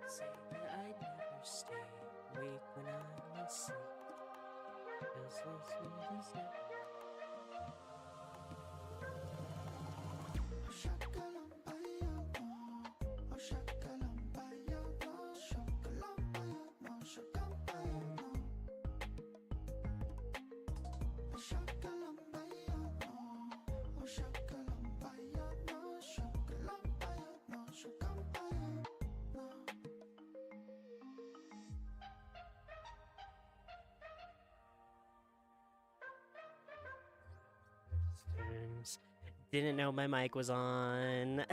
Say that I'd never stay awake when I'm asleep. Feels so sweet, isn't it? Didn't know my mic was on.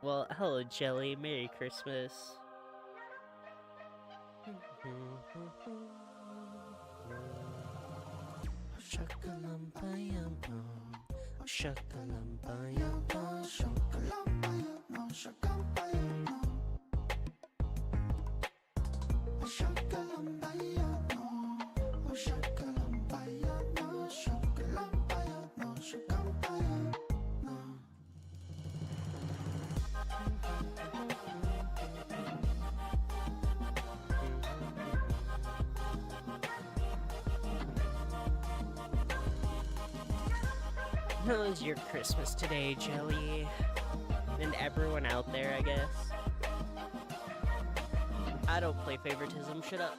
Well, hello, Jelly. Merry Christmas. How was your Christmas today, Jelly? And everyone out there, I guess. I don't play favoritism, shut up.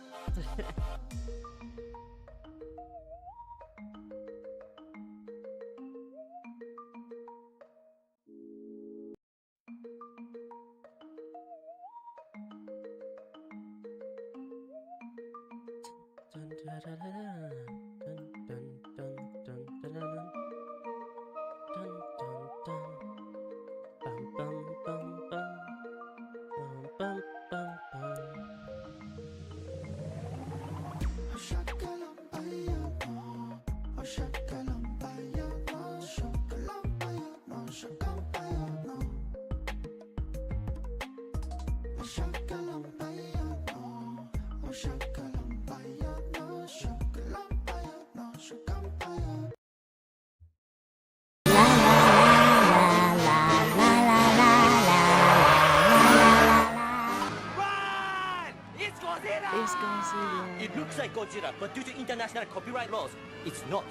It looks like Godzilla, but due to international copyright laws, it's not.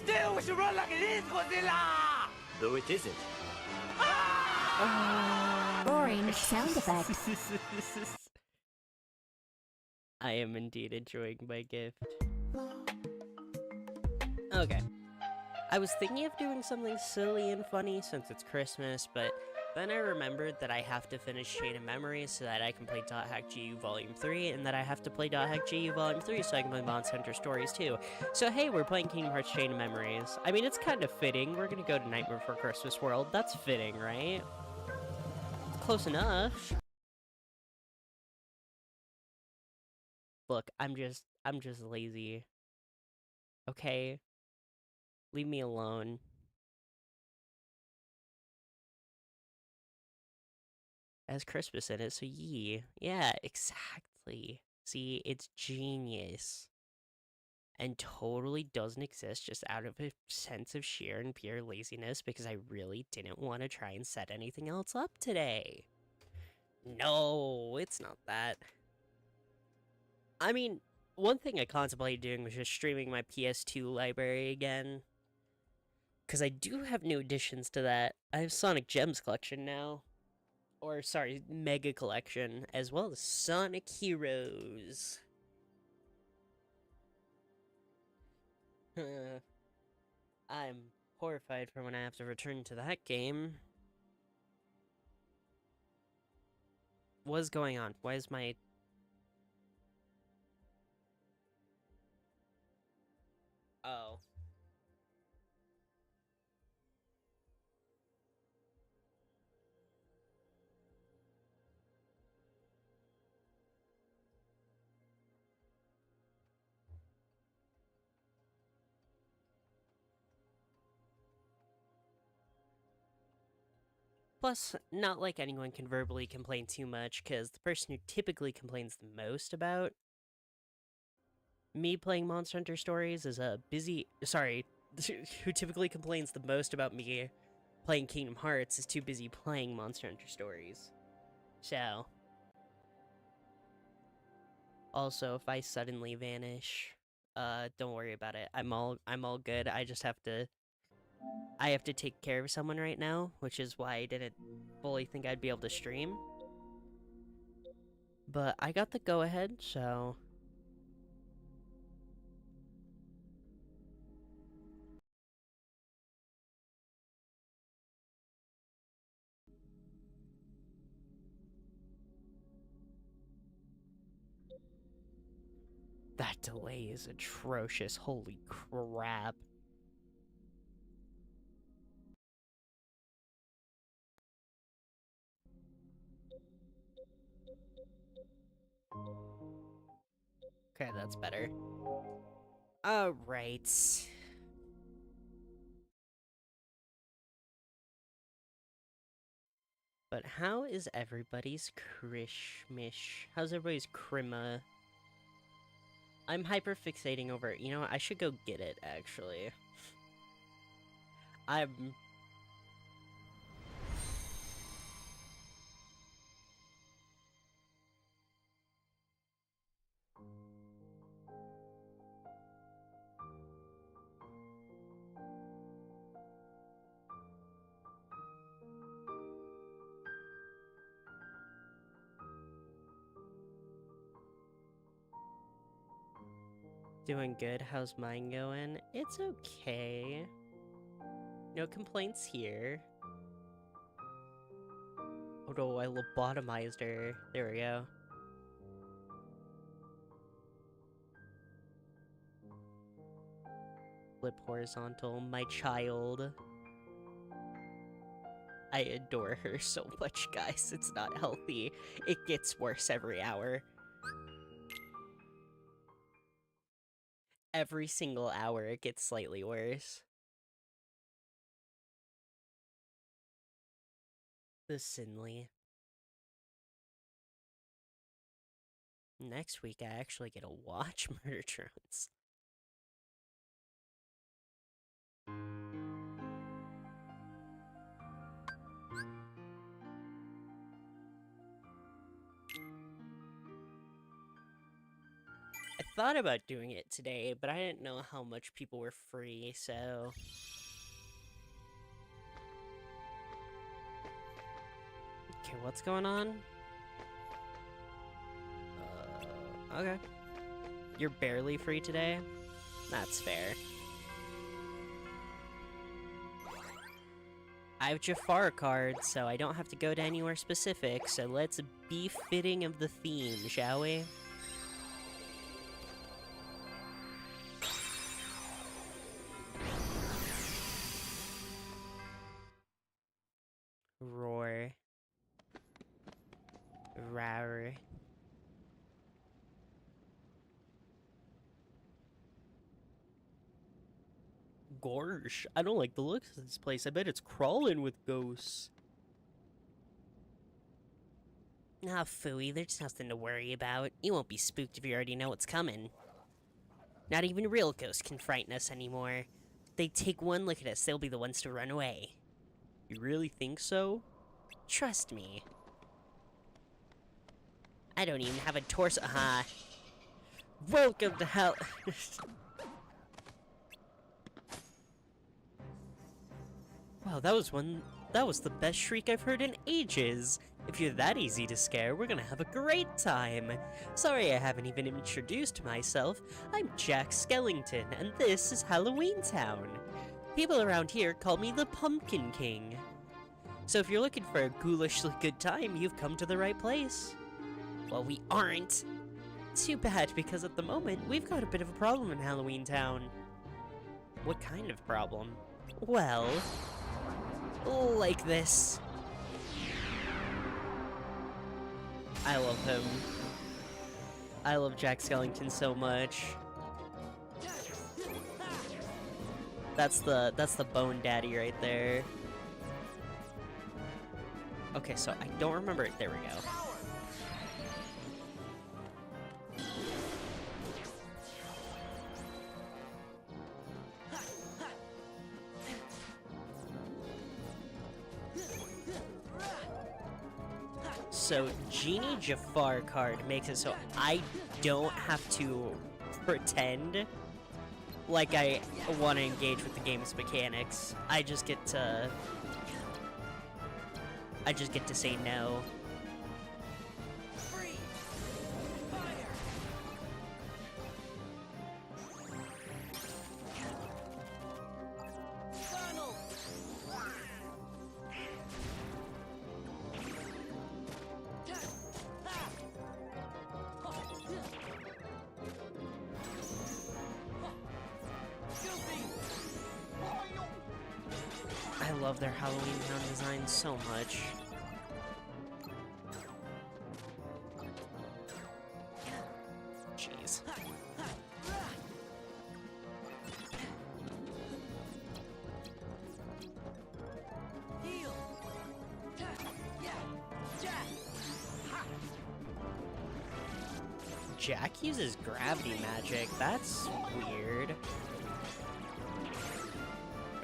Still, we should run like it is Godzilla! Though it isn't. Boring sound effects. I am indeed enjoying my gift. Okay. I was thinking of doing something silly and funny since it's Christmas, but then I remembered that I have to finish Chain of Memories so that I can play .hack GU Volume 3, and that I have to play .hack GU Volume 3 so I can play Monster Hunter Stories too. So hey, we're playing Kingdom Hearts Chain of Memories. I mean, it's kind of fitting. We're gonna go to Nightmare Before Christmas World. That's fitting, right? Close enough. Look, I'm just lazy. Okay? Leave me alone. It has Christmas in it, so yeah, exactly. See, it's genius. And totally doesn't exist just out of a sense of sheer and pure laziness because I really didn't want to try and set anything else up today. No, it's not that. I mean, one thing I contemplated doing was just streaming my PS2 library again. Because I do have new additions to that. I have Sonic Gems Collection now. Or, sorry, Mega Collection, as well as Sonic Heroes. I'm horrified for when I have to return to that game. What is going on? Why is my... Oh. Plus, not like anyone can verbally complain too much, because the person who typically complains the most about me playing Monster Hunter Stories is a busy... Sorry, who typically complains the most about me playing Kingdom Hearts is too busy playing Monster Hunter Stories. So... Also, if I suddenly vanish, don't worry about it. I'm all good. I just have to... I have to take care of someone right now, which is why I didn't fully think I'd be able to stream. But I got the go-ahead, so... That delay is atrocious, holy crap. Okay, that's better. Alright. But how is everybody's Krishmish? How's everybody's Krima? I'm hyper-fixating over it. You know what? I should go get it, actually. I'm... Doing good. How's mine going? It's okay. No complaints here. Oh no, I lobotomized her. There we go. Flip horizontal, my child. I adore her so much, guys. It's not healthy. It gets worse every hour. Every single hour, it gets slightly worse. The Sinley. Next week, I actually get to watch Murder Drones. I thought about doing it today, but I didn't know how much people were free, so... Okay, what's going on? Okay. You're barely free today? That's fair. I have Jafar cards, so I don't have to go to anywhere specific, so let's be fitting of the theme, shall we? Roar. Rar. Gorsh, I don't like the looks of this place. I bet it's crawling with ghosts. Ah, phooey, there's nothing to worry about. You won't be spooked if you already know what's coming. Not even real ghosts can frighten us anymore. They take one look at us, they'll be the ones to run away. You really think so? Trust me. I don't even have a torso. Welcome to hell. Wow, that was one That was the best shriek I've heard in ages. If you're that easy to scare, we're gonna have a great time. Sorry I haven't even introduced myself. I'm Jack Skellington, and this is Halloween Town. People around here call me the Pumpkin King. So if you're looking for a ghoulishly good time, you've come to the right place. Well, we aren't. Too bad, because at the moment, we've got a bit of a problem in Halloween Town. What kind of problem? Well, like this. I love him. I love Jack Skellington so much. That's the Bone Daddy right there. Okay, so I don't remember it. There we go. So Genie Jafar card makes it so I don't have to pretend like I want to engage with the game's mechanics. I just get to say no. I love their Halloween Town design so much. Jeez. Jack uses gravity magic. That's weird.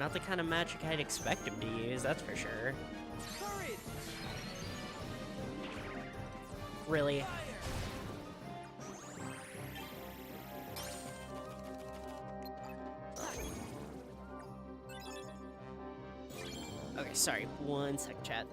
Not the kind of magic I'd expect him to use, that's for sure. Really? Okay, sorry. One sec, chat.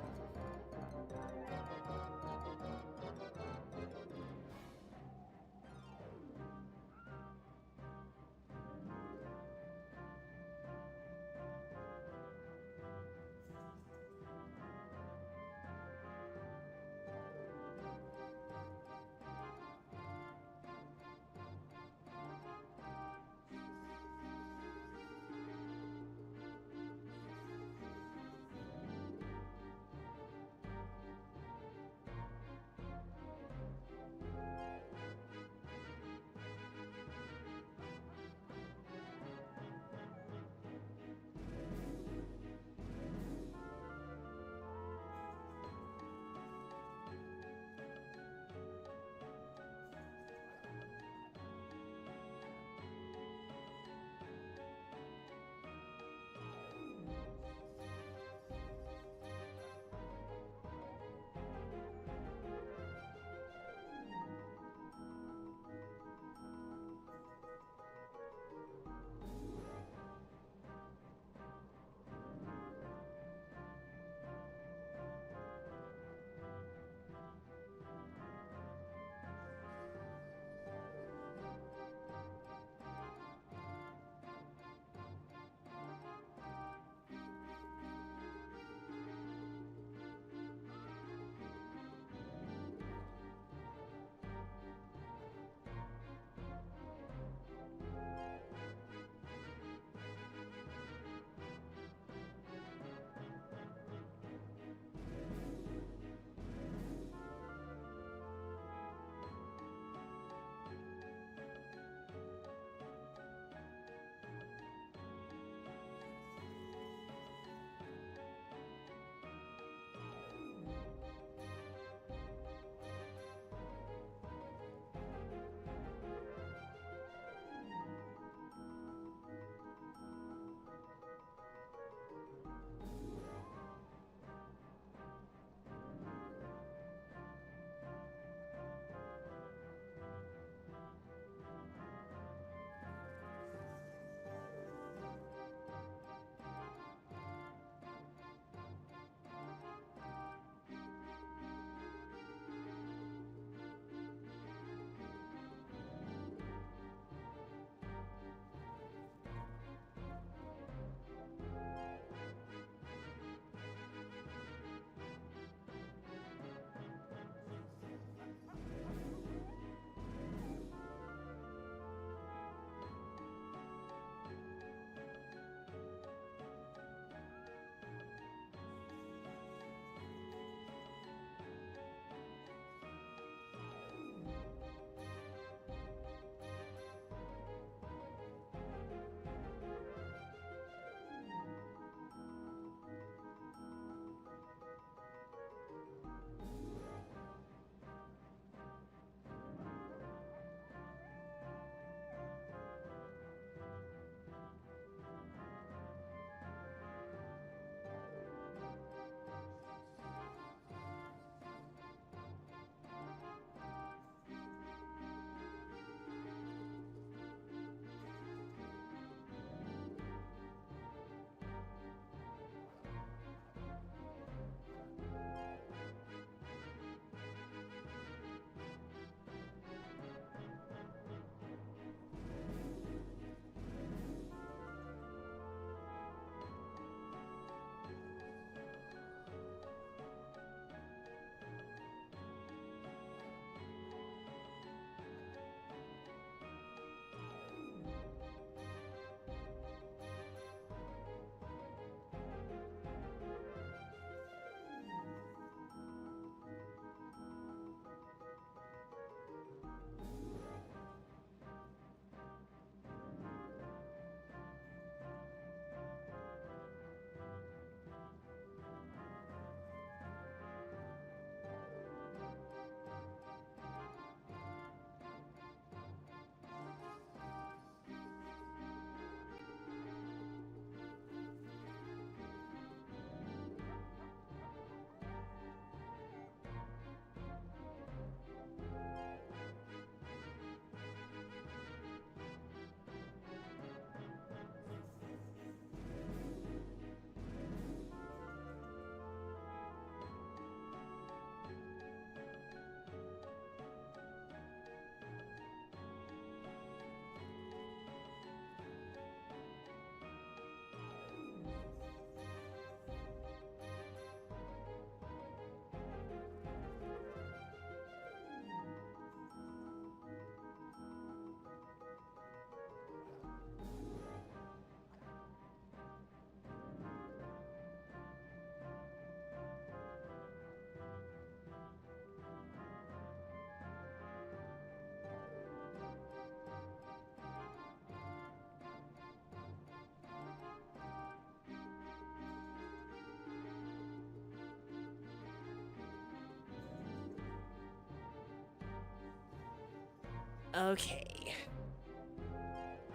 Okay.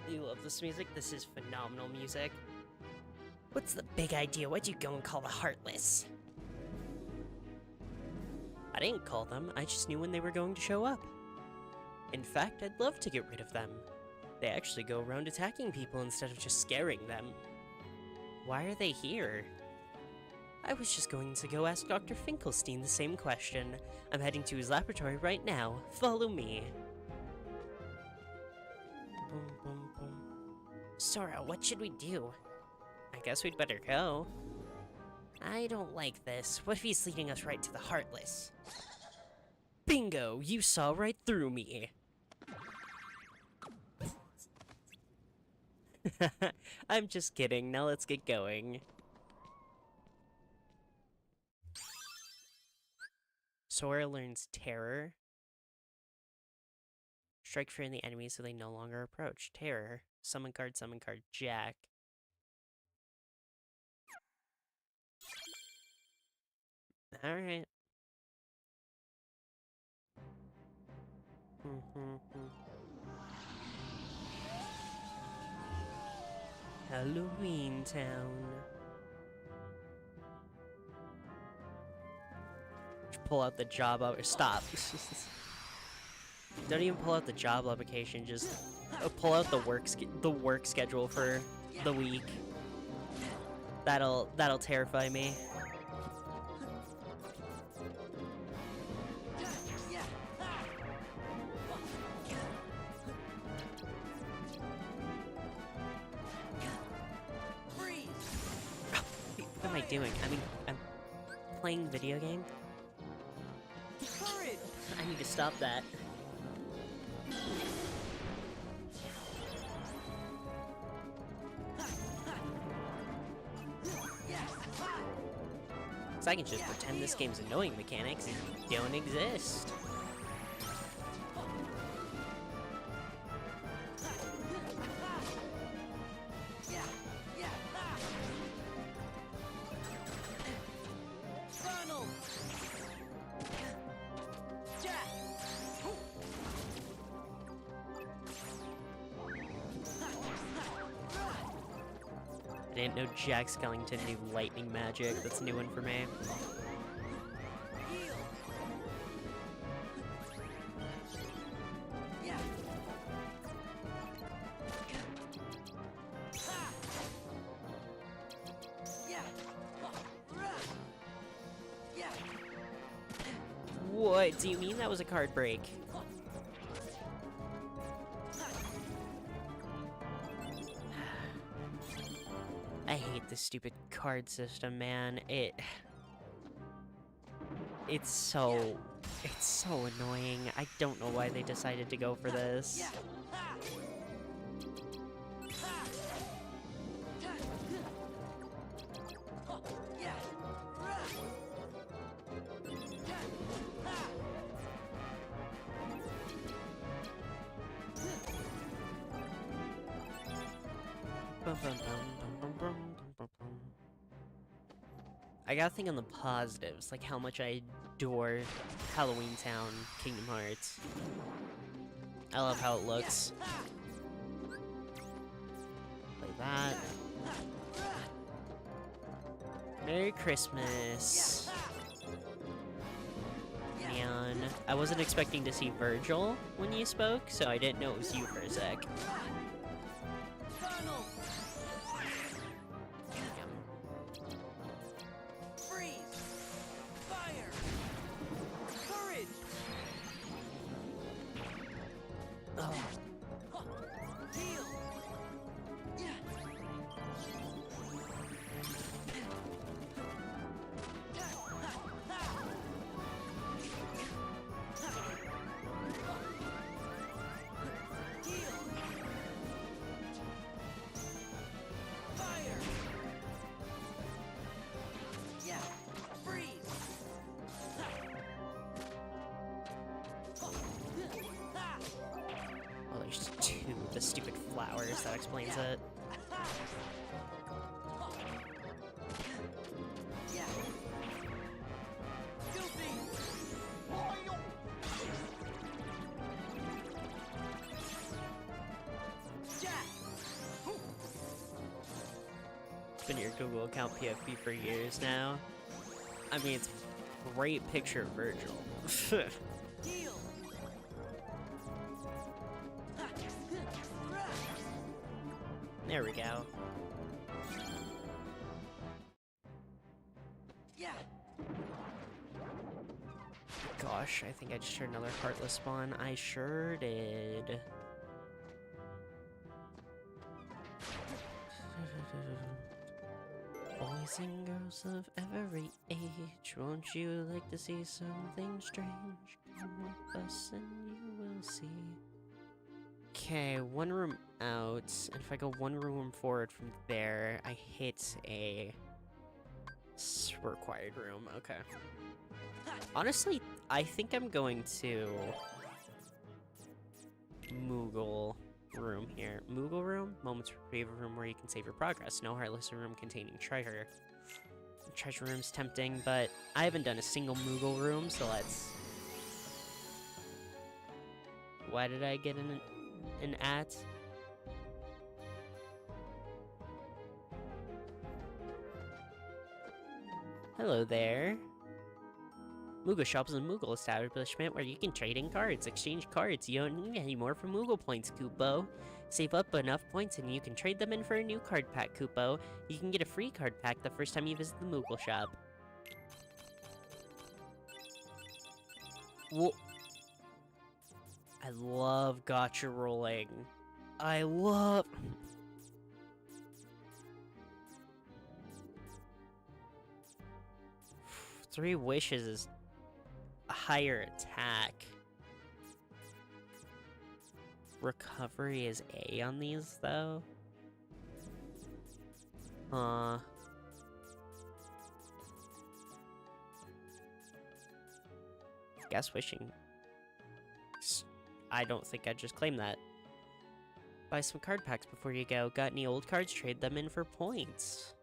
You love this music? This is phenomenal music. What's the big idea? What'd you go and call the Heartless? I didn't call them, I just knew when they were going to show up. In fact, I'd love to get rid of them. They actually go around attacking people instead of just scaring them. Why are they here? I was just going to go ask Dr. Finkelstein the same question. I'm heading to his laboratory right now. Follow me. Boom, boom, boom. Sora, what should we do? I guess we'd better go. I don't like this. What if he's leading us right to the Heartless? Bingo! You saw right through me! I'm just kidding. Now let's get going. Sora learns Terror. Strike fear in the enemy so they no longer approach. Terror. Summon card, Jack. Alright. Halloween Town. Just pull out the job stop. Don't even pull out the job application, just pull out the work schedule for the week. That'll terrify me. What am I doing? I'm playing video game. I need to stop that. So I can just pretend this game's annoying mechanics don't exist. I didn't know Jack Skellington knew lightning magic. That's new one for me. What? Do you mean that was a card break? I hate this stupid card system, man. It's so annoying. I don't know why they decided to go for this. I gotta think on the positives, like how much I adore Halloween Town Kingdom Hearts. I love how it looks. Play that. Merry Christmas. Man, I wasn't expecting to see Virgil when you spoke, so I didn't know it was you for a sec. There's two, the stupid flowers, that explains it. been your Google account PFP for years now. I mean, it's a great picture of Virgil. There we go. Gosh, I think I just heard another Heartless spawn. I sure did. Boys and girls of every age, won't you like to see something strange? Come with us and you will see. Okay, one room out, and if I go one room forward from there, I hit a required room. Okay. Honestly, I think I'm going to Moogle room here. Moogle room? Moments reprieve room where you can save your progress. No Heartless room containing treasure. Treasure room's tempting, but I haven't done a single Moogle room, so let's... Why did I get an at? Hello there. Moogle Shop is a Moogle establishment where you can trade in cards, exchange cards. You don't need any more for Moogle points, Kupo. Save up enough points and you can trade them in for a new card pack, Kupo. You can get a free card pack the first time you visit the Moogle Shop. Whoa. I love gotcha rolling. I love... 3 wishes is a higher attack. Recovery is A on these, though. Guess wishing. I don't think I'd just claim that. Buy some card packs before you go. Got any old cards? Trade them in for points.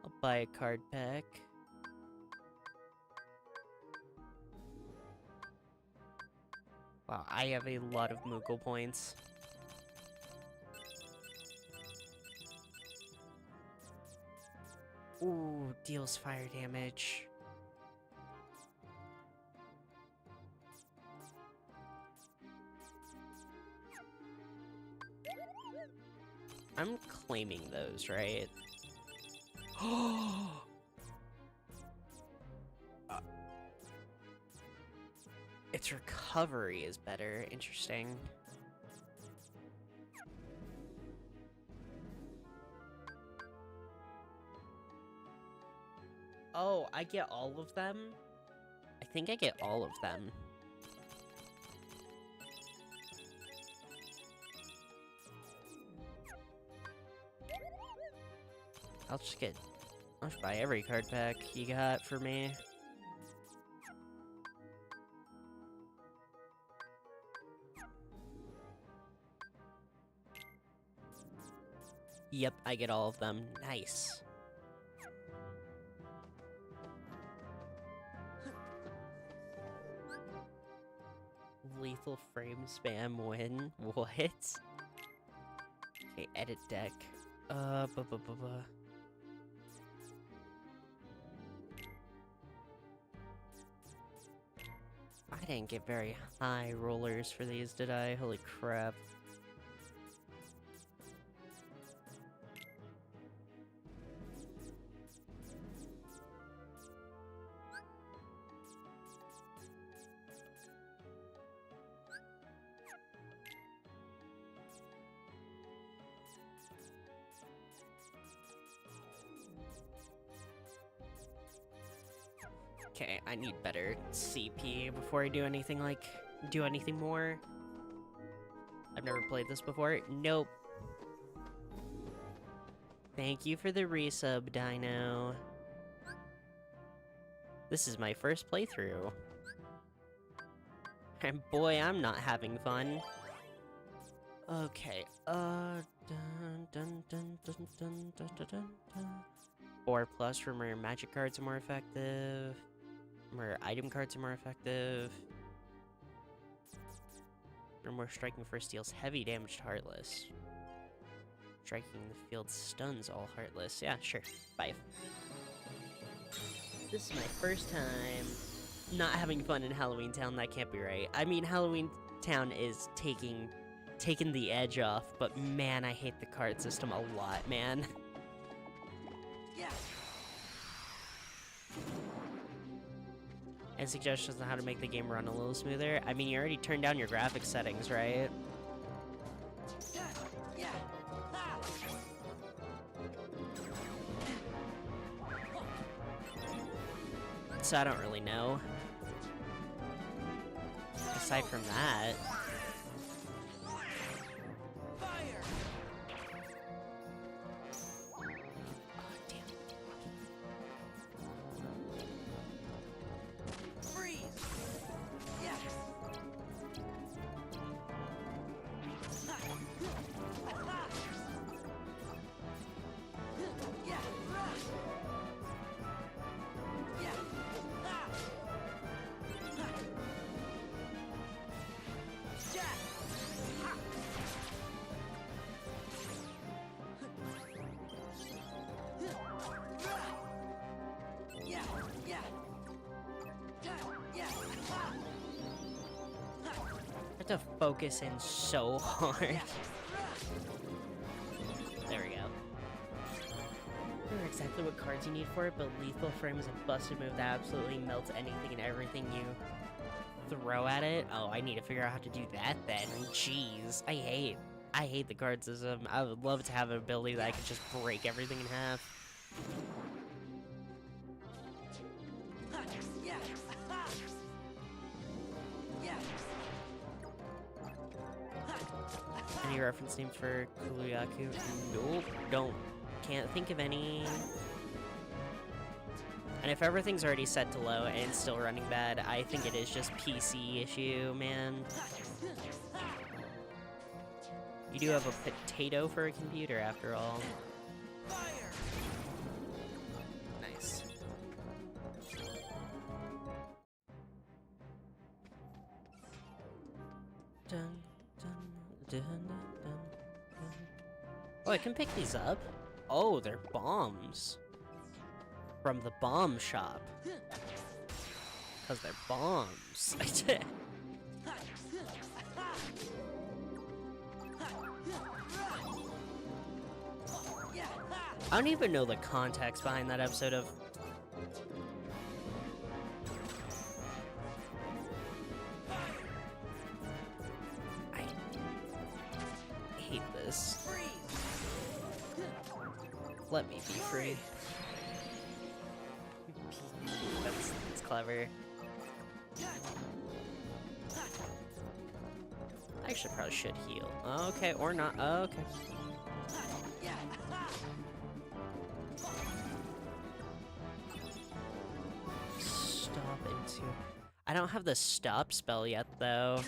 I'll buy a card pack. Wow, I have a lot of Moogle points. Ooh, deals fire damage. I'm claiming those, right? Its recovery is better. Interesting. Oh, I get all of them? I think I get all of them. I'll just buy every card pack you got for me. Yep, I get all of them. Nice. Lethal frame spam win? What? Okay, edit deck. I didn't get very high rollers for these, did I? Holy crap. Okay, I need better CP before I do anything more. I've never played this before. Nope. Thank you for the resub, Dino. This is my first playthrough. And boy, I'm not having fun. Okay, dun dun dun dun dun dun dun dun dun. 4+ for rare magic cards are more effective. Rare item cards are more effective. or more striking first deals heavy damage to Heartless. Striking the field stuns all Heartless. Yeah, sure. 5. This is my first time not having fun in Halloween Town. That can't be right. I mean, Halloween Town is taking the edge off, but man, I hate the card system a lot, man. And suggestions on how to make the game run a little smoother. I mean, you already turned down your graphics settings, right? So I don't really know. Aside from that. I have to focus in so hard. There we go. I don't know exactly what cards you need for it, but Lethal Frame is a busted move that absolutely melts anything and everything you throw at it. Oh, I need to figure out how to do that then. Jeez, I hate the card system. I would love to have an ability that I could just break everything in half. Any reference names for Kuluyaku? Nope, can't think of any. And if everything's already set to low and it's still running bad, I think it is just PC issue, man. You do have a potato for a computer, after all. Nice. Dun, dun, dun, dun, dun. Oh, I can pick these up? Oh, they're bombs. From the bomb shop. Because they're bombs. I don't even know the context behind that episode of... I hate this. Let me be free. That's clever. I actually probably should heal. Okay, or not. Okay. Stop into... I don't have the stop spell yet, though.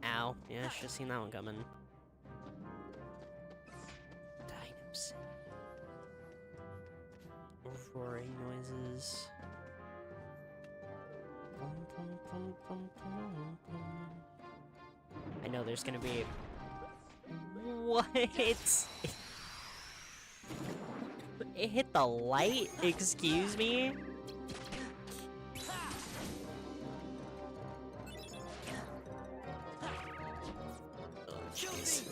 Ow. Yeah, I should have seen that one coming. Dynams. Roaring noises. I know there's gonna be... What? It hit the light? Excuse me? Oh, jeez.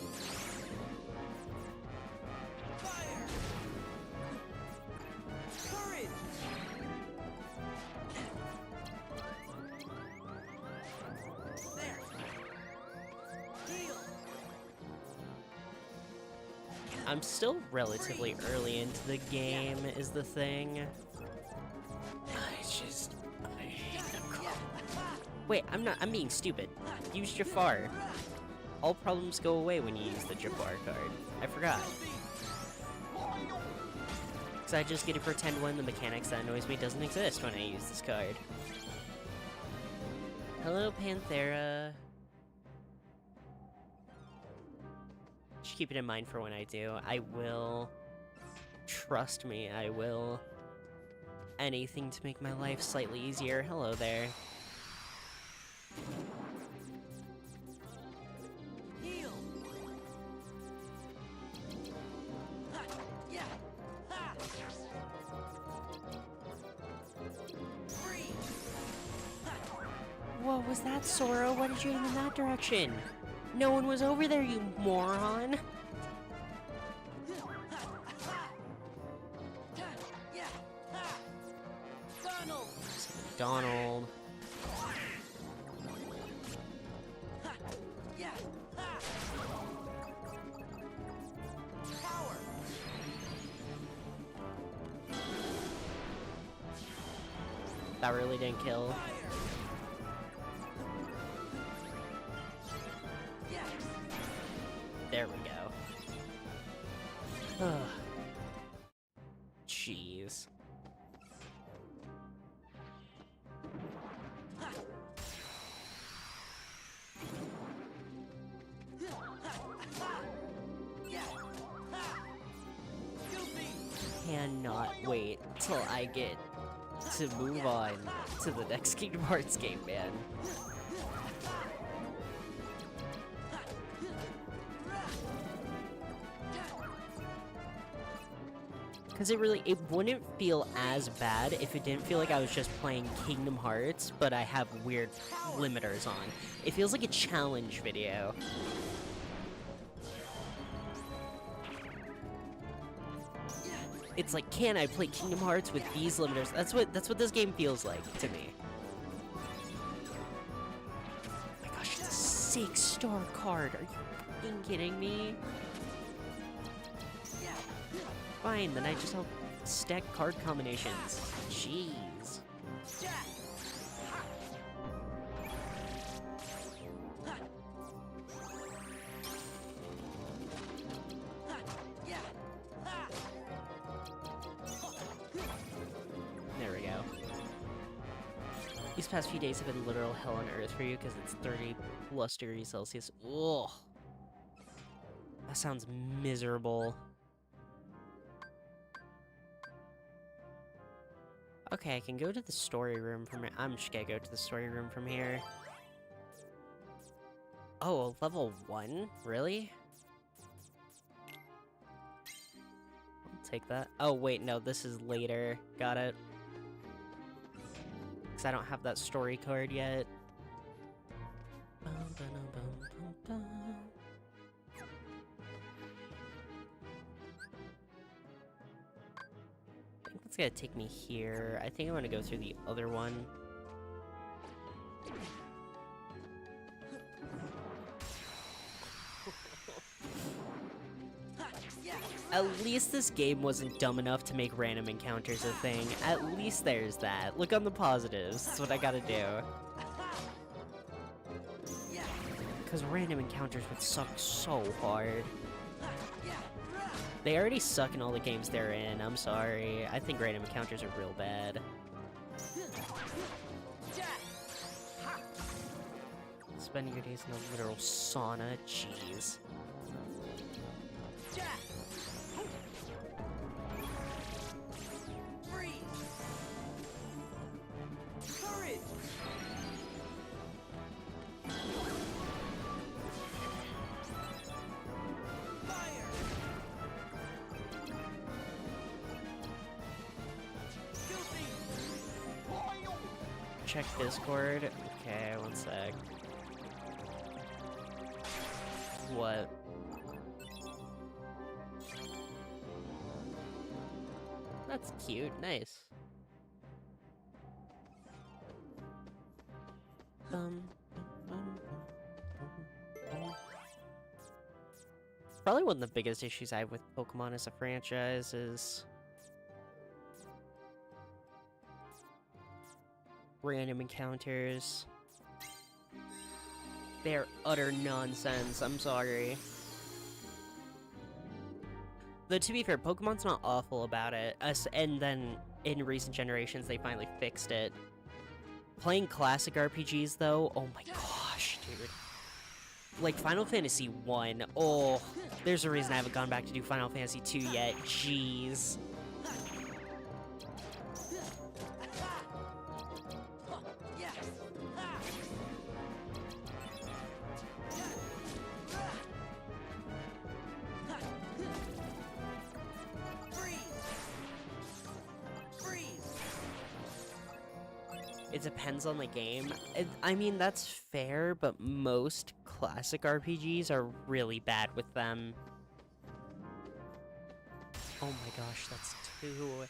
I'm still relatively early into the game, is the thing. I hate the card. Wait, I'm being stupid. Use Jafar. All problems go away when you use the Jafar card. I forgot. Because I just get to pretend one of the mechanics that annoys me doesn't exist when I use this card. Hello, Panthera. Just keep it in mind for when I do. I will. Trust me, I will. Anything to make my life slightly easier. Hello there. What was that, Sora? Why did you aim in that direction? No one was over there, you moron! Donald. That really didn't kill. There we go. Ugh. Jeez. Cannot wait till I get to move on to the next Kingdom Hearts game, man. Because it wouldn't feel as bad if it didn't feel like I was just playing Kingdom Hearts, but I have weird limiters on. It feels like a challenge video. It's like, can I play Kingdom Hearts with these limiters? That's what this game feels like to me. Oh my gosh, it's a 6-star card. Are you fucking kidding me? Fine, then I just have stack card combinations. Jeez. There we go. These past few days have been literal hell on earth for you because it's 30+ degrees Celsius. Ugh. That sounds miserable. Okay, I can go to the story room from here. I'm just gonna go to the story room from here. Oh, level 1? Really? I'll take that. Oh, wait, no, this is later. Got it. Because I don't have that story card yet. I think that's gonna take me here. I think I'm gonna go through the other one. At least this game wasn't dumb enough to make random encounters a thing. At least there's that. Look on the positives. That's what I gotta do. Because random encounters would suck so hard. They already suck in all the games they're in. I'm sorry. I think random encounters are real bad. Spending your days in a literal sauna? Jeez. Check Discord. Okay, one sec. What? That's cute. Nice. Probably one of the biggest issues I have with Pokemon as a franchise is random encounters. They're utter nonsense, I'm sorry. Though, to be fair, Pokemon's not awful about it. And then, in recent generations, they finally fixed it. Playing classic RPGs, though, oh my gosh, dude. Like, Final Fantasy 1, oh, there's a reason I haven't gone back to do Final Fantasy 2 yet, jeez. it depends on the game. I mean, that's fair, but most classic RPGs are really bad with them. Oh my gosh, that's 2.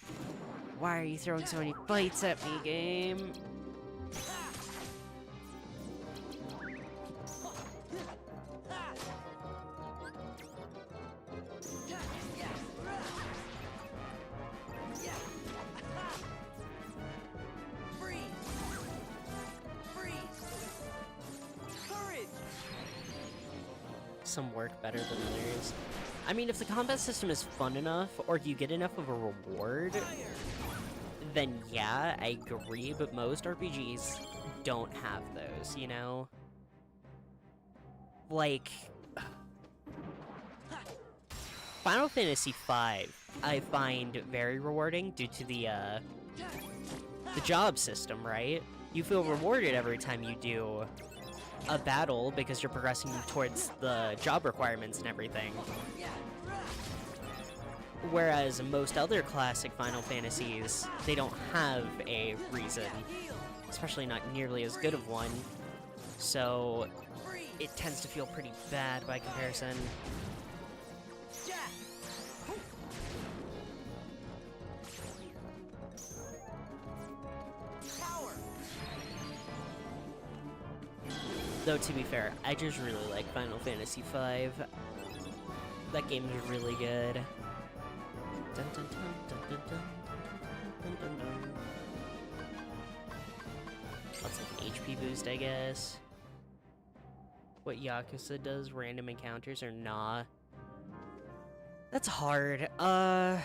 Why are you throwing so many bites at me, game? Some work better than others. I mean, if the combat system is fun enough, or you get enough of a reward, then yeah, I agree, but most RPGs don't have those, you know? Like, Final Fantasy V, I find very rewarding due to the job system, right? You feel rewarded every time you do a battle because you're progressing towards the job requirements and everything. Whereas most other classic Final Fantasies, they don't have a reason, especially not nearly as good of one, so it tends to feel pretty bad by comparison. Though, to be fair, I just really like Final Fantasy V. That game is really good. Dun, dun, dun, dun, dun, dun, dun, dun, dun. That's like an HP boost, I guess. What Yakuza does, random encounters or nah? That's hard. I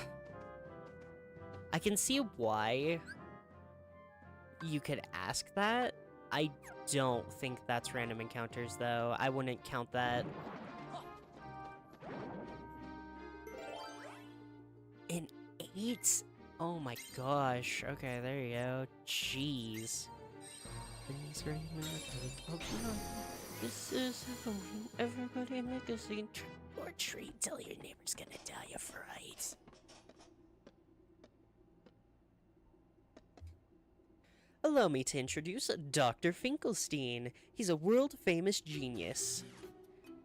can see why you could ask that. I don't think that's random encounters, though. I wouldn't count that. An 8? Oh my gosh. Okay, there you go. Jeez. Please this is Halloween. Everybody make a scene. Trick or treat. Tell your neighbor's gonna die of fright. Allow me to introduce Dr. Finkelstein. He's a world-famous genius.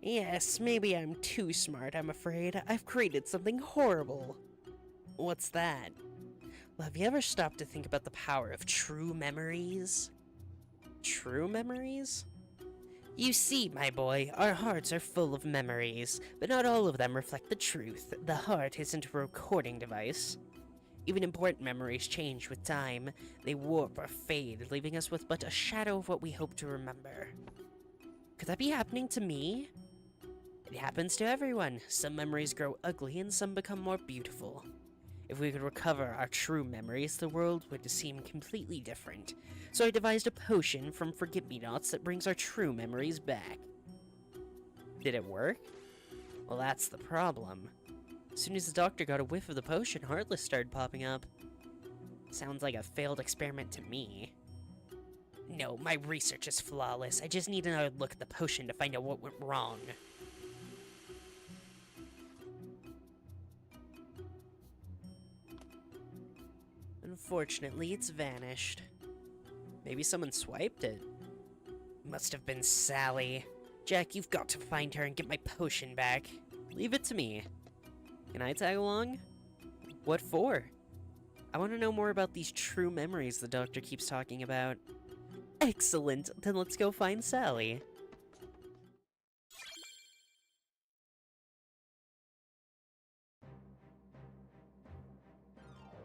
Yes, maybe I'm too smart, I'm afraid. I've created something horrible. What's that? Well, have you ever stopped to think about the power of true memories? True memories? You see, my boy, our hearts are full of memories, but not all of them reflect the truth. The heart isn't a recording device. Even important memories change with time. They warp or fade, leaving us with but a shadow of what we hope to remember. Could that be happening to me? It happens to everyone. Some memories grow ugly and some become more beautiful. If we could recover our true memories, the world would seem completely different. So I devised a potion from Forget-Me-Nots that brings our true memories back. Did it work? Well, that's the problem. As soon as the doctor got a whiff of the potion, Heartless started popping up. Sounds like a failed experiment to me. No, my research is flawless. I just need another look at the potion to find out what went wrong. Unfortunately, it's vanished. Maybe someone swiped it. Must have been Sally. Jack, you've got to find her and get my potion back. Leave it to me. Can I tag along? What for? I want to know more about these true memories the doctor keeps talking about. Excellent! Then let's go find Sally.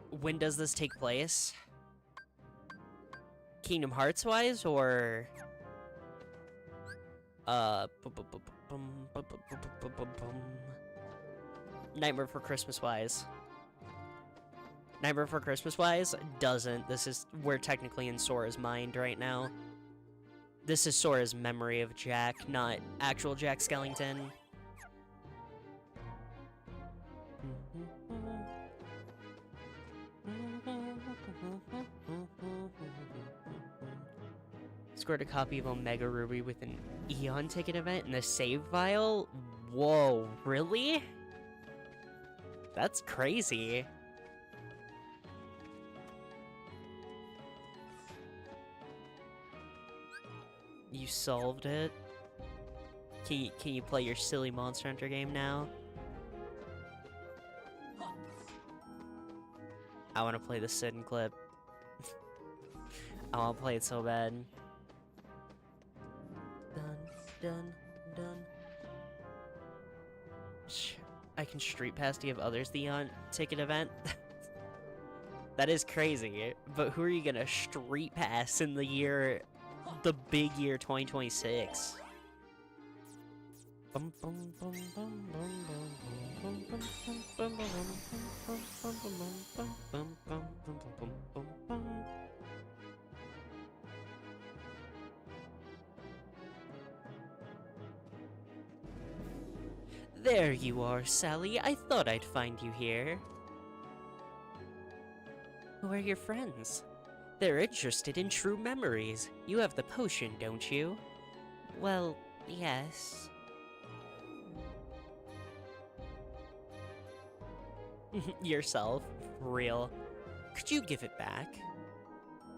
When does this take place? Kingdom Hearts wise, or Nightmare Before Christmas wise? Nightmare Before Christmas wise doesn't. This is, we're technically in Sora's mind right now. This is Sora's memory of Jack, not actual Jack Skellington. Scored a copy of Omega Ruby with an Eon ticket event and a save vial? Whoa, really? That's crazy. You solved it? Can you play your silly Monster Hunter game now? I want to play the Sin clip. I want to play it so bad. Dun, dun, dun. I can street pass to give others the ticket event. That is crazy. But who are you gonna street pass in the big year 2026? There you are, Sally. I thought I'd find you here. Who are your friends? They're interested in true memories. You have the potion, don't you? Well, yes. Yourself, for real. Could you give it back?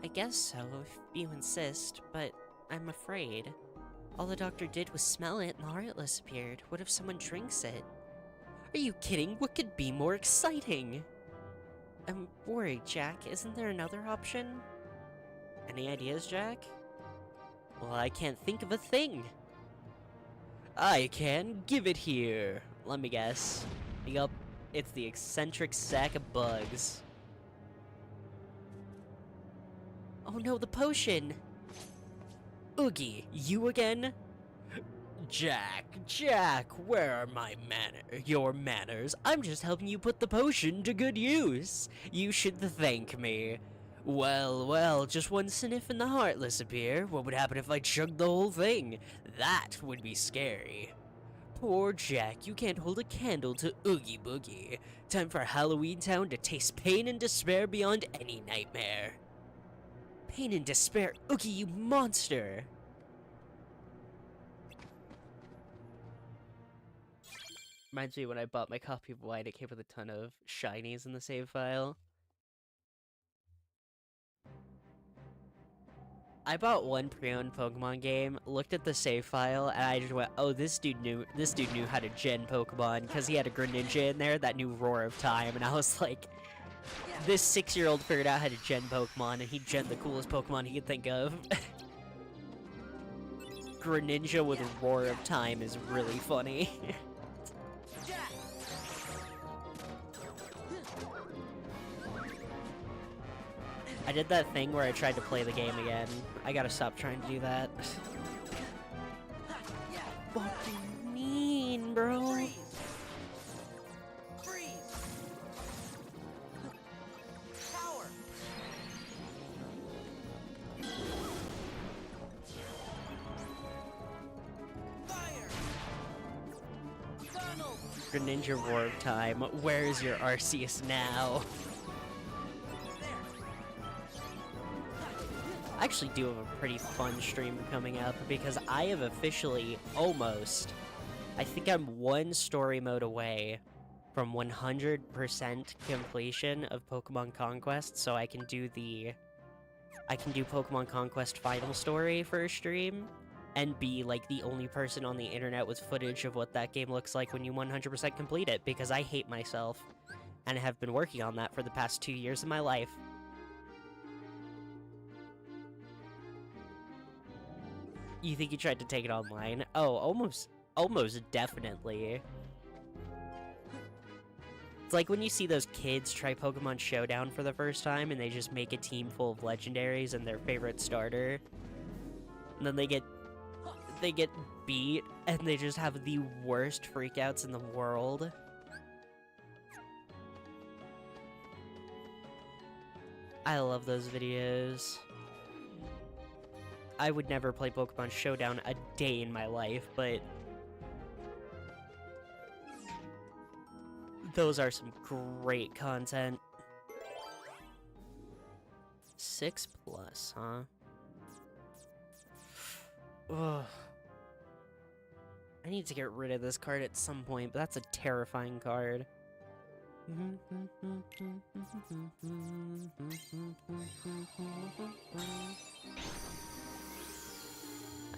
I guess so, if you insist, but I'm afraid. All the doctor did was smell it and the heartless appeared. What if someone drinks it? Are you kidding? What could be more exciting? I'm worried, Jack. Isn't there another option? Any ideas, Jack? Well, I can't think of a thing. I can. Give it here. Let me guess. Yup, it's the eccentric sack of bugs. Oh no, the potion! Oogie, you again? Jack, where are your manners? I'm just helping you put the potion to good use. You should thank me. Well, just one sniff and the heartless appear. What would happen if I chugged the whole thing? That would be scary. Poor Jack, you can't hold a candle to Oogie Boogie. Time for Halloween Town to taste pain and despair beyond any nightmare. Pain and despair, Oogie, you monster! Reminds me when I bought my copy of White, it came with a ton of shinies in the save file. I bought one pre-owned Pokemon game, looked at the save file, and I just went, "Oh, this dude knew how to gen Pokemon," because he had a Greninja in there that knew Roar of Time, and I was like, this 6-year-old figured out how to gen Pokemon, and he gen the coolest Pokemon he could think of. Greninja with Roar of Time is really funny. I did that thing where I tried to play the game again. I gotta stop trying to do that. What do you mean, bro? Freeze! Power! Fire! Tunnel! Greninja Roar of Time, where is your Arceus now? I actually do have a pretty fun stream coming up because I have officially I think I'm one story mode away from 100% completion of Pokemon Conquest, so I can do Pokemon Conquest Final Story for a stream and be like the only person on the internet with footage of what that game looks like when you 100% complete it, because I hate myself and have been working on that for the past 2 years of my life. You think you tried to take it online? Oh, almost definitely. It's like when you see those kids try Pokemon Showdown for the first time and they just make a team full of legendaries and their favorite starter. And then they get beat and they just have the worst freakouts in the world. I love those videos. I would never play Pokemon Showdown a day in my life, but those are some great content. 6+, huh? Ugh. I need to get rid of this card at some point, but that's a terrifying card.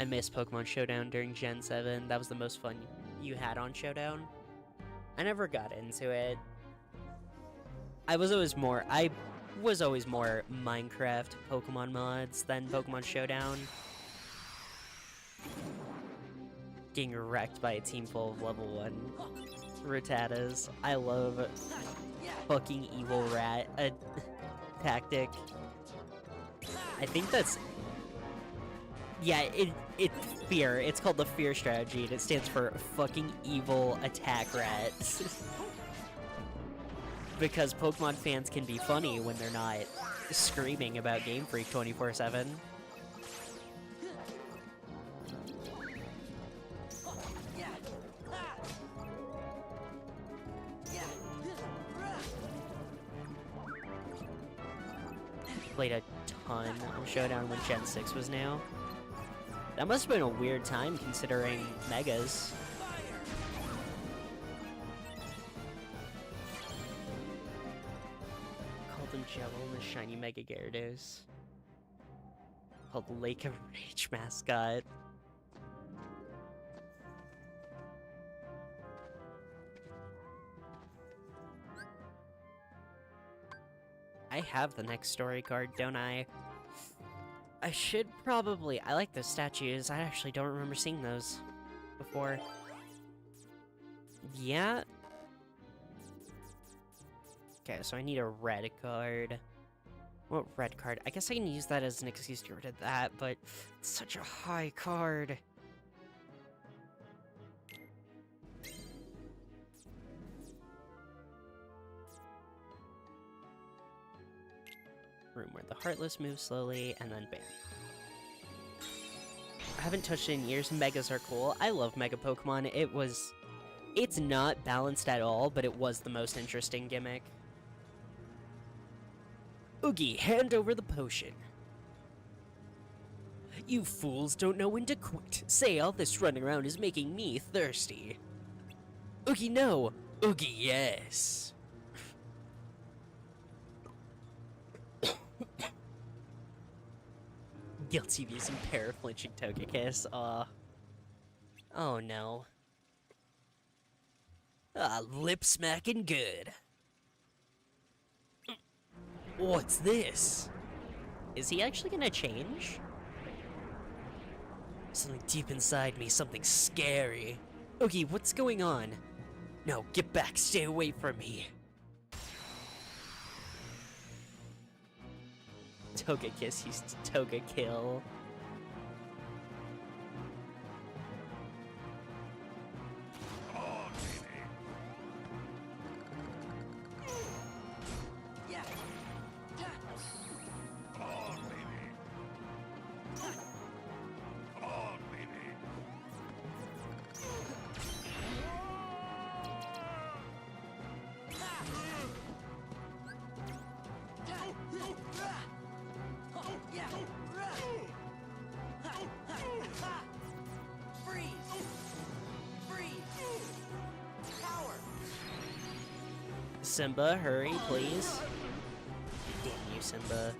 I missed Pokemon Showdown during Gen 7. That was the most fun you had on Showdown. I never got into it. I was always more Minecraft Pokemon mods than Pokemon Showdown. Getting wrecked by a team full of level 1 Rattatas. I love fucking evil rat tactic. I think that's... Yeah, it's fear. It's called the fear strategy, and it stands for fucking evil attack rat. Because Pokemon fans can be funny when they're not screaming about Game Freak 24/7. Played a ton of Showdown when Gen 6 was new. That must have been a weird time considering Megas. Called them Jello and the shiny Mega Gyarados. Called the Lake of Rage mascot. I have the next story card, don't I? I should probably... I like those statues. I actually don't remember seeing those before. Yeah. Okay, so I need a red card. What red card? I guess I can use that as an excuse to get rid of that, but it's such a high card. Room where the Heartless move slowly, and then bam. I haven't touched it in years. Megas are cool. I love Mega Pokemon. It's not balanced at all, but it was the most interesting gimmick. Oogie, hand over the potion. You fools don't know when to quit. Say all this running around is making me thirsty. Oogie, no. Oogie, yes. Guilty of using para-flinching Togekiss. Oh no. Lip smacking good. What's this? Is he actually gonna change? Something deep inside me, something scary. Oogie, what's going on? No, get back, stay away from me. Togekiss used to Togekill. Simba, hurry, please. Damn you, Simba.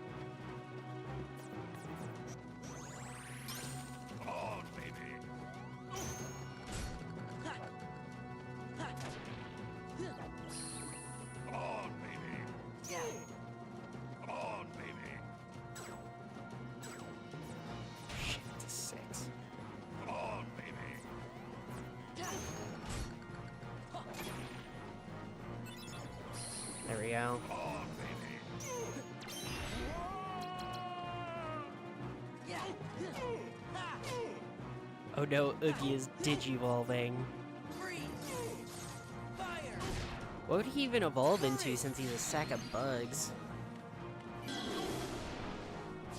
Shit, it's 6. There we go. Oh no, Oogie is digivolving. What would he even evolve into since he's a sack of bugs?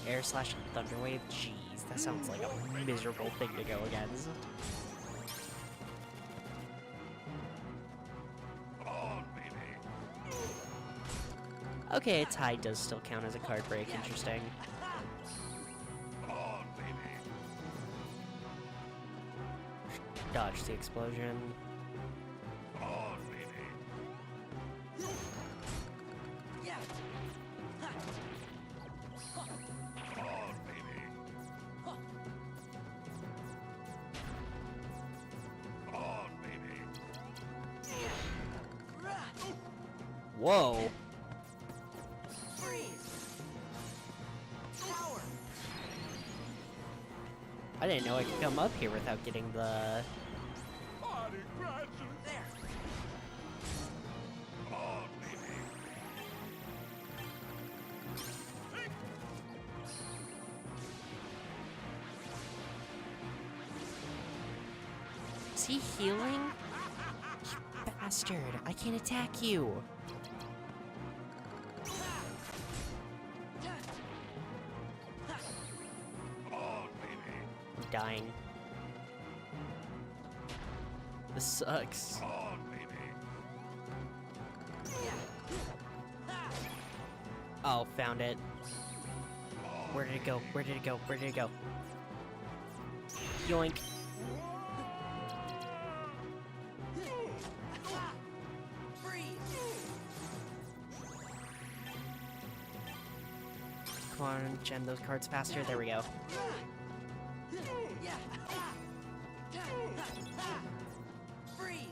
Air slash Thunderwave? Jeez, that sounds like a miserable thing to go against. Okay, Tide does still count as a card break. Interesting. Dodge the explosion. Whoa. Freeze. Power. I didn't know I could come up here without getting the... There. Is he healing? You bastard. I can't attack you. I'm dying. This sucks. Oh, found it. Where did it go? Where did it go? Where did it go? Yoink. Freeze. Come on, gem those cards faster. There we go. Yeah. Freeze.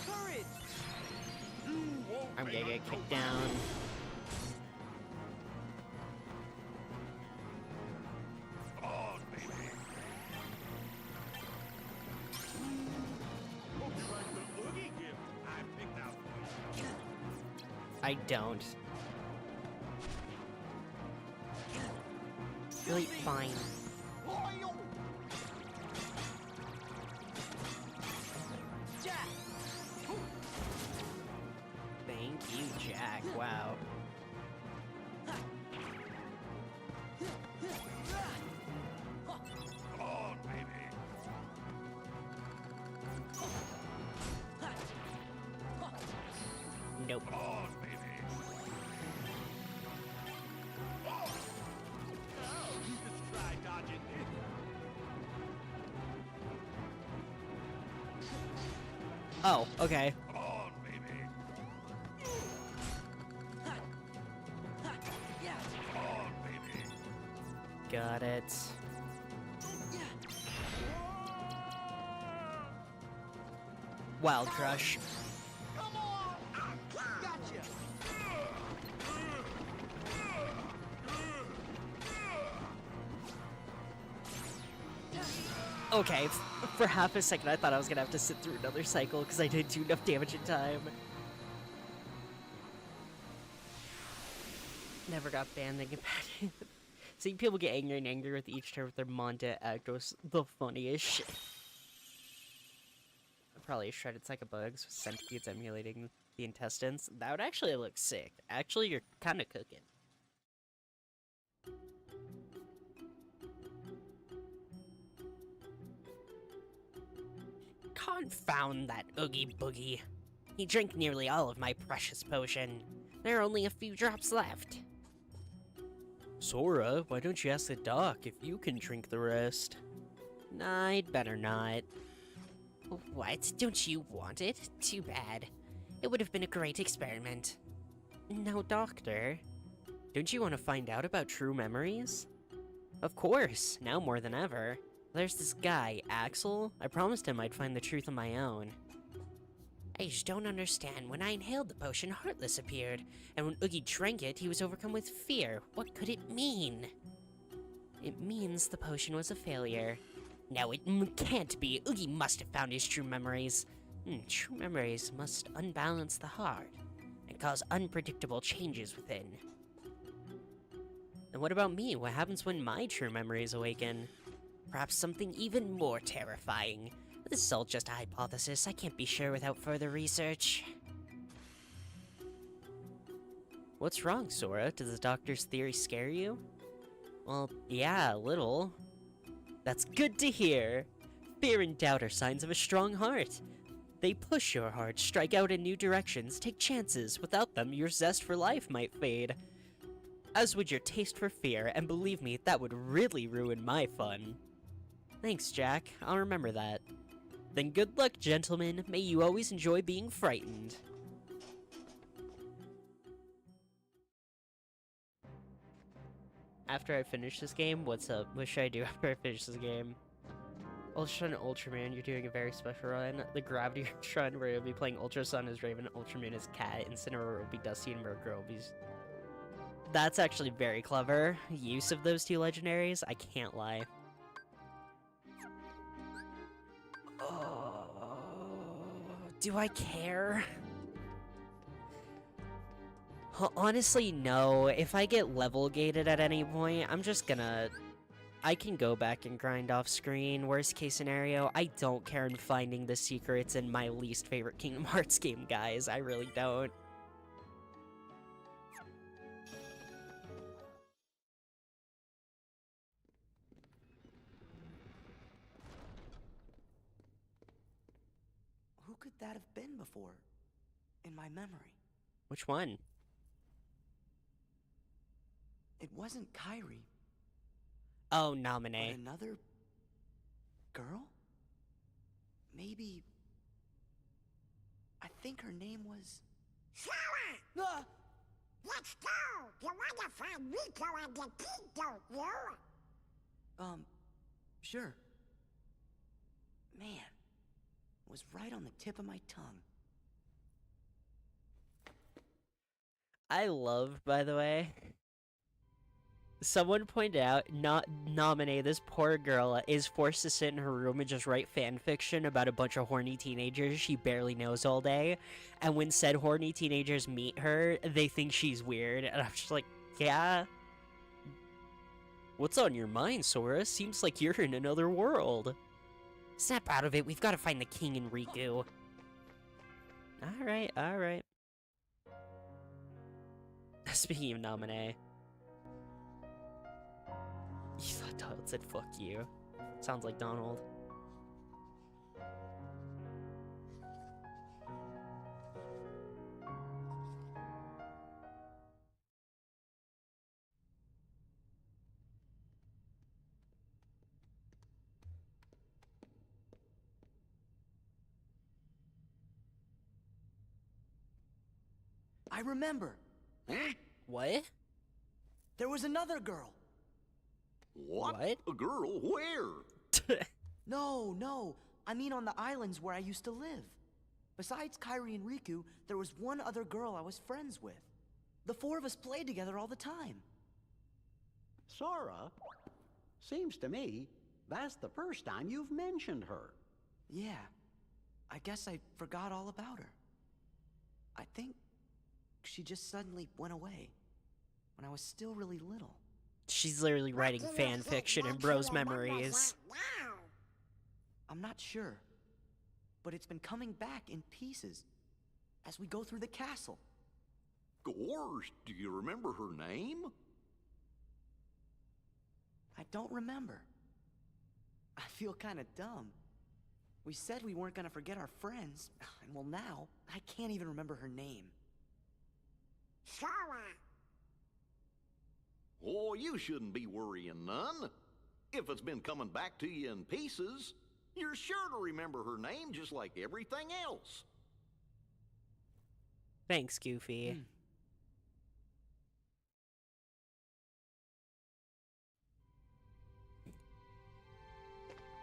Courage. I'm gonna get kicked down. I don't. Really fine. Jack. Thank you, Jack. Wow. Nope. Oh, okay. Yeah. Got it. Wild Crush. Gotcha. Okay, for half a second I thought I was gonna have to sit through another cycle because I didn't do enough damage in time. Never got banned thinking about it. Seeing people get angry and angry with each turn with their Monta act was the funniest shit. Probably shredded sack of bugs with centipedes emulating the intestines. That would actually look sick. Actually, you're kind of cooking. Confound that Oogie Boogie. He drank nearly all of my precious potion. There are only a few drops left. Sora, why don't you ask the doc if you can drink the rest? Nah, I'd better not. What? Don't you want it? Too bad. It would have been a great experiment. No, Doctor. Don't you want to find out about true memories? Of course, now more than ever. There's this guy, Axel. I promised him I'd find the truth on my own. I just don't understand. When I inhaled the potion, Heartless appeared, and when Oogie drank it, he was overcome with fear. What could it mean? It means the potion was a failure. No, it can't be. Oogie must have found his true memories. True memories must unbalance the heart and cause unpredictable changes within. And what about me? What happens when my true memories awaken? Perhaps something even more terrifying. This is all just a hypothesis. I can't be sure without further research. What's wrong, Sora? Does the doctor's theory scare you? Well, yeah, a little. That's good to hear. Fear and doubt are signs of a strong heart. They push your heart, strike out in new directions, take chances. Without them, your zest for life might fade. As would your taste for fear, and believe me, that would really ruin my fun. Thanks, Jack. I'll remember that. Then good luck, gentlemen. May you always enjoy being frightened. After I finish this game, what's up? What should I do after I finish this game? Ultra and Ultraman, you're doing a very special run. The Gravity run where you'll be playing Ultra Sun as Raven, Ultramoon as Cat, Incineroar will be Dusty, and Murkrow will be... That's actually very clever use of those two legendaries, I can't lie. Oh, do I care? Honestly, no. If I get level gated at any point, I'm just gonna... I can go back and grind off screen. Worst case scenario, I don't care in finding the secrets in my least favorite Kingdom Hearts game, guys. I really don't. Who could that have been before? In my memory. Which one? It wasn't Kyrie, Oh, but Nominee. another girl? Maybe... I think her name was... Sarah! Ah! Let's go! You wanna find Rico and the kid, don't you? Sure. Man, it was right on the tip of my tongue. I love, by the way, someone pointed out, not Nominee, this poor girl is forced to sit in her room and just write fan fiction about a bunch of horny teenagers she barely knows all day, and when said horny teenagers meet her, they think she's weird, and I'm just like, yeah? What's on your mind, Sora? Seems like you're in another world. Snap out of it, we've got to find the king and Riku. Alright, alright. Speaking of Nominee. You thought Donald said fuck you. Sounds like Donald. I remember. What? There was another girl. What? What? A girl? Where? No. I mean on the islands where I used to live. Besides Kyrie and Riku, there was one other girl I was friends with. The four of us played together all the time. Sora? Seems to me that's the first time you've mentioned her. Yeah, I guess I forgot all about her. I think she just suddenly went away when I was still really little. She's literally writing What do you fan think fiction and makes bros you remember memories. that now? I'm not sure, but it's been coming back in pieces as we go through the castle. Gorge, do you remember her name? I don't remember. I feel kind of dumb. We said we weren't gonna forget our friends, and well now, I can't even remember her name. Sora! Oh, you shouldn't be worrying none. If it's been coming back to you in pieces, you're sure to remember her name just like everything else. Thanks, Goofy.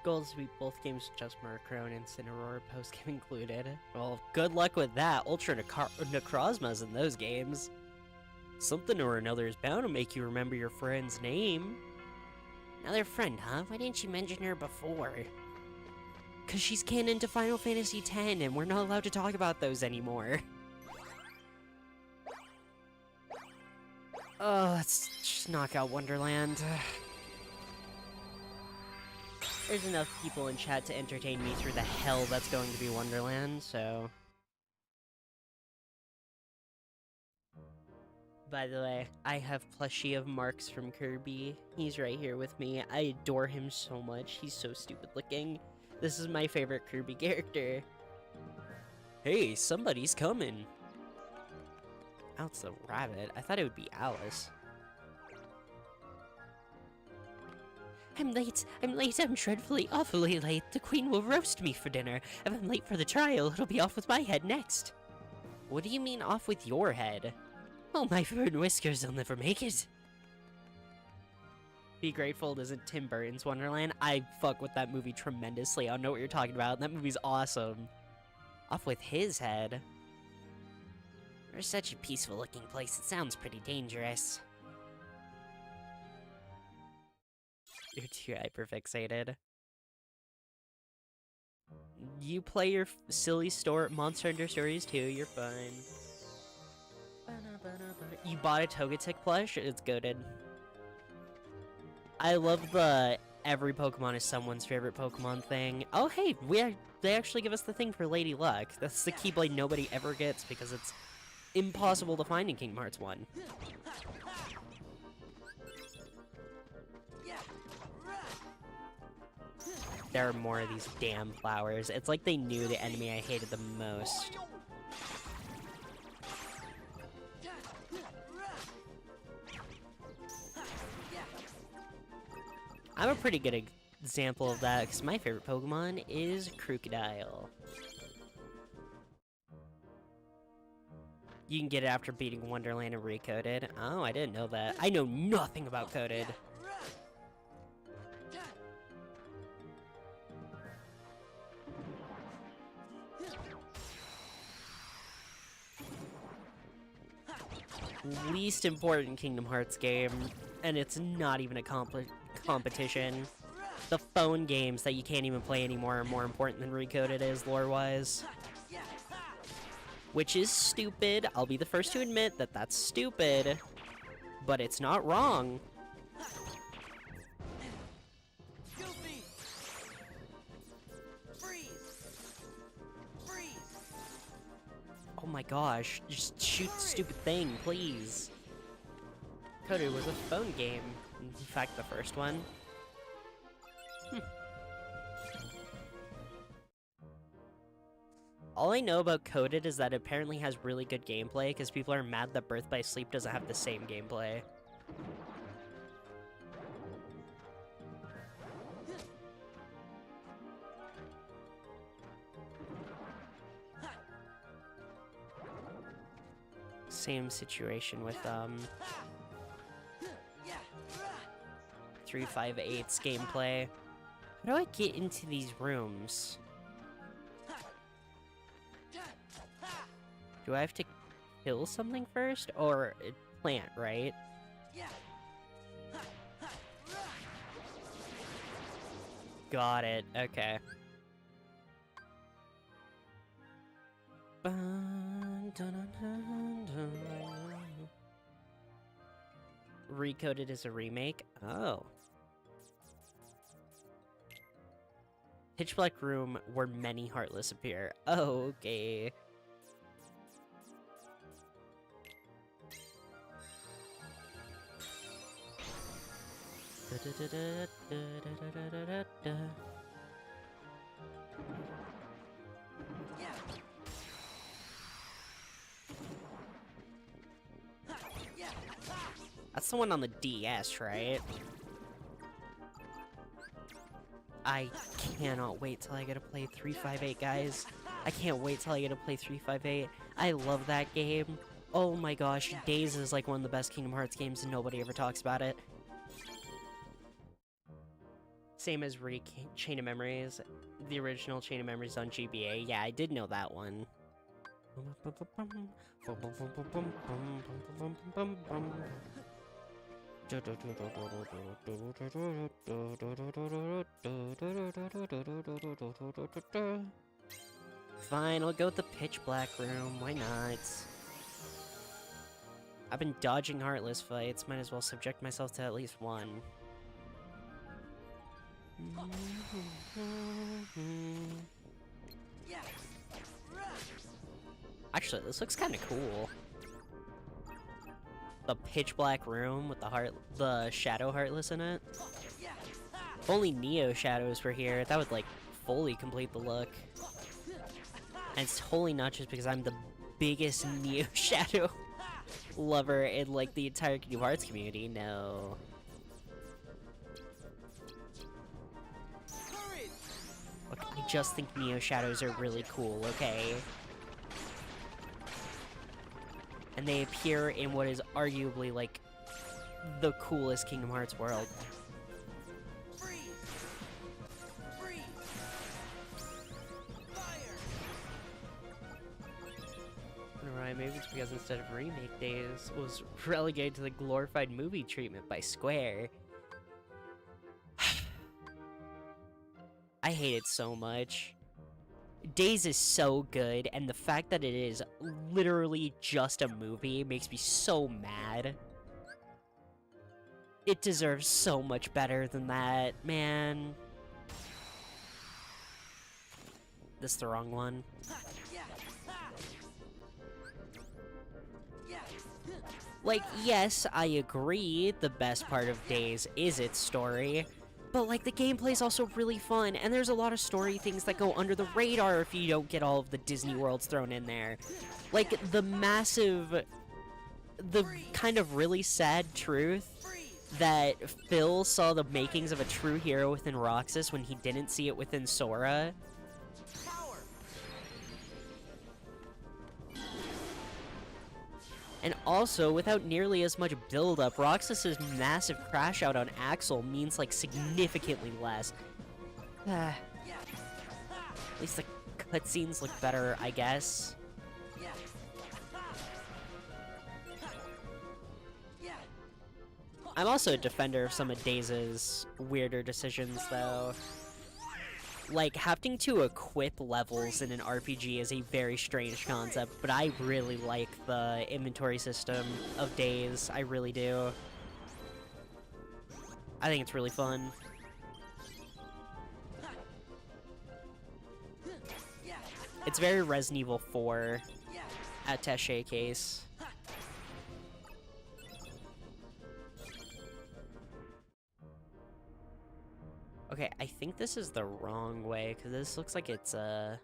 Goals to beat both games with just Murkrow and Incineroar, post-game included. Well, good luck with that. Ultra Necrozma's in those games. Something or another is bound to make you remember your friend's name. Another friend, huh? Why didn't you mention her before? Cause she's canon to Final Fantasy X, and we're not allowed to talk about those anymore. Oh, let's just knock out Wonderland. There's enough people in chat to entertain me through the hell that's going to be Wonderland, so... By the way, I have plushie of Marks from Kirby. He's right here with me. I adore him so much. He's so stupid looking. This is my favorite Kirby character. Hey, somebody's coming. Oh, it's the rabbit. I thought it would be Alice. I'm late, I'm dreadfully, awfully late. The queen will roast me for dinner. If I'm late for the trial, it'll be off with my head next. What do you mean off with your head? Oh, my fur and whiskers, I'll never make it. Be grateful it isn't Tim Burton's Wonderland. I fuck with that movie tremendously. I don't know what you're talking about. That movie's awesome. Off with his head. For such a peaceful looking place, it sounds pretty dangerous. You're too hyperfixated. You play your silly Monster Hunter Stories too, you're fine. You bought a Togetic plush? It's goated. I love the every Pokemon is someone's favorite Pokemon thing. Oh hey, they actually give us the thing for Lady Luck. That's the Keyblade nobody ever gets because it's impossible to find in Kingdom Hearts 1. There are more of these damn flowers. It's like they knew the enemy I hated the most. I'm a pretty good example of that, because my favorite Pokemon is Crocodile. You can get it after beating Wonderland and Recoded. Oh, I didn't know that. I know nothing about Coded. Least important Kingdom Hearts game, and it's not even a competition. The phone games that you can't even play anymore are more important than Recoded is, lore-wise. Which is stupid. I'll be the first to admit that that's stupid. But it's not wrong. Goofy! Freeze! Freeze! Oh my gosh, just shoot the stupid thing, please. Coded was a phone game. In fact, the first one. All I know about Coded is that it apparently has really good gameplay, because people are mad that Birth by Sleep doesn't have the same gameplay. Same situation with 358's gameplay. How do I get into these rooms? Do I have to kill something first? Or plant, right? Got it, okay. Recoded as a remake? Oh. Pitch Black Room where many Heartless appear. Oh, okay. That's the one on the DS, right? I cannot wait till I get to play 358, guys. I can't wait till I get to play 358. I love that game. Oh my gosh, Days is like one of the best Kingdom Hearts games and nobody ever talks about it. Same as Chain of Memories, the original Chain of Memories on GBA. Yeah, I did know that one. Fine, I'll go with the Pitch Black Room. Why not? I've been dodging Heartless fights. Might as well subject myself to at least one. Actually, this looks kind of cool. The Pitch Black Room with the Shadow Heartless in it. If only Neo Shadows were here, that would, like, fully complete the look. And it's totally not just because I'm the biggest Neo Shadow lover in, like, the entire Kingdom Hearts community. No. Look, I just think Neo Shadows are really cool, okay? And they appear in what is arguably, like, the coolest Kingdom Hearts world. maybe it's because instead of remake Days was relegated to the glorified movie treatment by Square. I hate it so much. Days is so good, and the fact that it is literally just a movie makes me so mad. It deserves so much better than that, man. This is the wrong one. Like, yes, I agree, the best part of Days is its story, but, like, the gameplay's also really fun, and there's a lot of story things that go under the radar if you don't get all of the Disney worlds thrown in there. Like, the kind of really sad truth that Phil saw the makings of a true hero within Roxas when he didn't see it within Sora. And also, without nearly as much build-up, Roxas's massive crash out on Axel means, like, significantly less. At least the cutscenes look better, I guess. I'm also a defender of some of Days' weirder decisions, though. Like, having to equip levels in an RPG is a very strange concept, but I really like the inventory system of Days. I really do. I think it's really fun. It's very Resident Evil 4 attaché case. Okay, I think this is the wrong way, because this looks like it's, gonna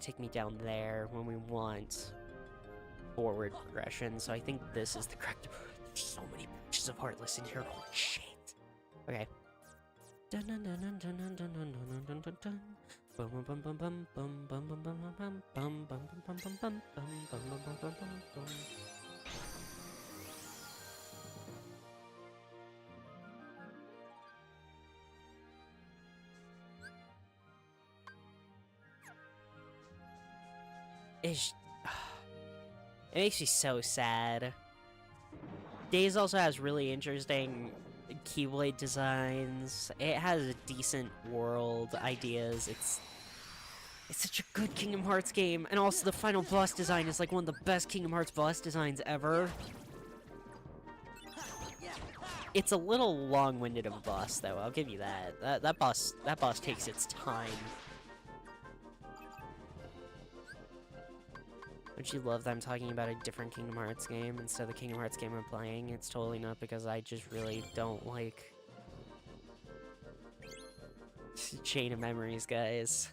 take me down there when we want forward progression, so I think this is the correct... There's so many patches of Heartless in here, holy shit. Okay. It makes me so sad. Days also has really interesting Keyblade designs. It has decent world ideas. It's such a good Kingdom Hearts game, and also the final boss design is like one of the best Kingdom Hearts boss designs ever. It's a little long-winded of a boss, though. I'll give you that. That boss takes its time. Don't you love that I'm talking about a different Kingdom Hearts game instead of the Kingdom Hearts game I'm playing? It's totally not because I just really don't like Chain of Memories, guys.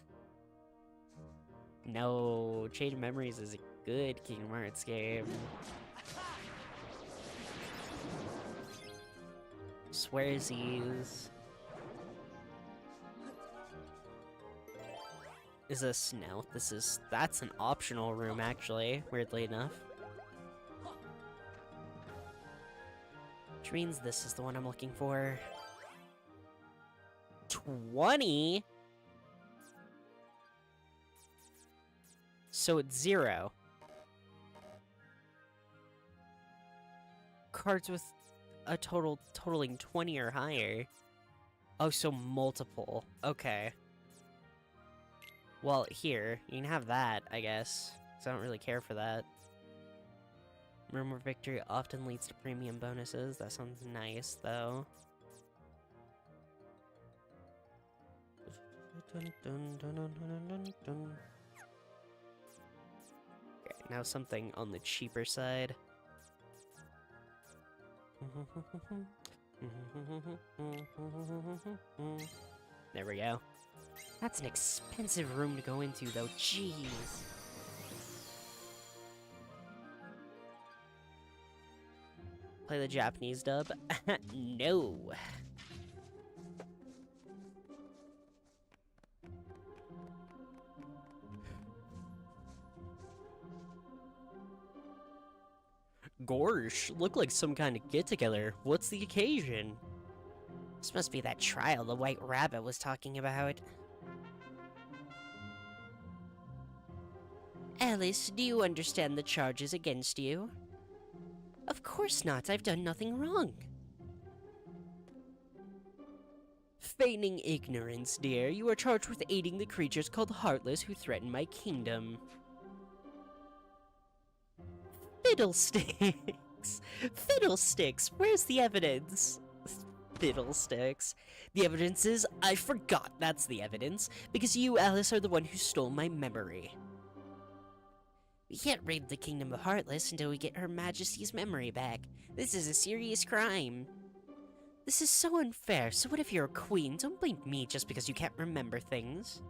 No, Chain of Memories is a good Kingdom Hearts game. Swearsies. Is this? No, that's an optional room, actually, weirdly enough. Which means this is the one I'm looking for. 20? So it's 0. Cards with a totaling 20 or higher. Oh, so multiple. Okay. Well, here, you can have that, I guess, because I don't really care for that. Remember, victory often leads to premium bonuses. That sounds nice, though. Okay, now something on the cheaper side. There we go. That's an expensive room to go into, though. Jeez. Play the Japanese dub? No. Gorsh, look like some kind of get-together. What's the occasion? This must be that trial the White Rabbit was talking about. Alice, do you understand the charges against you? Of course not, I've done nothing wrong. Feigning ignorance, dear, you are charged with aiding the creatures called Heartless who threaten my kingdom. Fiddlesticks! Fiddlesticks! Where's the evidence? Fiddlesticks. The evidence is, I forgot that's the evidence, because you, Alice, are the one who stole my memory. We can't raid the Kingdom of Heartless until we get Her Majesty's memory back. This is a serious crime. This is so unfair, so what if you're a queen? Don't blame me just because you can't remember things.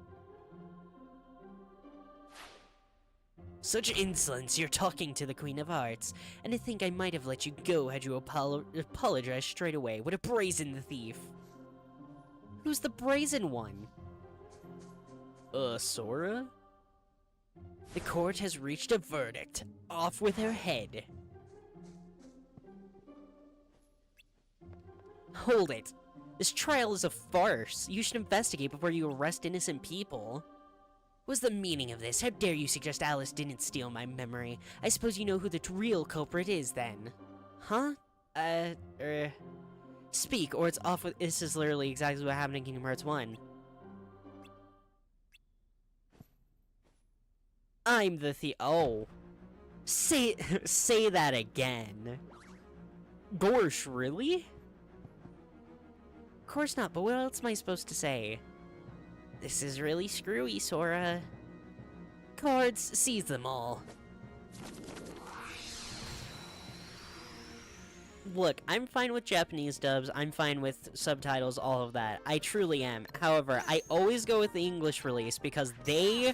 Such insolence, you're talking to the Queen of Hearts, and I think I might have let you go had you apologized straight away. What a brazen thief. Who's the brazen one? Sora? The court has reached a verdict. Off with her head. Hold it. This trial is a farce. You should investigate before you arrest innocent people. What's the meaning of this? How dare you suggest Alice didn't steal my memory? I suppose you know who the real culprit is, then. Huh? Speak, or it's off with— this is literally exactly what happened in Kingdom Hearts 1. I'm the oh. Say that again. Gorsh, really? Of course not, but what else am I supposed to say? This is really screwy, Sora. Cards, seize them all. Look, I'm fine with Japanese dubs, I'm fine with subtitles, all of that. I truly am. However, I always go with the English release because they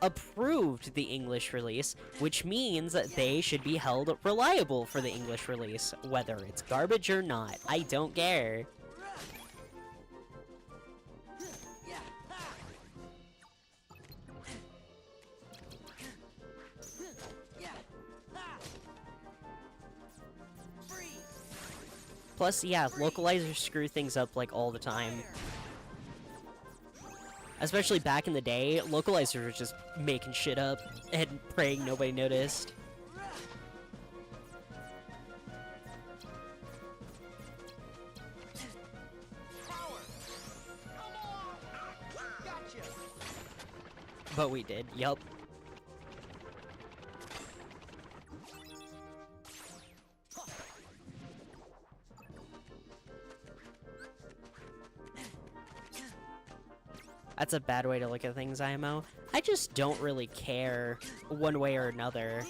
approved the English release, which means that they should be held reliable for the English release, whether it's garbage or not. I don't care. Plus, yeah, localizers screw things up, like, all the time. Especially back in the day, localizers were just making shit up and praying nobody noticed. But we did, yup. That's a bad way to look at things, IMO. I just don't really care one way or another.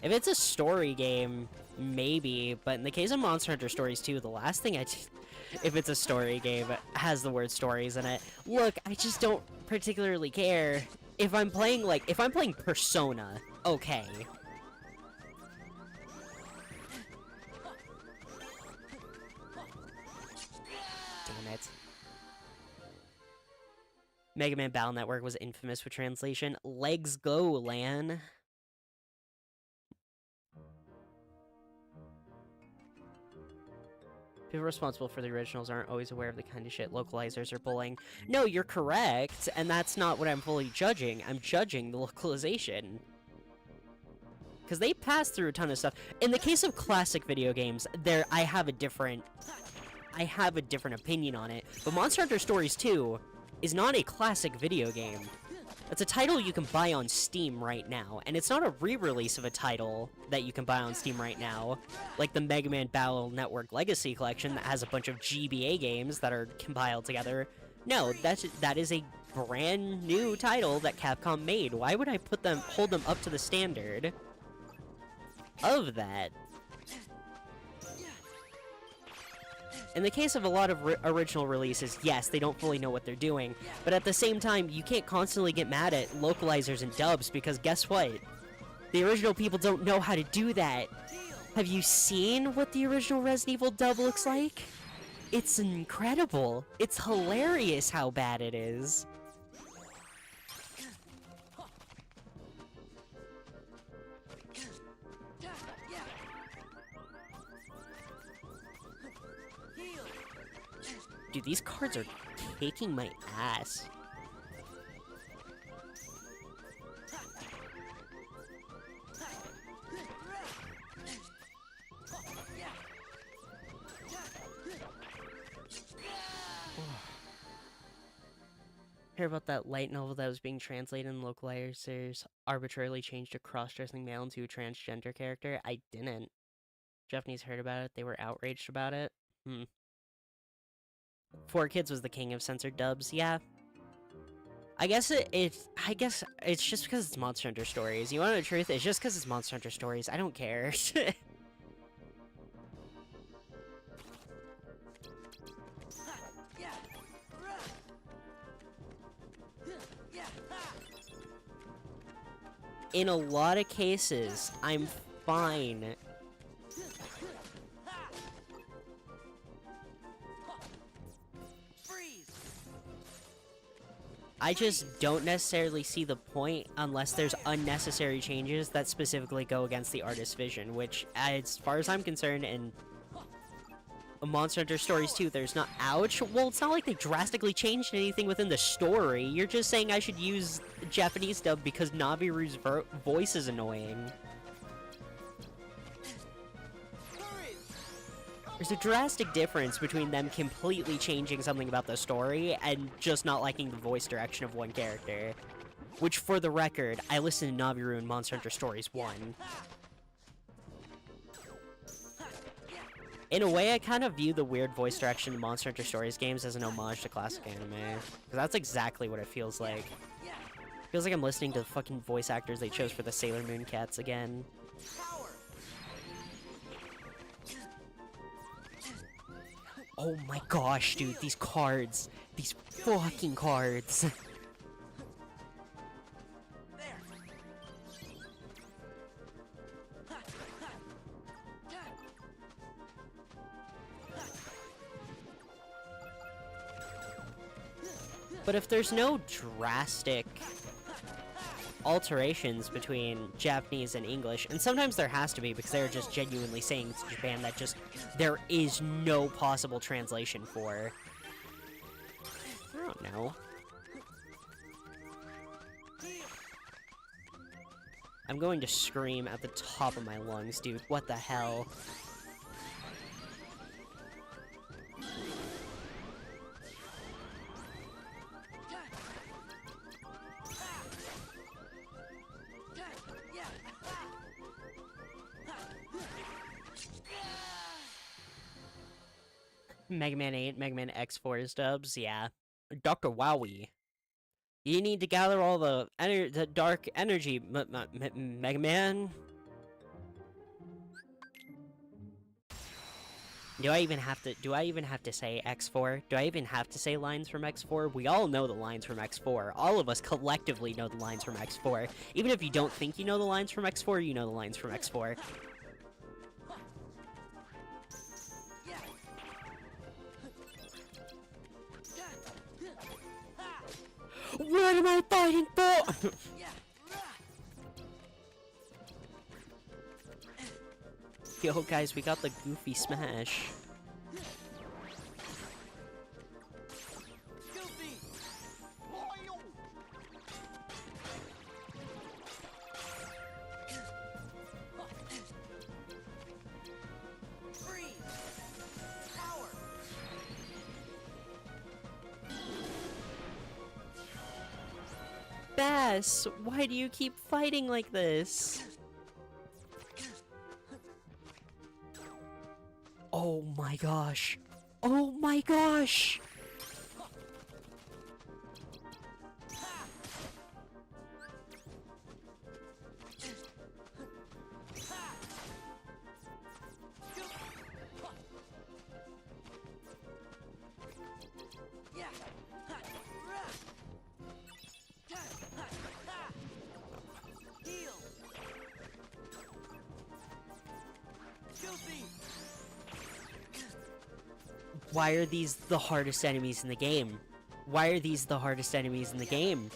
If it's a story game, maybe, but in the case of Monster Hunter Stories 2, the last thing if it's a story game, has the word stories in it. Look, I just don't particularly care. If I'm playing, Persona, okay. Damn it. Mega Man Battle Network was infamous for translation. Legs go, Lan. People responsible for the originals aren't always aware of the kind of shit localizers are pulling. No, you're correct, and that's not what I'm fully judging. I'm judging the localization. Because they pass through a ton of stuff. In the case of classic video games, I have a different opinion on it. But Monster Hunter Stories 2 is not a classic video game. It's a title you can buy on Steam right now, and it's not a re-release of a title that you can buy on Steam right now, like the Mega Man Battle Network Legacy Collection that has a bunch of GBA games that are compiled together. No, that is a brand new title that Capcom made. Why would I hold them up to the standard of that? In the case of a lot of original releases, yes, they don't fully know what they're doing, but at the same time, you can't constantly get mad at localizers and dubs, because guess what? The original people don't know how to do that. Have you seen what the original Resident Evil dub looks like? It's incredible. It's hilarious how bad it is. Dude, these cards are kicking my ass. hear about that light novel that was being translated and localizers arbitrarily changed a cross-dressing male into a transgender character? I didn't. Japanese heard about it. They were outraged about it. Hmm. 4Kids was the king of censored dubs. Yeah. I guess I guess it's just because it's Monster Hunter Stories. You want to know the truth? It's just because it's Monster Hunter Stories. I don't care. In a lot of cases, I'm fine. I just don't necessarily see the point unless there's unnecessary changes that specifically go against the artist's vision, which, as far as I'm concerned, in Monster Hunter Stories 2, there's not— ouch! Well, it's not like they drastically changed anything within the story. You're just saying I should use Japanese dub because Nabiru's voice is annoying. There's a drastic difference between them completely changing something about the story and just not liking the voice direction of one character. Which, for the record, I listened to Nabiru in Monster Hunter Stories 1. In a way, I kind of view the weird voice direction in Monster Hunter Stories games as an homage to classic anime. Because that's exactly what it feels like. It feels like I'm listening to the fucking voice actors they chose for the Sailor Moon cats again. Oh my gosh, dude, these cards. These fucking cards. But if there's no drastic alterations between Japanese and English, and sometimes there has to be because they're just genuinely saying to Japan that just there is no possible translation for. I don't know. I'm going to scream at the top of my lungs, dude. What the hell? Mega Man 8, Mega Man X4's dubs, yeah. Dr. Wowie. You need to gather all the dark energy, Mega Man. Do I even have to say X4? Do I even have to say lines from X4? We all know the lines from X4. All of us collectively know the lines from X4. Even if you don't think you know the lines from X4, you know the lines from X4. What am I fighting for? Yo, guys, we got the goofy smash. Bass, why do you keep fighting like this? Oh my gosh. Oh my gosh! Why are these the hardest enemies in the game? Why are these the hardest enemies in the game?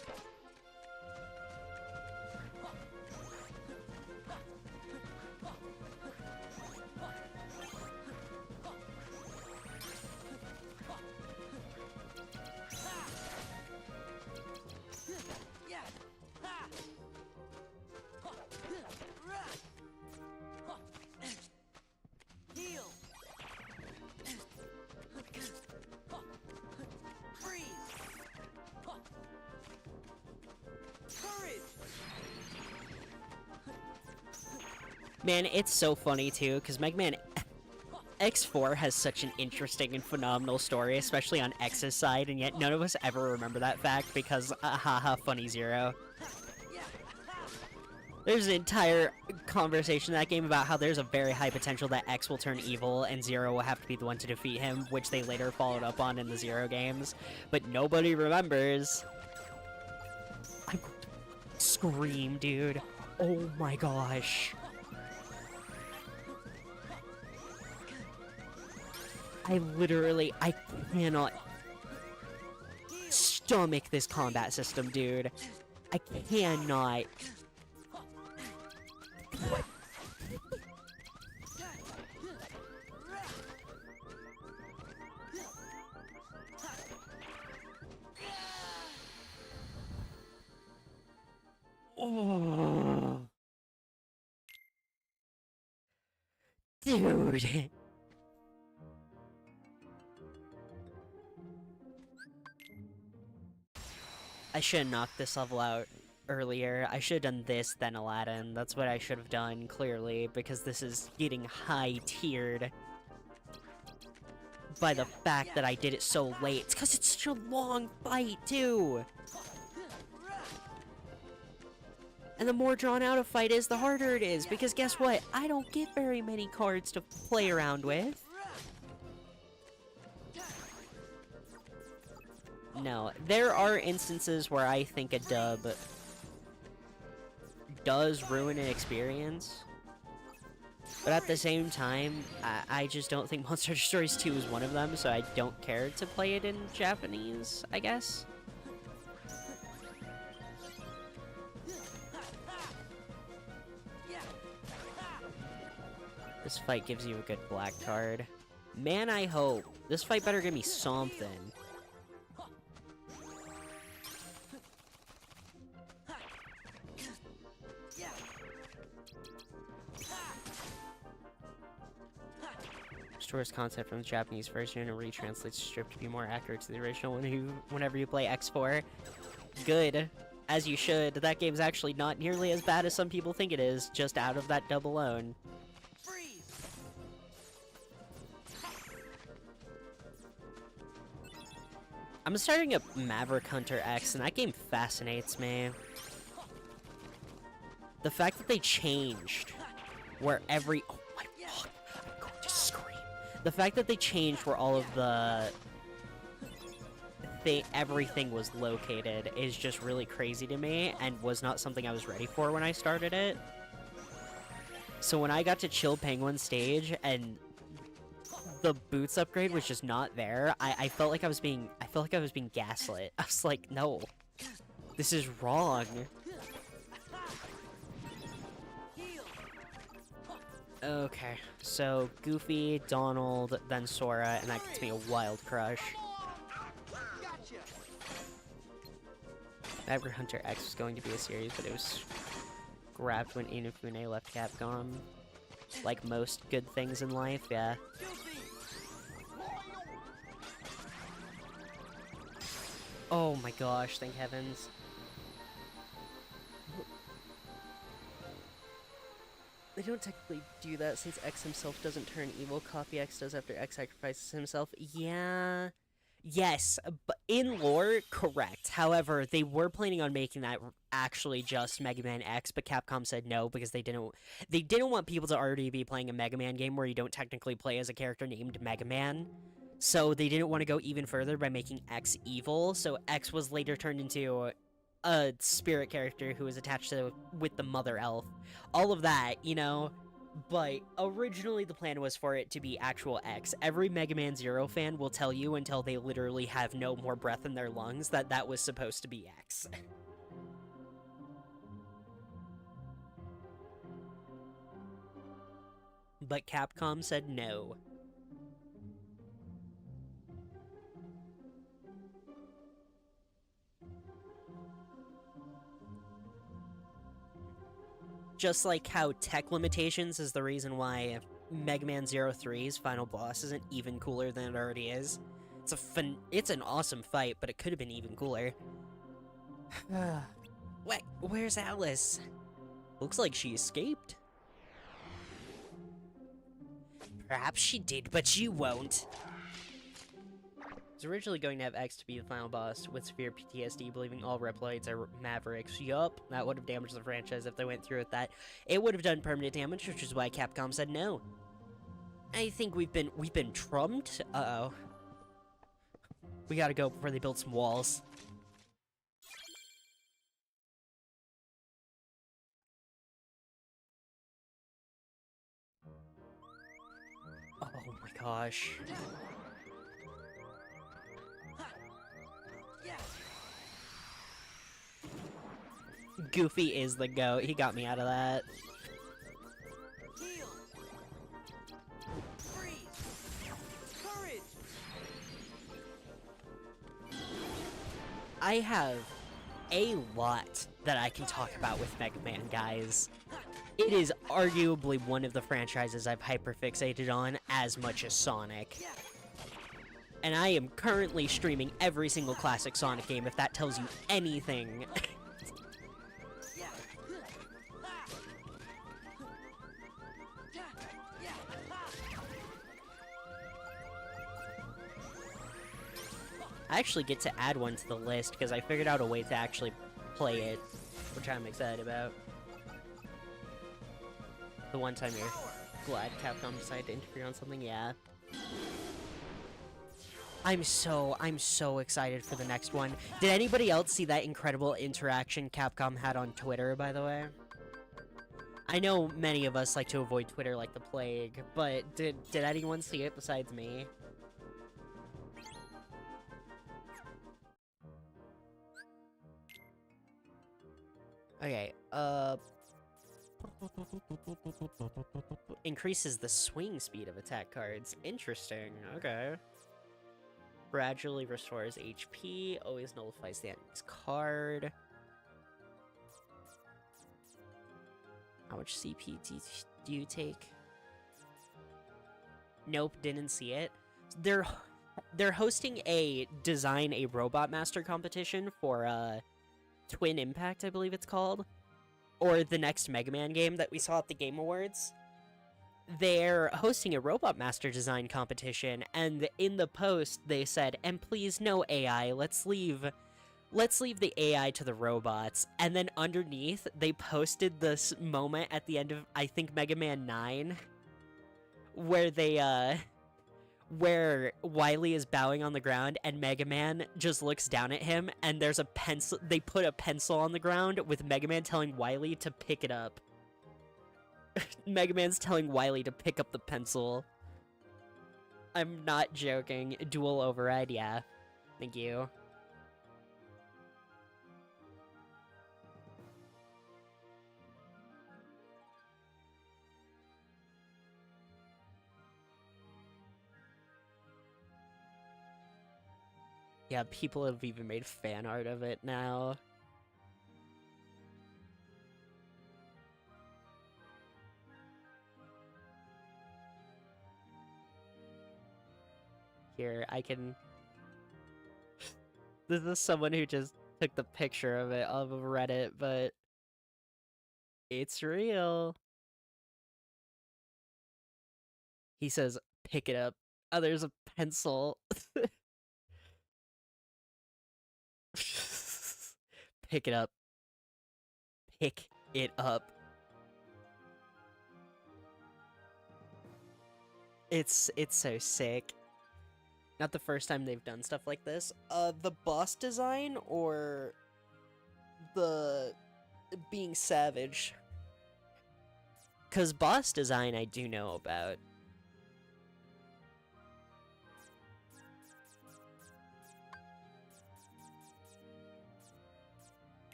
Man, it's so funny too, because Mega Man X4 has such an interesting and phenomenal story, especially on X's side, and yet none of us ever remember that fact because, haha, funny Zero. There's an entire conversation in that game about how there's a very high potential that X will turn evil and Zero will have to be the one to defeat him, which they later followed up on in the Zero games, but nobody remembers. I'm going to scream, dude. Oh my gosh. I cannot stomach this combat system, dude. I cannot. Oh. Dude. I should have knocked this level out earlier. I should have done this, then Aladdin. That's what I should have done, clearly, because this is getting high-tiered by the fact that I did it so late. It's because it's such a long fight, too! And the more drawn out a fight is, the harder it is, because guess what? I don't get very many cards to play around with. No, there are instances where I think a dub does ruin an experience, but at the same time, I just don't think Monster Hunter Stories 2 is one of them, so I don't care to play it in Japanese, I guess. This fight gives you a good black card. Man, I hope. This fight better give me something. Restores content from the Japanese version and retranslates the strip to be more accurate to the original whenever you play X4. Good. As you should. That game's actually not nearly as bad as some people think it is, just out of that dub alone. I'm starting up Maverick Hunter X, and that game fascinates me. The fact that they changed where every... Oh my god, I'm going to scream. The fact that they changed where all of the... everything was located is just really crazy to me, and was not something I was ready for when I started it. So when I got to Chill Penguin stage, and the boots upgrade was just not there, I felt like I was being gaslit. I was like, no, this is wrong. Okay, so Goofy, Donald, then Sora, and that gets me a Wild Crush. Maverick Hunter X was going to be a series, but it was grabbed when Inafune left Capcom. Like most good things in life, yeah. Oh my gosh, thank heavens. They don't technically do that since X himself doesn't turn evil. Copy X does after X sacrifices himself. Yeah. Yes, but in lore, correct. However, they were planning on making that actually just Mega Man X, but Capcom said no because they didn't want people to already be playing a Mega Man game where you don't technically play as a character named Mega Man. So they didn't want to go even further by making X evil, so X was later turned into a spirit character who was attached with the Mother Elf. All of that, you know? But originally the plan was for it to be actual X. Every Mega Man Zero fan will tell you until they literally have no more breath in their lungs that that was supposed to be X. But Capcom said no. Just like how tech limitations is the reason why Mega Man 03's final boss isn't even cooler than it already is. It's an awesome fight, but it could have been even cooler. Wait, where's Alice? Looks like she escaped. Perhaps she did, but you won't. I was originally going to have X to be the final boss with severe PTSD, believing all Reploids are Mavericks. Yup, that would have damaged the franchise if they went through with that. It would have done permanent damage, which is why Capcom said no. I think we've been trumped. Uh-oh. We gotta go before they build some walls. Oh my gosh. Goofy is the GOAT. He got me out of that. Heal. Freeze. Courage. I have a lot that I can talk about with Mega Man, guys. It is arguably one of the franchises I've hyperfixated on as much as Sonic. And I am currently streaming every single classic Sonic game, if that tells you anything. I actually get to add one to the list because I figured out a way to actually play it, which I'm excited about. The one time you're glad Capcom decided to interfere on something, yeah. I'm so excited for the next one. Did anybody else see that incredible interaction Capcom had on Twitter, by the way? I know many of us like to avoid Twitter like the plague, but did anyone see it besides me? Okay, increases the swing speed of attack cards. Interesting, okay. Gradually restores HP, always nullifies the enemy's card. How much CP do you take? Nope, didn't see it. They're hosting a Design a Robot Master competition for, Twin Impact, I believe it's called, or the next Mega Man game that we saw at the Game Awards. They're hosting a Robot Master design competition, and in the post they said, and please no AI, let's leave the AI to the robots. And then underneath, they posted this moment at the end of, I think, Mega Man 9, where where Wily is bowing on the ground and Mega Man just looks down at him, and there's a pencil. They put a pencil on the ground with Mega Man telling Wily to pick it up. Mega Man's telling Wily to pick up the pencil. I'm not joking. Dual override, yeah. Thank you. Yeah, people have even made fan art of it now. Here, I can... This is someone who just took the picture of it off of Reddit, but... It's real. He says, pick it up. Oh, there's a pencil. Pick it up. Pick it up. It's so sick. Not the first time they've done stuff like this. The boss design or the being savage? 'Cause boss design I do know about.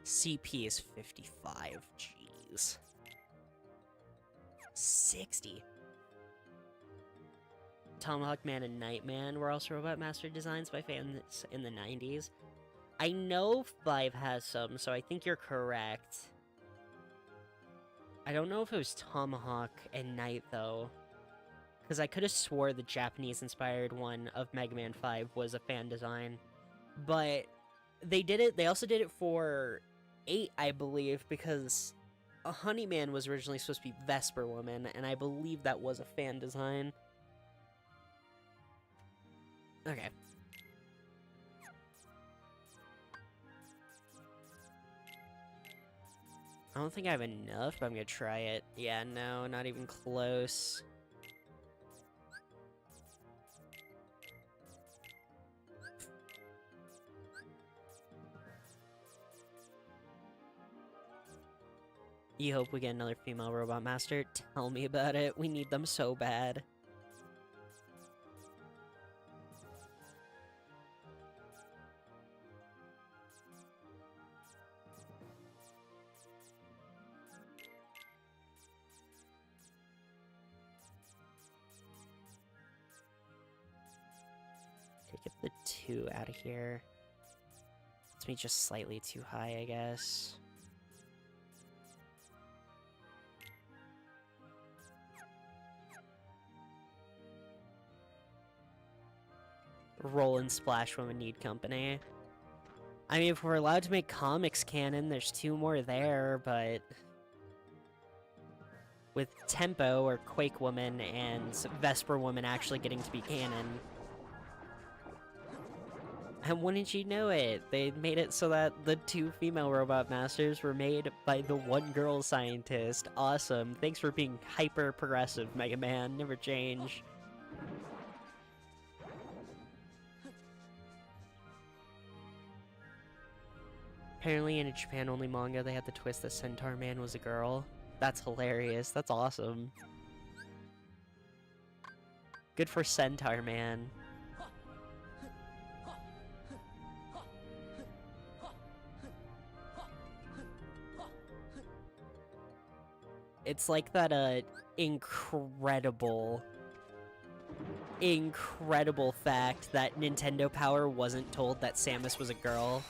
CP is 55. Jeez. 60. Tomahawk Man and Nightman were also Robot Master designs by fans in the 90s. I know 5 has some, so I think you're correct. I don't know if it was Tomahawk and Night, though. Because I could have swore the Japanese-inspired one of Mega Man 5 was a fan design. But they did it, they also did it for 8, I believe, because a Honeyman was originally supposed to be Vesper Woman, and I believe that was a fan design. Okay. I don't think I have enough, but I'm gonna try it. Yeah, no, not even close. You hope we get another female robot master? Tell me about it. We need them so bad. Get the 2 out of here. It's me just slightly too high, I guess. Roll and Splash Woman need company. I mean, if we're allowed to make comics canon, there's 2 more there, but... with Tempo, or Quake Woman, and Vesper Woman actually getting to be canon... And wouldn't you know it, they made it so that the 2 female robot masters were made by the 1 girl scientist. Awesome. Thanks for being hyper progressive, Mega Man. Never change. Apparently in a Japan-only manga, they had the twist that Centaur Man was a girl. That's hilarious. That's awesome. Good for Centaur Man. It's like that, incredible fact that Nintendo Power wasn't told that Samus was a girl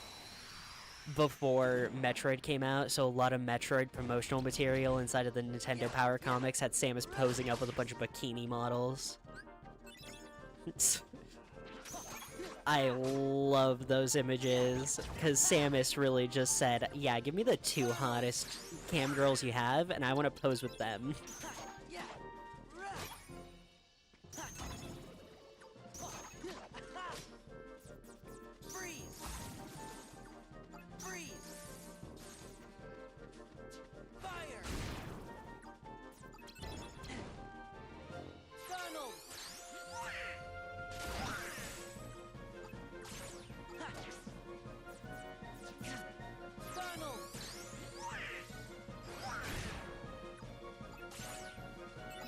before Metroid came out, so a lot of Metroid promotional material inside of the Nintendo Power comics had Samus posing up with a bunch of bikini models. I love those images, because Samus really just said, yeah, give me the 2 hottest cam girls you have, and I want to pose with them.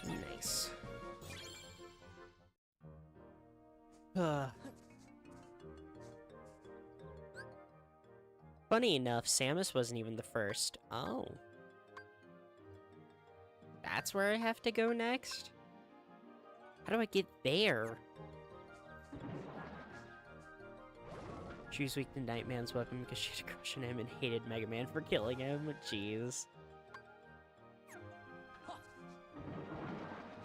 Nice. Funny enough, Samus wasn't even the first. Oh. That's where I have to go next? How do I get there? She was weak to Nightman's weapon because she had a crush on him and hated Mega Man for killing him. Jeez.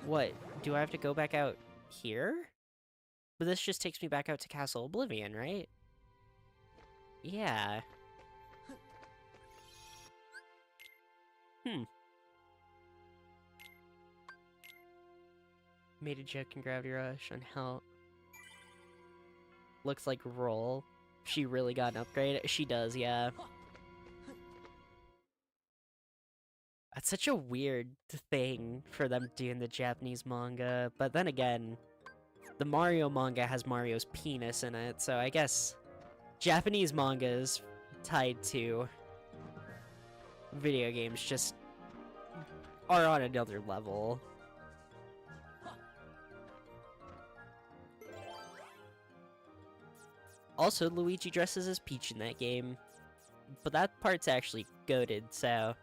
What? Do I have to go back out here? But this just takes me back out to Castle Oblivion, right? Yeah. Made a joke in Gravity Rush on how... looks like Roll. She really got an upgrade. She does, yeah. That's such a weird thing for them to do in the Japanese manga. But then again, the Mario manga has Mario's penis in it, so I guess Japanese mangas tied to video games just are on another level. Also, Luigi dresses as Peach in that game, but that part's actually goated, so...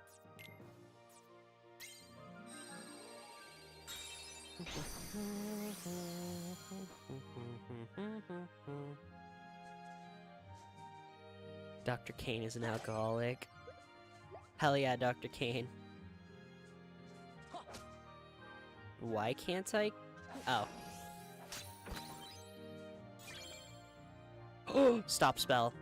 Dr. Kane is an alcoholic. Hell yeah, Dr. Kane. Why can't I? Oh. Oh! Stop spell.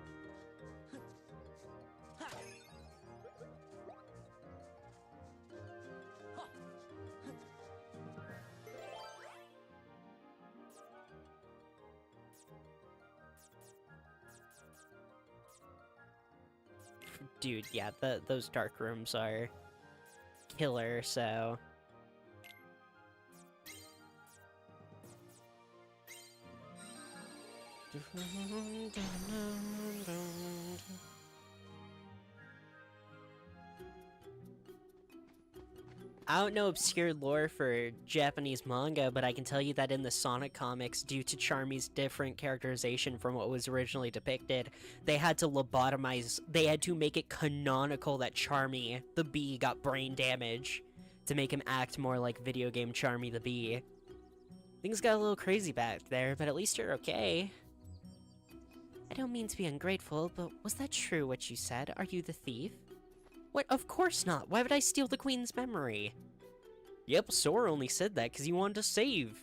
dude, yeah, those dark rooms are killer, so... I don't know obscure lore for Japanese manga, but I can tell you that in the Sonic comics, due to Charmy's different characterization from what was originally depicted, they had to lobotomize, they had to make it canonical that Charmy, the bee, got brain damage to make him act more like video game Charmy the bee. Things got a little crazy back there, but at least you're okay. I don't mean to be ungrateful, but was that true what you said? Are you the thief? What? Of course not. Why would I steal the queen's memory? Yep, Sora only said that because he wanted to save.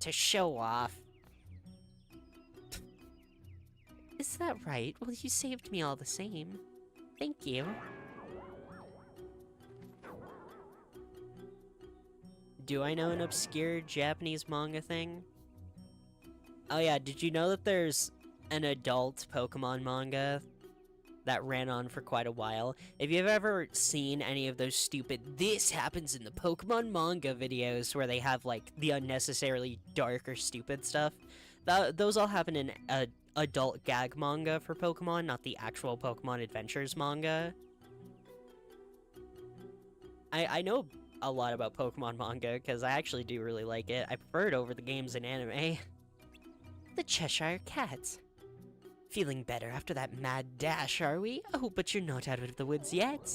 To show off. Is that right? Well, you saved me all the same. Thank you. Do I know an obscure Japanese manga thing? Oh yeah, did you know that there's an adult Pokemon manga that ran on for quite a while? If you've ever seen any of those stupid "this happens in the Pokemon manga" videos where they have like the unnecessarily dark or stupid stuff, those all happen in adult gag manga for Pokemon, not the actual Pokemon Adventures manga. I know a lot about Pokemon manga because I actually do really like it. I prefer it over the games and anime. The Cheshire Cat. Feeling better after that mad dash, are we? Oh, but you're not out of the woods yet.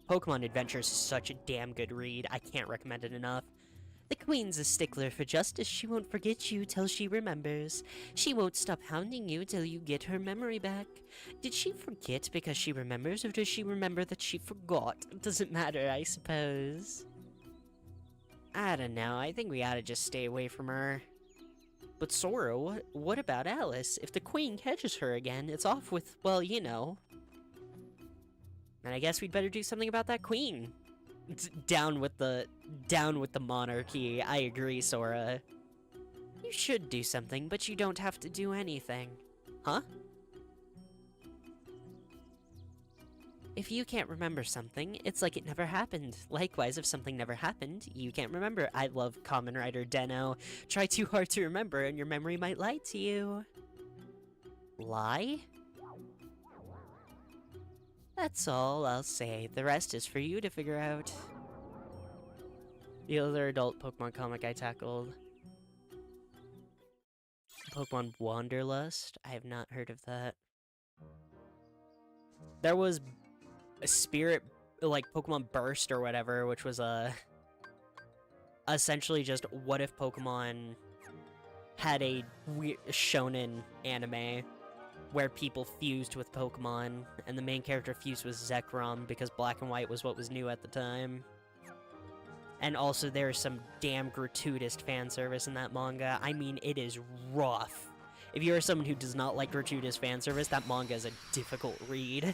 Pokemon Adventures is such a damn good read. I can't recommend it enough. The Queen's a stickler for justice. She won't forget you till she remembers. She won't stop hounding you till you get her memory back. Did she forget because she remembers, or does she remember that she forgot? Doesn't matter, I suppose. I don't know. I think we ought to just stay away from her. But Sora, what about Alice? If the Queen catches her again, it's off with, well, you know. And I guess we'd better do something about that Queen. It's down with the monarchy. I agree, Sora. You should do something, but you don't have to do anything. Huh? If you can't remember something, it's like it never happened. Likewise, if something never happened, you can't remember. I love Kamen Rider Deno. Try too hard to remember and your memory might lie to you. Lie? That's all I'll say. The rest is for you to figure out. The other adult Pokemon comic I tackled. Pokemon Wanderlust? I have not heard of that. There was a Spirit, like Pokemon Burst or whatever, which was essentially just what if Pokemon had a shonen anime where people fused with Pokemon, and the main character fused with Zekrom because black and white was what was new at the time. And also there's some damn gratuitous fan service in that manga. I mean, it is rough. If you're someone who does not like gratuitous fan service, that manga is a difficult read.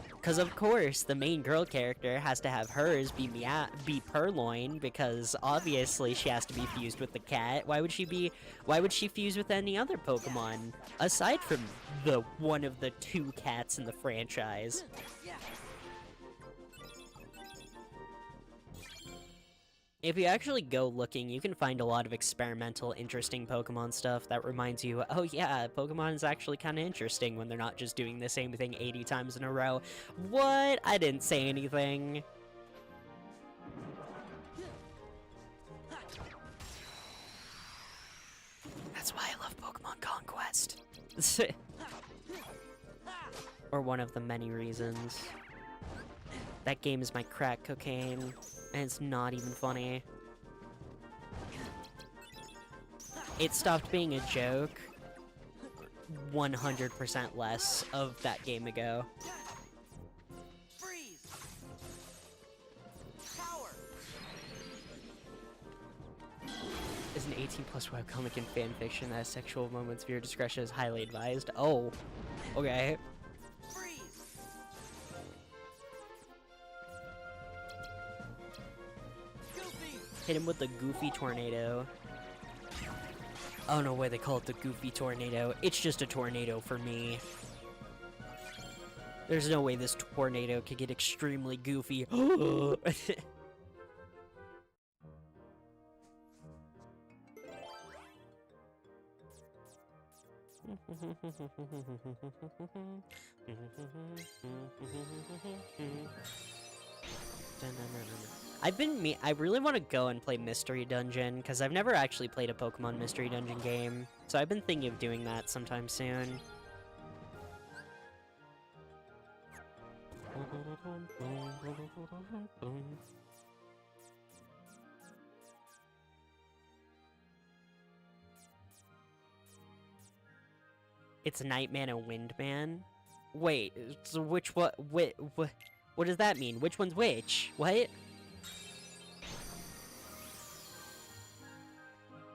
Because of course, the main girl character has to have hers be Purloin, because obviously she has to be fused with the cat. Why would she fuse with any other Pokemon, aside from the one of the two cats in the franchise? If you actually go looking, you can find a lot of experimental, interesting Pokemon stuff that reminds you, oh yeah, Pokemon is actually kind of interesting when they're not just doing the same thing 80 times in a row. What? I didn't say anything. That's why I love Pokemon Conquest. Or one of the many reasons. That game is my crack cocaine. And it's not even funny. It stopped being a joke 100% less of that game ago. Freeze! Power! Is an 18+ webcomic and fanfiction that has sexual moments. Viewer discretion is highly advised. Oh, okay. Hit him with the goofy tornado. I don't know why they call it the Goofy Tornado. It's just a tornado for me. There's no way this tornado could get extremely goofy. I really want to go and play Mystery Dungeon, because I've never actually played a Pokemon Mystery Dungeon game. So I've been thinking of doing that sometime soon. It's Nightman and Windman? Wait, so what does that mean? Which one's which? What?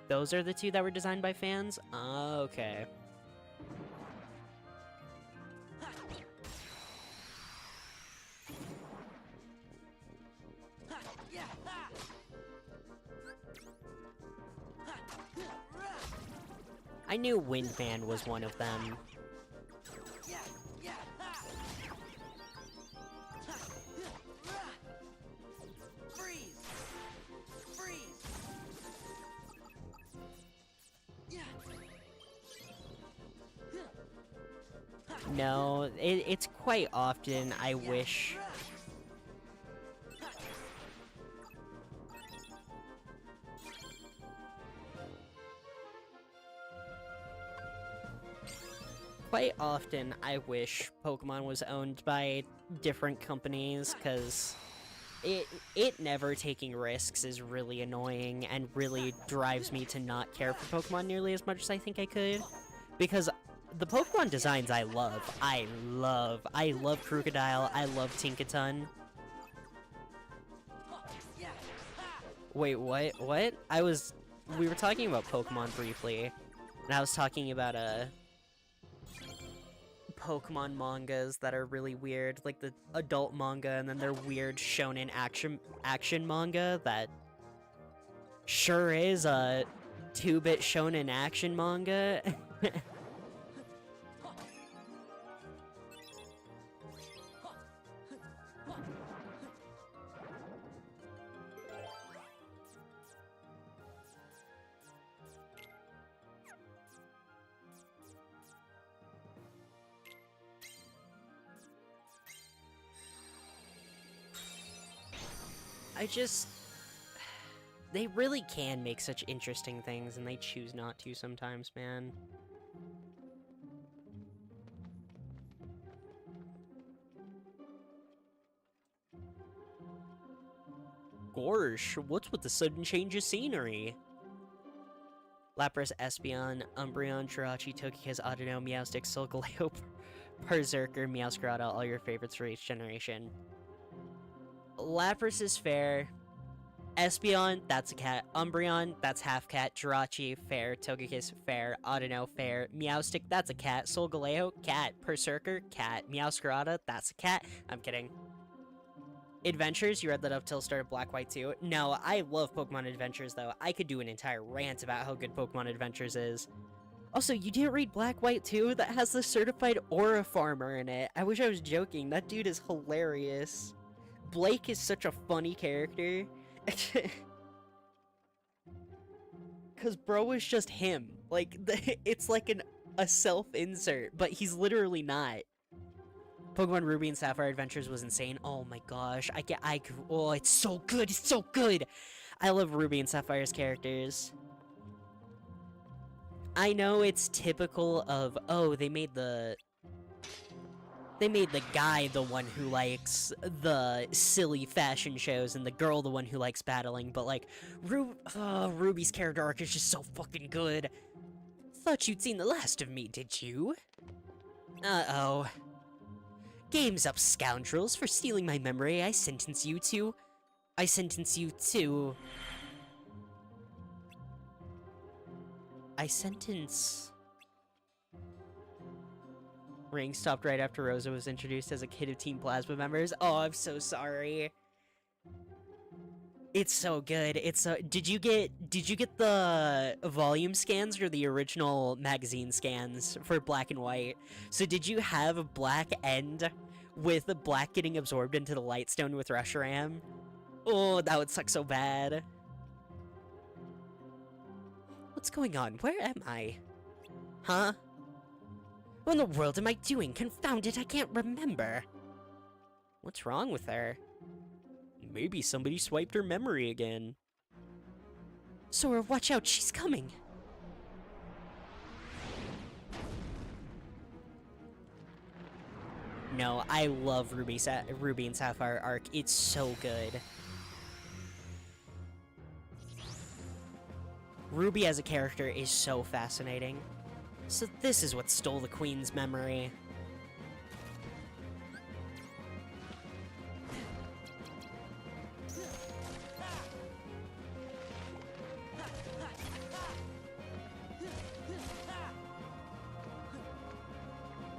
Those are the two that were designed by fans? Okay. I knew Windman was one of them. No, it's quite often I wish... Quite often I wish Pokemon was owned by different companies, because it never taking risks is really annoying and really drives me to not care for Pokemon nearly as much as I think I could. Because the Pokemon designs I love. I love Krookodile, I love Tinkaton. Wait, what? What? We were talking about Pokemon briefly, and I was talking about, Pokemon mangas that are really weird, like the adult manga, and then their weird shonen action manga that sure is a 2-bit shonen action manga. They really can make such interesting things, and they choose not to sometimes, man. Gorsh, what's with the sudden change of scenery? Lapras, Espeon, Umbreon, Jirachi, Togekiss, Audino, Meowstic, Solgaleo, Berserker, Meowscarada, all your favorites for each generation. Lapras is fair. Espeon, that's a cat. Umbreon, that's half cat. Jirachi, fair. Togekiss, fair. Audino, fair. Meowstic, that's a cat. Solgaleo, cat. Berserker, cat. Meowscarada, that's a cat. I'm kidding. Adventures, you read that up till started Black White 2. No, I love Pokemon Adventures, though. I could do an entire rant about how good Pokemon Adventures is. Also, you didn't read Black White 2? That has the certified Aura Farmer in it. I wish I was joking. That dude is hilarious. Blake is such a funny character. Cause bro is just him. Like, it's like a self-insert, but he's literally not. Pokemon Ruby and Sapphire Adventures was insane. Oh my gosh, oh, it's so good, it's so good! I love Ruby and Sapphire's characters. I know it's typical of, oh, they made the guy the one who likes the silly fashion shows and the girl the one who likes battling, but like, Ruby's character arc is just so fucking good. Thought you'd seen the last of me, did you? Uh-oh. Game's up, scoundrels. For stealing my memory, I sentence you to... Ring stopped right after Rosa was introduced as a kid of Team Plasma members. Oh, I'm so sorry. It's so good. It's so. Did you get the volume scans or the original magazine scans for black and white? So did you have a black end with the black getting absorbed into the Lightstone with Reshiram? Oh, that would suck so bad. What's going on? Where am I? Huh? What in the world am I doing? Confound it, I can't remember. What's wrong with her? Maybe somebody swiped her memory again. Sora, watch out, she's coming! No, I love Ruby and Sapphire arc. It's so good. Ruby as a character is so fascinating. So this is what stole the Queen's memory.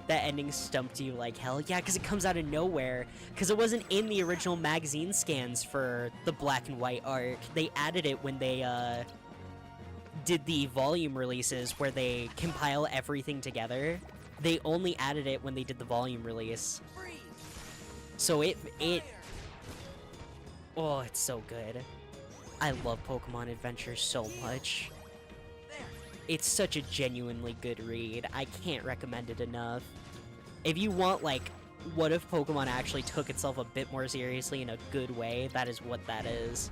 That ending stumped you like hell. Yeah, because it comes out of nowhere. Because it wasn't in the original magazine scans for the black and white arc. They added it when they did the volume releases where they compile everything together. They only added it when they did the volume release. So oh, it's so good. I love Pokemon Adventure so much. It's such a genuinely good read. I can't recommend it enough. If you want, like, what if Pokemon actually took itself a bit more seriously in a good way, that is what that is.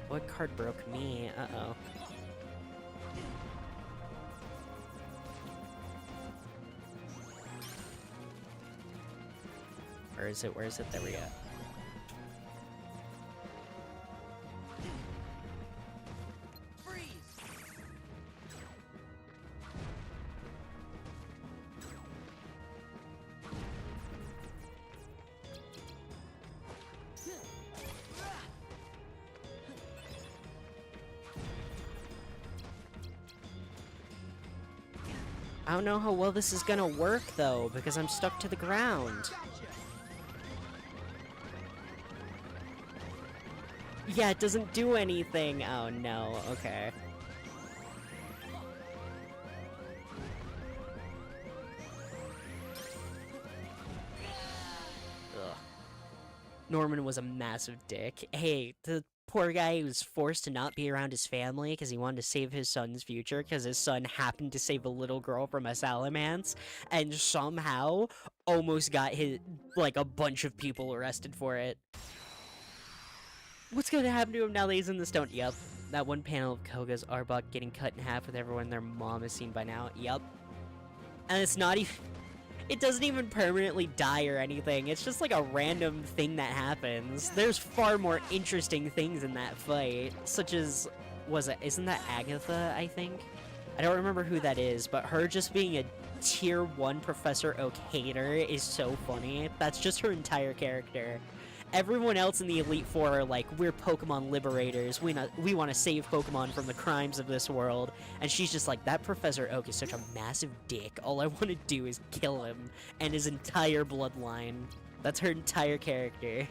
What card broke me? Uh-oh. Where is it? Where is it? There we go. I don't know how well this is gonna work, though, because I'm stuck to the ground. Yeah, it doesn't do anything. Oh, no. Okay. Ugh. Norman was a massive dick. Hey, the poor guy who was forced to not be around his family because he wanted to save his son's future because his son happened to save a little girl from a salamence and somehow almost got like a bunch of people arrested for it. What's gonna happen to him now that he's in the stone? Yep. That one panel of Koga's Arbok getting cut in half with everyone their mom has seen by now. Yep. And it's not even... It doesn't even permanently die or anything. It's just like a random thing that happens. There's far more interesting things in that fight. Such as... Isn't that Agatha, I think? I don't remember who that is, but her just being a tier 1 Professor Oak hater is so funny. That's just her entire character. Everyone else in the Elite Four are like, we're Pokemon liberators. We want to save Pokemon from the crimes of this world. And she's just like, that Professor Oak is such a massive dick. All I want to do is kill him and his entire bloodline. That's her entire character.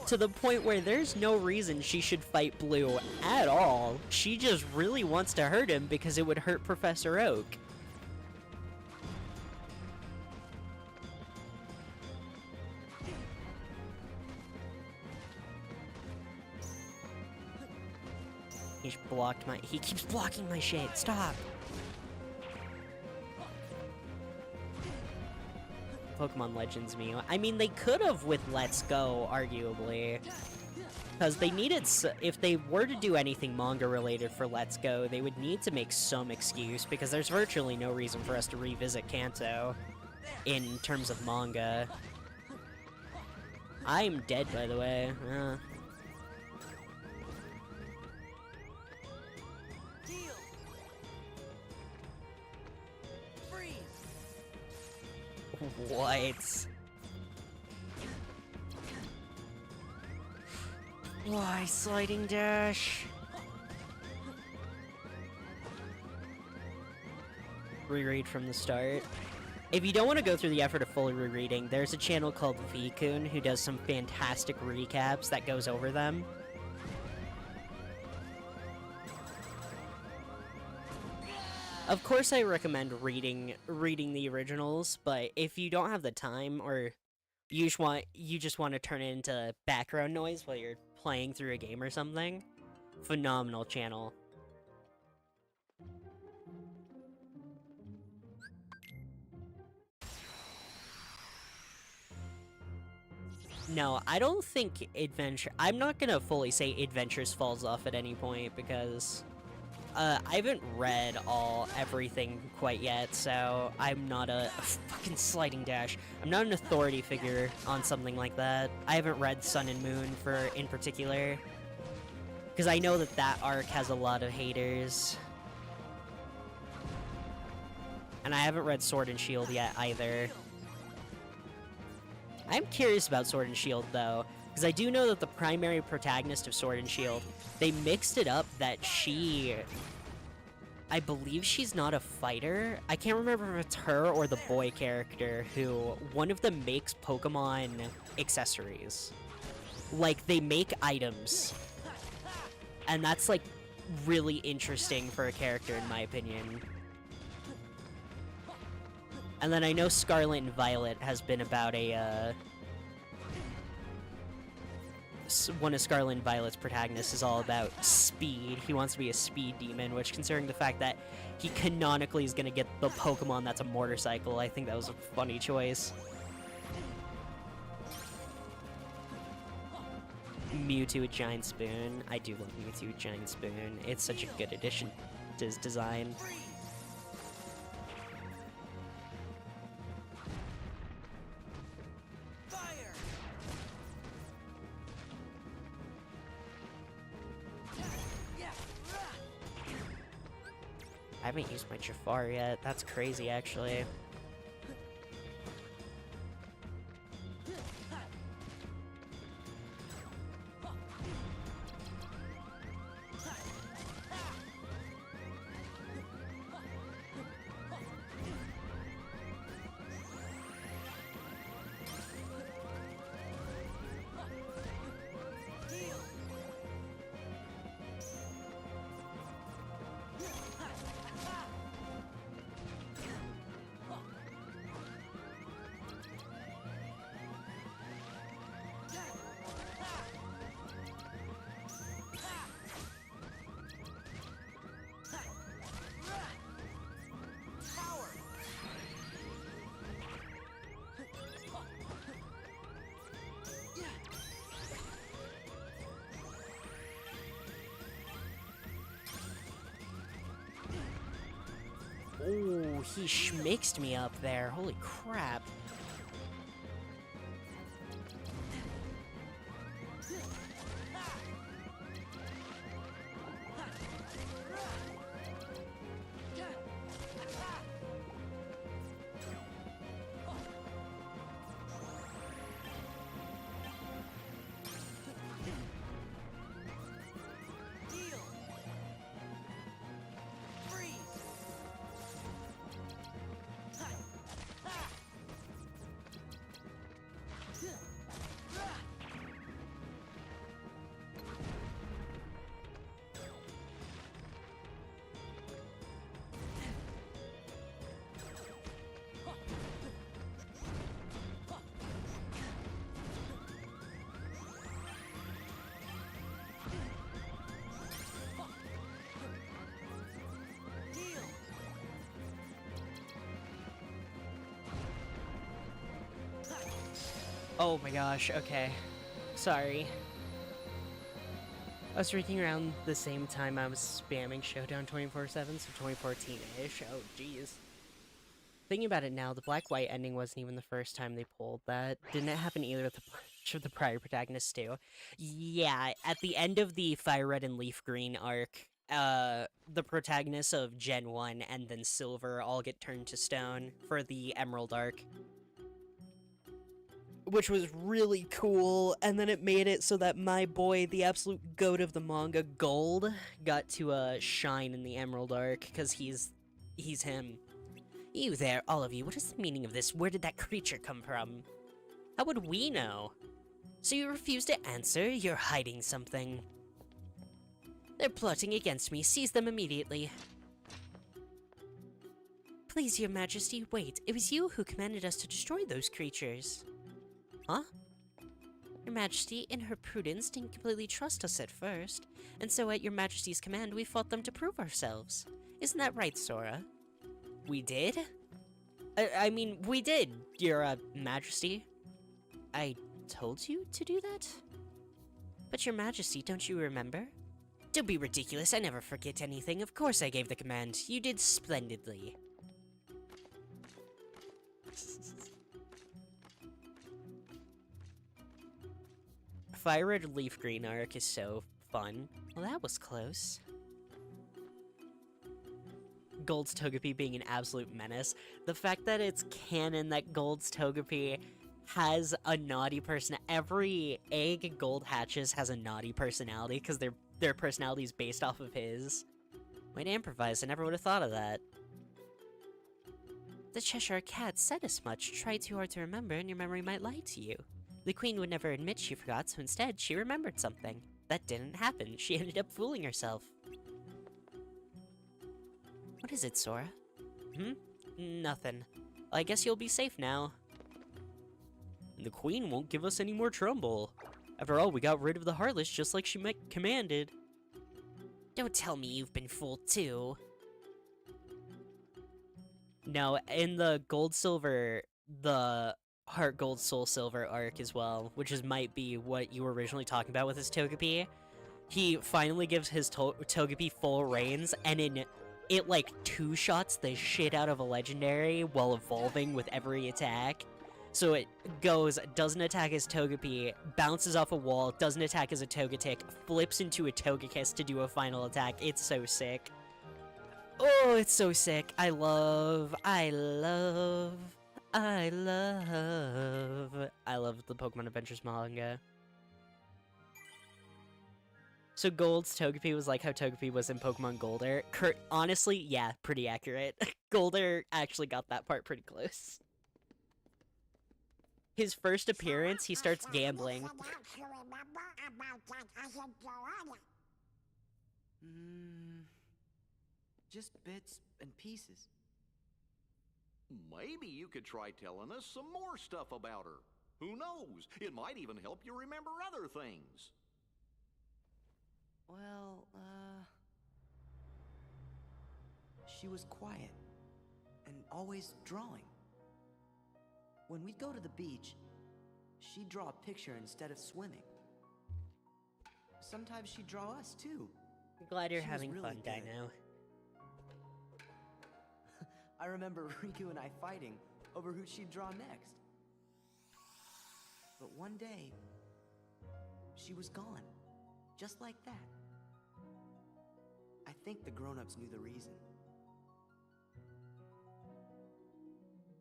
To the point where there's no reason she should fight Blue at all. She just really wants to hurt him because it would hurt Professor Oak. He keeps blocking my shit. Stop. Pokemon Legends me. I mean, they could have with Let's Go, arguably. Because they needed... If they were to do anything manga-related for Let's Go, they would need to make some excuse, because there's virtually no reason for us to revisit Kanto in terms of manga. I'm dead, by the way. What? Why sliding dash? reread from the start. If you don't want to go through the effort of fully rereading, there's a channel called VKun who does some fantastic recaps that goes over them. Of course, I recommend reading the originals, but if you don't have the time or you just want to turn it into background noise while you're playing through a game or something, phenomenal channel. No, I don't think I'm not gonna fully say Adventures falls off at any point because I haven't read everything quite yet, so I'm not a fucking sliding dash. I'm not an authority figure on something like that. I haven't read Sun and Moon in particular, because I know that arc has a lot of haters. And I haven't read Sword and Shield yet either. I'm curious about Sword and Shield though, because I do know that the primary protagonist of Sword and Shield, they mixed it up that I believe she's not a fighter. I can't remember if it's her or the boy character who, one of them makes Pokemon accessories. Like, they make items. And that's, like, really interesting for a character, in my opinion. And then I know Scarlet and Violet has been about one of Scarlet and Violet's protagonists is all about speed. He wants to be a speed demon, which, considering the fact that he canonically is going to get the Pokemon that's a motorcycle, I think that was a funny choice. Mewtwo with Giant Spoon. I do love Mewtwo with Giant Spoon. It's such a good addition to his design. I haven't used my Jafar yet. That's crazy, actually. Oh, he schmixed me up there. Holy crap. Oh my gosh, okay. Sorry. I was freaking around the same time I was spamming Showdown 24/7, so 2014-ish. Oh, jeez. Thinking about it now, the black-white ending wasn't even the first time they pulled that. Didn't it happen either with of the prior protagonists, too? Yeah, at the end of the Fire Red and Leaf Green arc, the protagonists of Gen 1 and then Silver all get turned to stone for the Emerald arc. Which was really cool, and then it made it so that my boy, the absolute goat of the manga, Gold, got to shine in the Emerald arc, because he's him. You there, all of you, what is the meaning of this? Where did that creature come from? How would we know? So you refuse to answer? You're hiding something. They're plotting against me. Seize them immediately. Please, your majesty, wait. It was you who commanded us to destroy those creatures. Huh? Your majesty, in her prudence, didn't completely trust us at first, and so at your majesty's command, we fought them to prove ourselves. Isn't that right, Sora? We did? I mean, we did, your, majesty. I told you to do that? But your majesty, don't you remember? Don't be ridiculous, I never forget anything. Of course I gave the command. You did splendidly. Fire Red Leaf Green arc is so fun. Well, that was close. Gold's Togepi being an absolute menace. The fact that it's canon that Gold's Togepi has a naughty person. Every egg Gold hatches has a naughty personality because their personality is based off of his. Way to improvise, I never would have thought of that. The Cheshire Cat said as much. Try too hard to remember and your memory might lie to you. The Queen would never admit she forgot, so instead she remembered something. That didn't happen. She ended up fooling herself. What is it, Sora? Nothing. I guess you'll be safe now. The Queen won't give us any more trouble. After all, we got rid of the Heartless just like she commanded. Don't tell me you've been fooled too. No, in the Gold Silver, the Heart Gold Soul Silver arc as well, which might be what you were originally talking about with his Togepi, he finally gives his Togepi full reins, and it like two-shots the shit out of a legendary while evolving with every attack. So it goes, doesn't attack his Togepi, bounces off a wall, doesn't attack as a Togetic, flips into a Togekiss to do a final attack. It's so sick. Oh, it's so sick. I love the Pokemon Adventures manga. So Gold's Togepi was like how Togepi was in Pokemon Golder. Honestly, yeah, pretty accurate. Golder actually got that part pretty close. His first appearance, he starts gambling. Just bits and pieces. Maybe you could try telling us some more stuff about her. Who knows? It might even help you remember other things. Well, she was quiet and always drawing. When we'd go to the beach, she'd draw a picture instead of swimming. Sometimes she'd draw us too. I'm glad you're She was having really fun, good. Dino. I remember Riku and I fighting over who she'd draw next. But one day, she was gone. Just like that. I think the grown-ups knew the reason.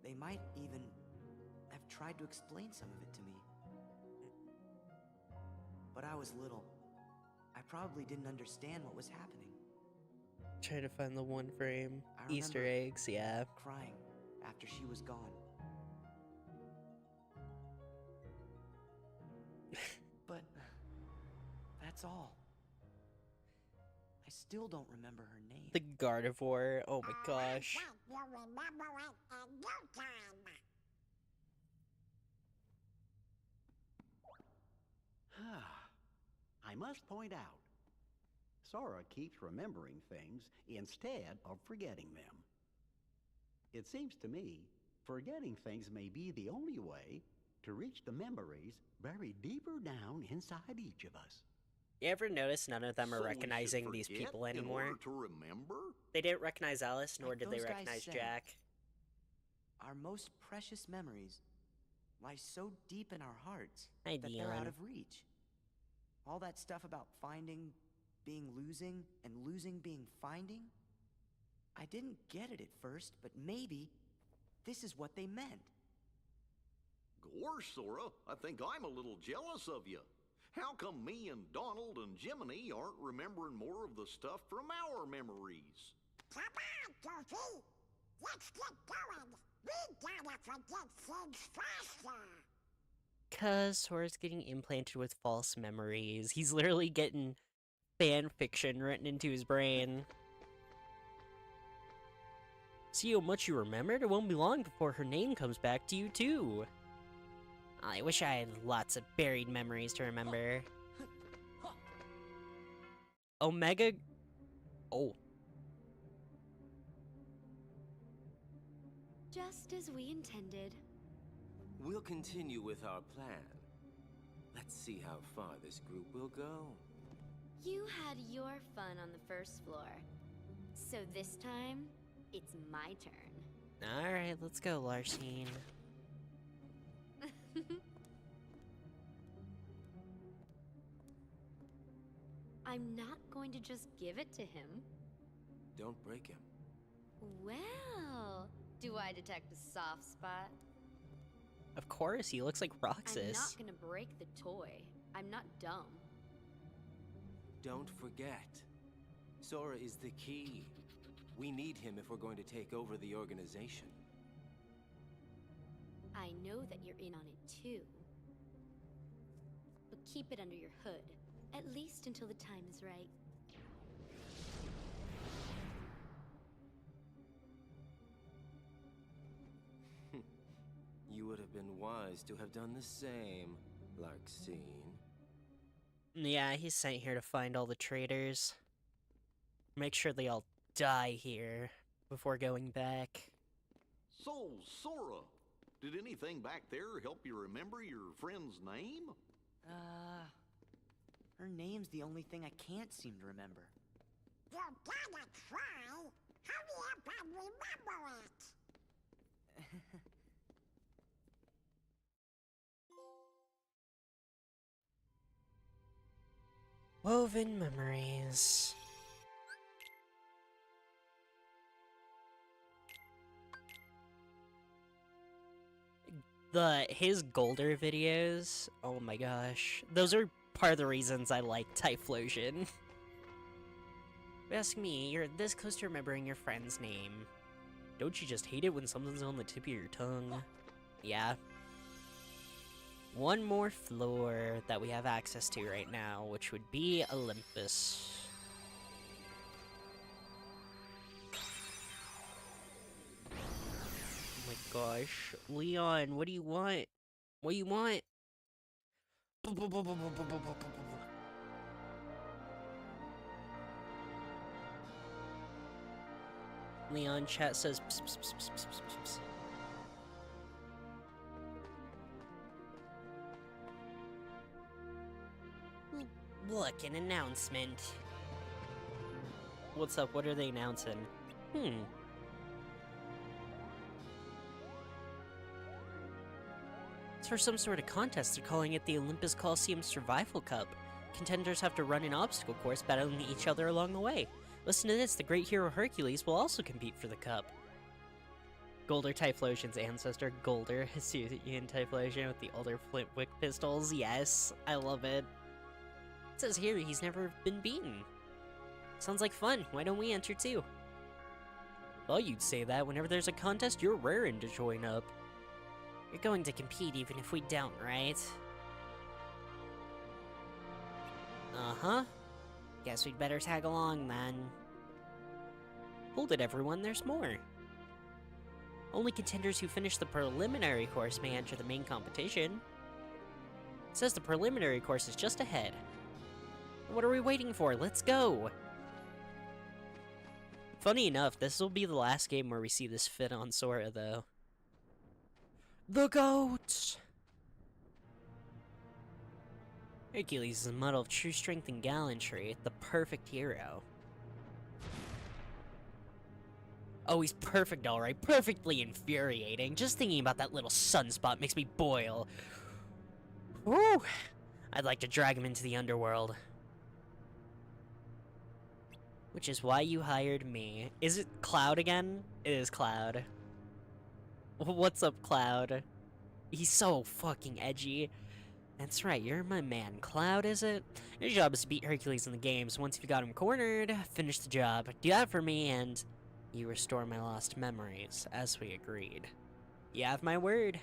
They might even have tried to explain some of it to me. But I was little. I probably didn't understand what was happening. Trying to find the one frame I Easter remember eggs, yeah. crying after she was gone. But that's all. I still don't remember her name. The Gardevoir, oh my gosh. You'll remember it in no time. I must point out, Sora keeps remembering things instead of forgetting them. It seems to me forgetting things may be the only way to reach the memories buried deeper down inside each of us. You ever notice none of them are So we should recognizing these forget people in anymore? order to remember? They didn't recognize Alice, nor Like did they those guys recognize said. Jack. Our most precious memories lie so deep in our hearts Hi, that they're out Dion. of reach. All that stuff about finding being losing and losing being finding, I didn't get it at first, but maybe this is what they meant. Gosh, Sora, I think I'm a little jealous of you. How come me and Donald and Jiminy aren't remembering more of the stuff from our memories? Come on, Goofy. Let's get going. We gotta forget things faster. Cause Sora's getting implanted with false memories. He's literally getting fan fiction written into his brain. See how much you remembered? It won't be long before her name comes back to you, too. I wish I had lots of buried memories to remember. Omega... Oh. Just as we intended. We'll continue with our plan. Let's see how far this group will go. You had your fun on the first floor. So this time, it's my turn. Alright, let's go, Larcene. I'm not going to just give it to him. Don't break him. Well, do I detect a soft spot? Of course, he looks like I'm Roxas. not gonna break the toy. I'm not dumb. Don't forget, Sora is the key. We need him if we're going to take over the organization. I know that you're in on it too. But keep it under your hood, at least until the time is right. You would have been wise to have done the same, Larxene. Yeah, he's sent here to find all the traitors. Make sure they all die here before going back. So, Sora, did anything back there help you remember your friend's name? Her name's the only thing I can't seem to remember. You gotta try. Hurry up and remember it. Woven memories. His Golder videos, oh my gosh. Those are part of the reasons I like Typhlosion. Ask me, you're this close to remembering your friend's name. Don't you just hate it when something's on the tip of your tongue? Yeah. One more floor that we have access to right now, which would be Olympus. Oh my gosh. Leon, what do you want? What do you want? Leon, chat says pss, pss, pss, pss, pss, pss, pss. Look, an announcement. What's up? What are they announcing? It's for some sort of contest. They're calling it the Olympus Coliseum Survival Cup. Contenders have to run an obstacle course, battling each other along the way. Listen to this, the great hero Hercules will also compete for the cup. Golder Typhlosion's ancestor, Golder, Hisuian Typhlosion with the older Flintwick pistols. Yes, I love it. It says here he's never been beaten. Sounds like fun. Why don't we enter too? Well, you'd say that whenever there's a contest, you're raring to join up. You're going to compete even if we don't, right? Uh-huh. Guess we'd better tag along then. Hold it, everyone, there's more. Only contenders who finish the preliminary course may enter the main competition. It says the preliminary course is just ahead. What are we waiting for? Let's go! Funny enough, this will be the last game where we see this fit on Sora, though. The GOAT! Hercules is a model of true strength and gallantry, the perfect hero. Oh, he's perfect, alright. Perfectly infuriating. Just thinking about that little sunspot makes me boil. Whew! I'd like to drag him into the underworld. Which is why you hired me. Is it Cloud again? It is Cloud. What's up, Cloud? He's so fucking edgy. That's right, you're my man. Cloud, is it? Your job is to beat Hercules in the games. Once you've got him cornered, finish the job. Do that for me, and You restore my lost memories, as we agreed. You have my word.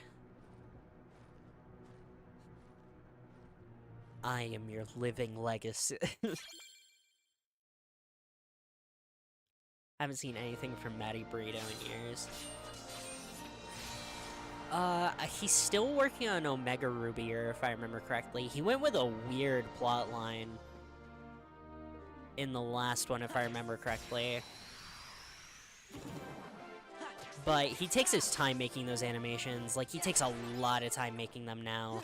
I am your living legacy. I haven't seen anything from Matty Burrito in years. He's still working on Omega Rubier, if I remember correctly. He went with a weird plot line in the last one, if I remember correctly. But he takes his time making those animations. Like, he takes a lot of time making them now.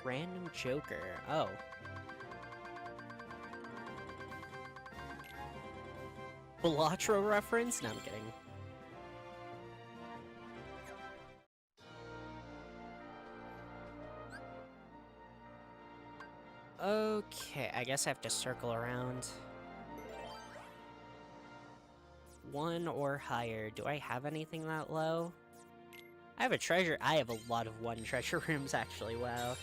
Random Joker. Oh. Balatro reference? No, I'm kidding. Okay, I guess I have to circle around. 1 or higher. Do I have anything that low? I have a treasure. I have a lot of 1 treasure rooms, actually. Wow.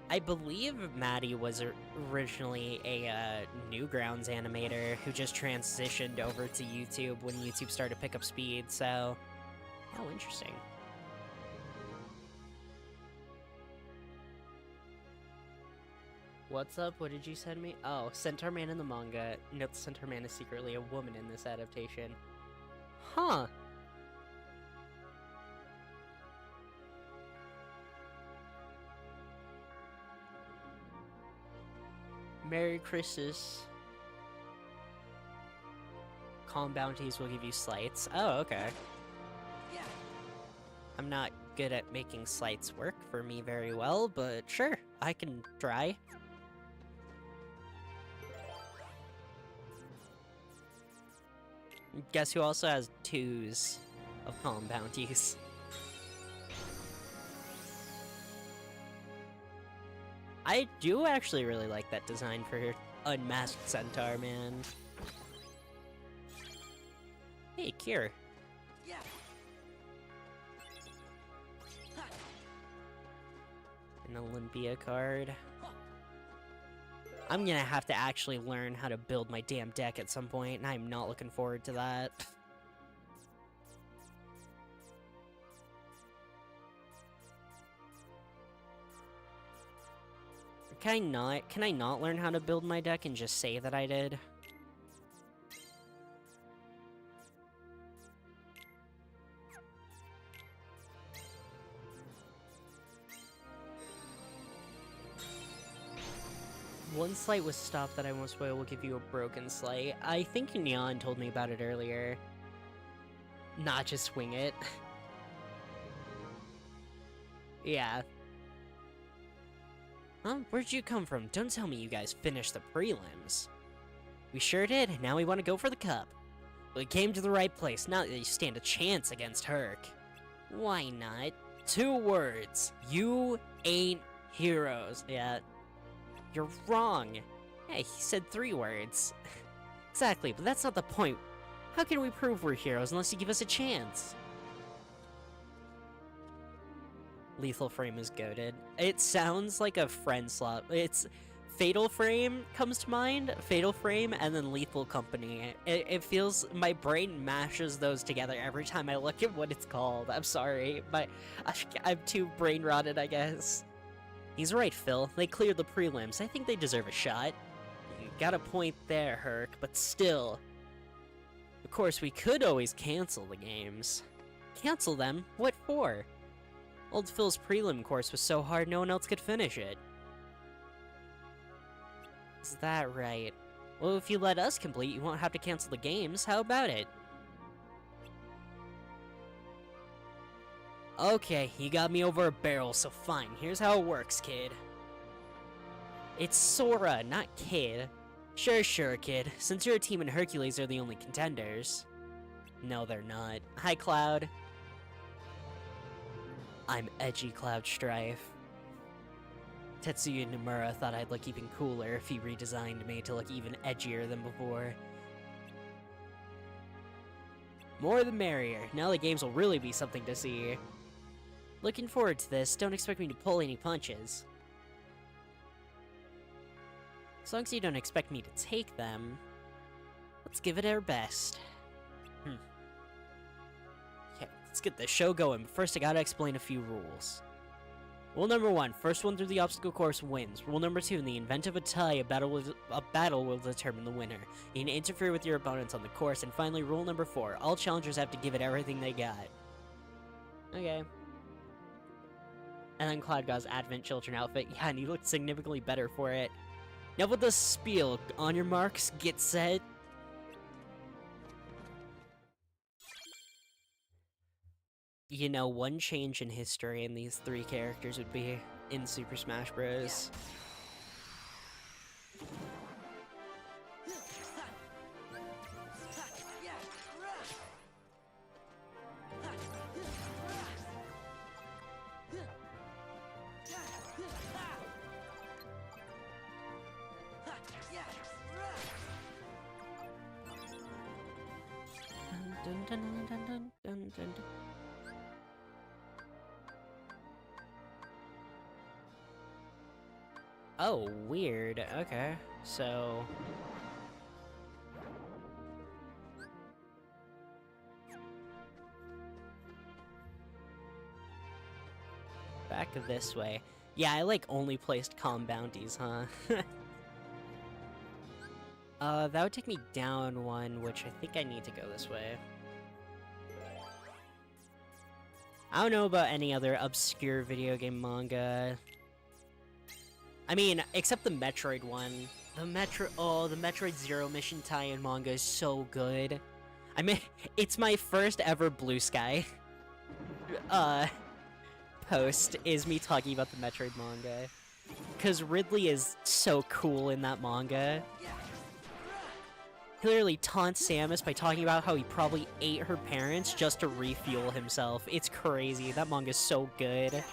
I believe Maddie was originally a Newgrounds animator who just transitioned over to YouTube when YouTube started to pick up speed, so... Oh, interesting. What's up? What did you send me? Oh, Centaur Man in the manga. Note the Centaur Man is secretly a woman in this adaptation. Huh. Merry Christmas. Calm bounties will give you slights. Oh, okay. I'm not good at making slights work for me very well, but sure, I can try. Guess who also has 2s of calm bounties? I do actually really like that design for Unmasked Centaur, man. Hey, Cure. An Olympia card. I'm gonna have to actually learn how to build my damn deck at some point, and I'm not looking forward to that. Can I not learn how to build my deck and just say that I did? One slight was stopped that I won't spoil will give you a broken slight. I think Neon told me about it earlier. Not just swing it. Yeah. Huh? Where'd you come from? Don't tell me you guys finished the prelims. We sure did. Now we want to go for the cup. We came to the right place. Not that you stand a chance against Herc. Why not? 2 words. You ain't heroes. Yeah. You're wrong. Hey, he said 3 words. Exactly, but that's not the point. How can we prove we're heroes unless you give us a chance? Lethal Frame is goated. It sounds like a friend swap. It's Fatal Frame comes to mind, Fatal Frame, and then Lethal Company. It feels, my brain mashes those together every time I look at what it's called. I'm sorry, but I'm too brain rotted, I guess. He's right, Phil. They cleared the prelims. I think they deserve a shot. You got a point there, Herc, but still. Of course, we could always cancel the games. Cancel them? What for? Old Phil's prelim course was so hard no one else could finish it. Is that right? Well, if you let us complete, you won't have to cancel the games. How about it? Okay, you got me over a barrel, so fine. Here's how it works, kid. It's Sora, not Kid. Sure, kid. Since your team and Hercules are the only contenders. No, they're not. Hi, Cloud. I'm edgy Cloud Strife. Tetsuya Nomura thought I'd look even cooler if he redesigned me to look even edgier than before. More the merrier. Now the games will really be something to see. Looking forward to this. Don't expect me to pull any punches. As long as you don't expect me to take them, let's give it our best. Okay, let's get the show going, but first I gotta explain a few rules. Rule number 1, first one through the obstacle course wins. Rule number 2, in the event of a tie, a battle will determine the winner. You can interfere with your opponents on the course. And finally, rule number 4, all challengers have to give it everything they got. Okay. And then Cloud got his Advent Children outfit. Yeah, and he looked significantly better for it. Now with the spiel, on your marks, get set. You know, one change in history in these 3 characters would be in Super Smash Bros. Dun, dun, dun, dun, dun, dun, dun, dun. Oh, weird. Okay, so... back this way. Yeah, I, like, only placed calm bounties, huh? That would take me down one, which I think I need to go this way. I don't know about any other obscure video game manga. I mean, except the Metroid one. The Metroid Zero Mission tie-in manga is so good. I mean, it's my first ever Blue Sky post, is me talking about the Metroid manga. Because Ridley is so cool in that manga. He literally taunts Samus by talking about how he probably ate her parents just to refuel himself. It's crazy. That manga's so good.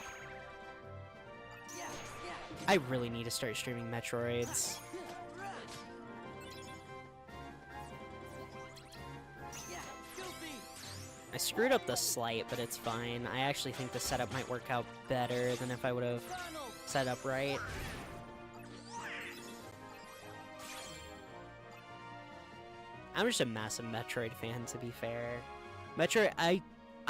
I really need to start streaming Metroids. I screwed up the slight, but it's fine. I actually think the setup might work out better than if I would have set up right. I'm just a massive Metroid fan, to be fair. Metroid, I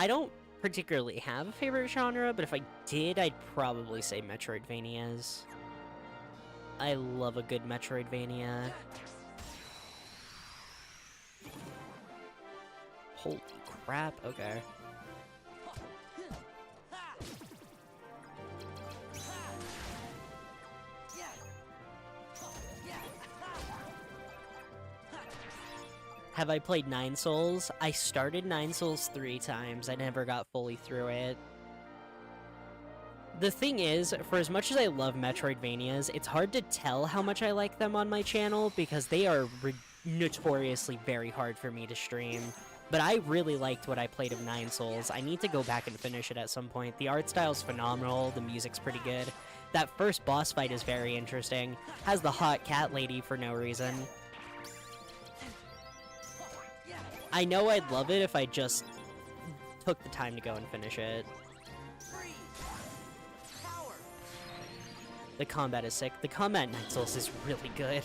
don't particularly have a favorite genre, but if I did, I'd probably say Metroidvanias. I love a good Metroidvania. Holy crap, okay. Have I played Nine Souls? I started Nine Souls 3 times. I never got fully through it. The thing is, for as much as I love Metroidvanias, it's hard to tell how much I like them on my channel because they are notoriously very hard for me to stream. But I really liked what I played of Nine Souls. I need to go back and finish it at some point. The art style's phenomenal, the music's pretty good. That first boss fight is very interesting. Has the hot cat lady for no reason. I know I'd love it if I just took the time to go and finish it. The combat is sick. The combat in Nine Souls is really good.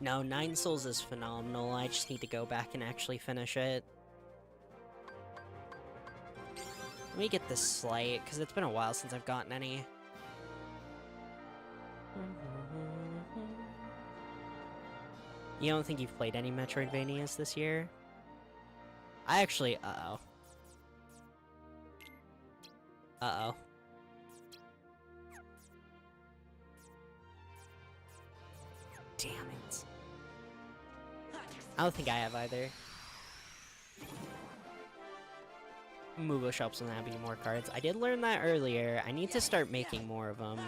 No, Nine Souls is phenomenal. I just need to go back and actually finish it. Let me get this slight, because it's been a while since I've gotten any. You don't think you've played any Metroidvanias this year? I actually, uh-oh. Uh-oh. Damn it. I don't think I have either. Moogle shops will now be more cards. I did learn that earlier. I need to start making more of them.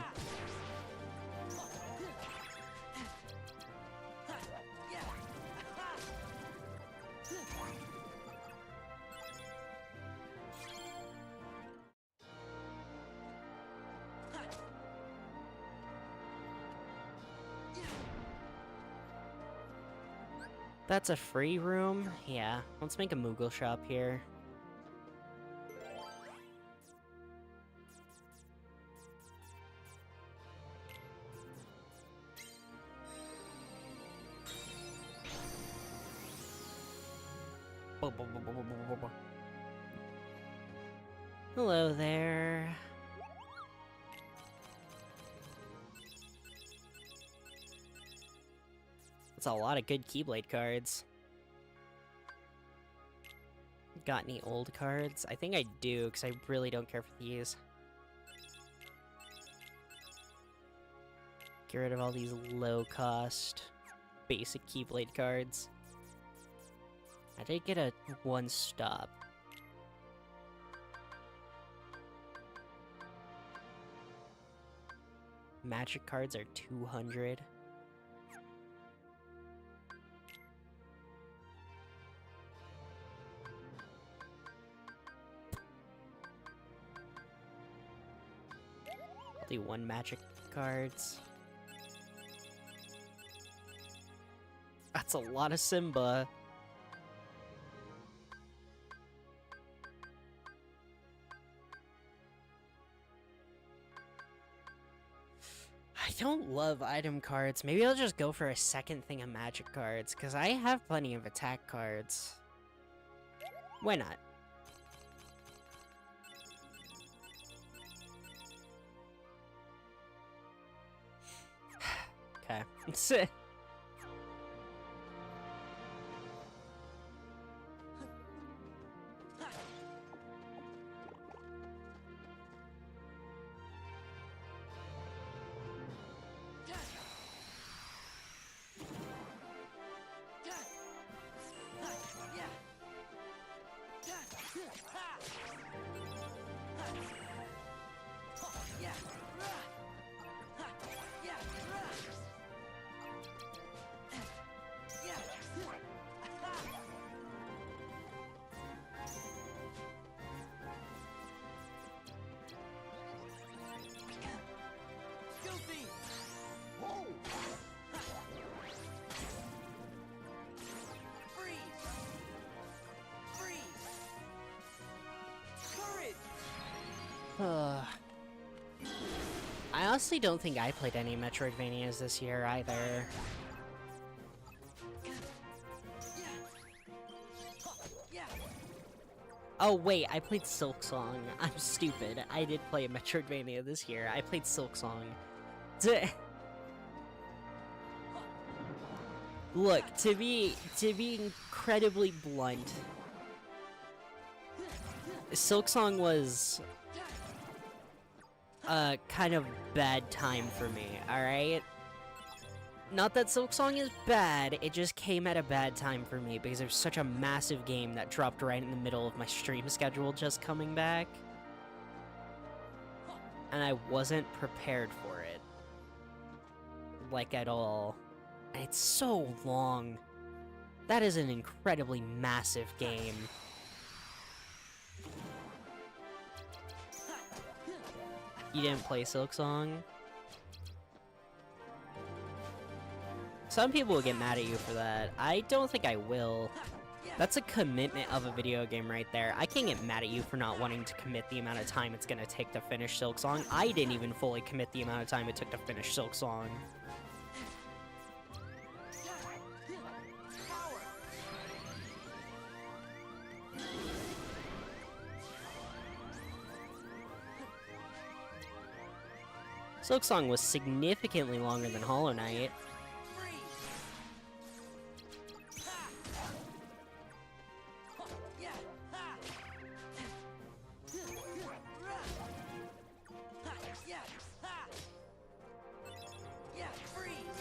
That's a free room? Yeah, let's make a Moogle shop here. Hello there. That's a lot of good Keyblade cards. Got any old cards? I think I do, because I really don't care for these. Get rid of all these low-cost, basic Keyblade cards. I did get a one-stop. Magic cards are 200. I'll do one magic cards. That's a lot of Simba. I don't love item cards. Maybe I'll just go for a second thing of magic cards, because I have plenty of attack cards. Why not? Okay. I honestly don't think I played any Metroidvanias this year either. Oh wait, I played Silk Song. I'm stupid. I did play a Metroidvania this year. I played Silk Song. Look, to be incredibly blunt, Silk Song was a kind of bad time for me, alright? Not that Silk Song is bad, it just came at a bad time for me because there's such a massive game that dropped right in the middle of my stream schedule just coming back. And I wasn't prepared for it. Like, at all. And it's so long. That is an incredibly massive game. You didn't play Silk Song? Some people will get mad at you for that. I don't think I will. That's a commitment of a video game right there. I can't get mad at you for not wanting to commit the amount of time it's gonna take to finish Silk Song. I didn't even fully commit the amount of time it took to finish Silk Song. Silk Song was significantly longer than Hollow Knight.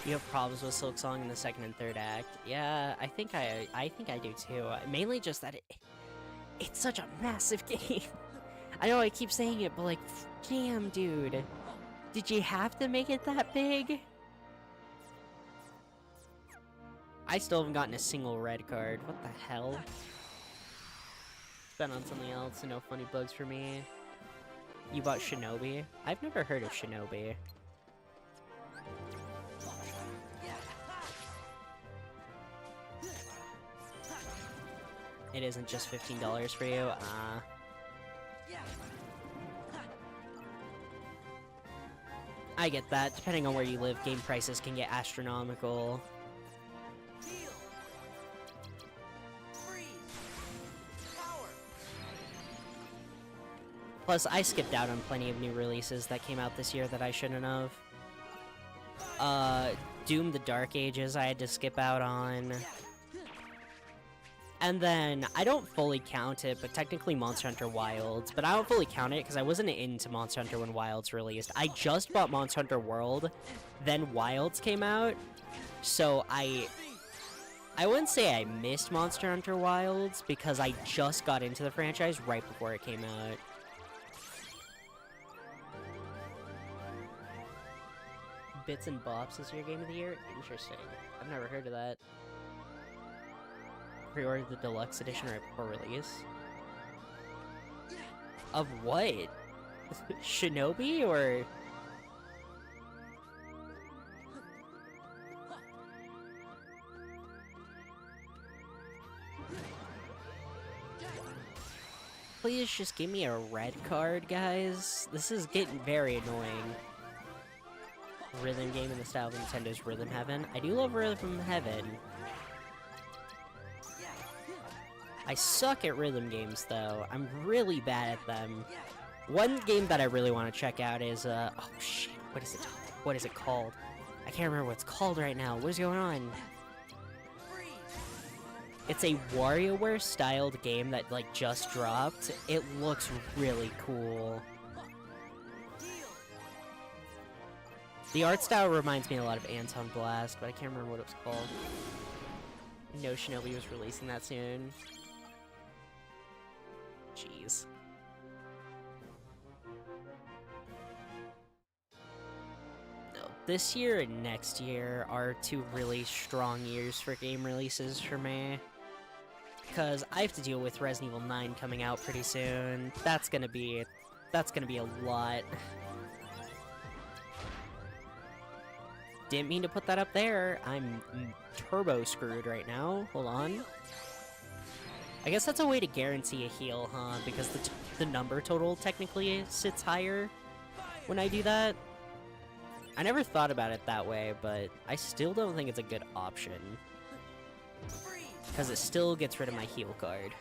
You have problems with Silk Song in the second and third act. Yeah, I think I do too. Mainly just that it's such a massive game. I know I keep saying it, but like, damn, dude. Did you have to make it that big? I still haven't gotten a single red card. What the hell? Spent on something else and no funny bugs for me. You bought Shinobi? I've never heard of Shinobi. It isn't just $15 for you? I get that. Depending on where you live, game prices can get astronomical. Plus, I skipped out on plenty of new releases that came out this year that I shouldn't have. Doom the Dark Ages I had to skip out on. And then, I don't fully count it, but technically Monster Hunter Wilds. But I don't fully count it because I wasn't into Monster Hunter when Wilds released. I just bought Monster Hunter World, then Wilds came out. So I wouldn't say I missed Monster Hunter Wilds because I just got into the franchise right before it came out. Bits and Bops is your game of the year? Interesting. I've never heard of that. Pre-ordered the deluxe edition right before release. Of what? Shinobi or? Please just give me a red card, guys. This is getting very annoying. Rhythm game in the style of Nintendo's Rhythm Heaven. I do love Rhythm Heaven. I suck at rhythm games, though. I'm really bad at them. One game that I really want to check out is, oh shit, what is it? What is it called? I can't remember what it's called right now. What is going on? It's a WarioWare-styled game that, like, just dropped. It looks really cool. The art style reminds me a lot of Anton Blast, but I can't remember what it was called. No Shinobi was releasing that soon. Jeez. No, this year and next year are two really strong years for game releases for me. Because I have to deal with Resident Evil 9 coming out pretty soon. That's gonna be a lot. Didn't mean to put that up there. I'm turbo screwed right now. Hold on. I guess that's a way to guarantee a heal, huh? Because the number total technically sits higher when I do that. I never thought about it that way, but I still don't think it's a good option. Because it still gets rid of my heal card.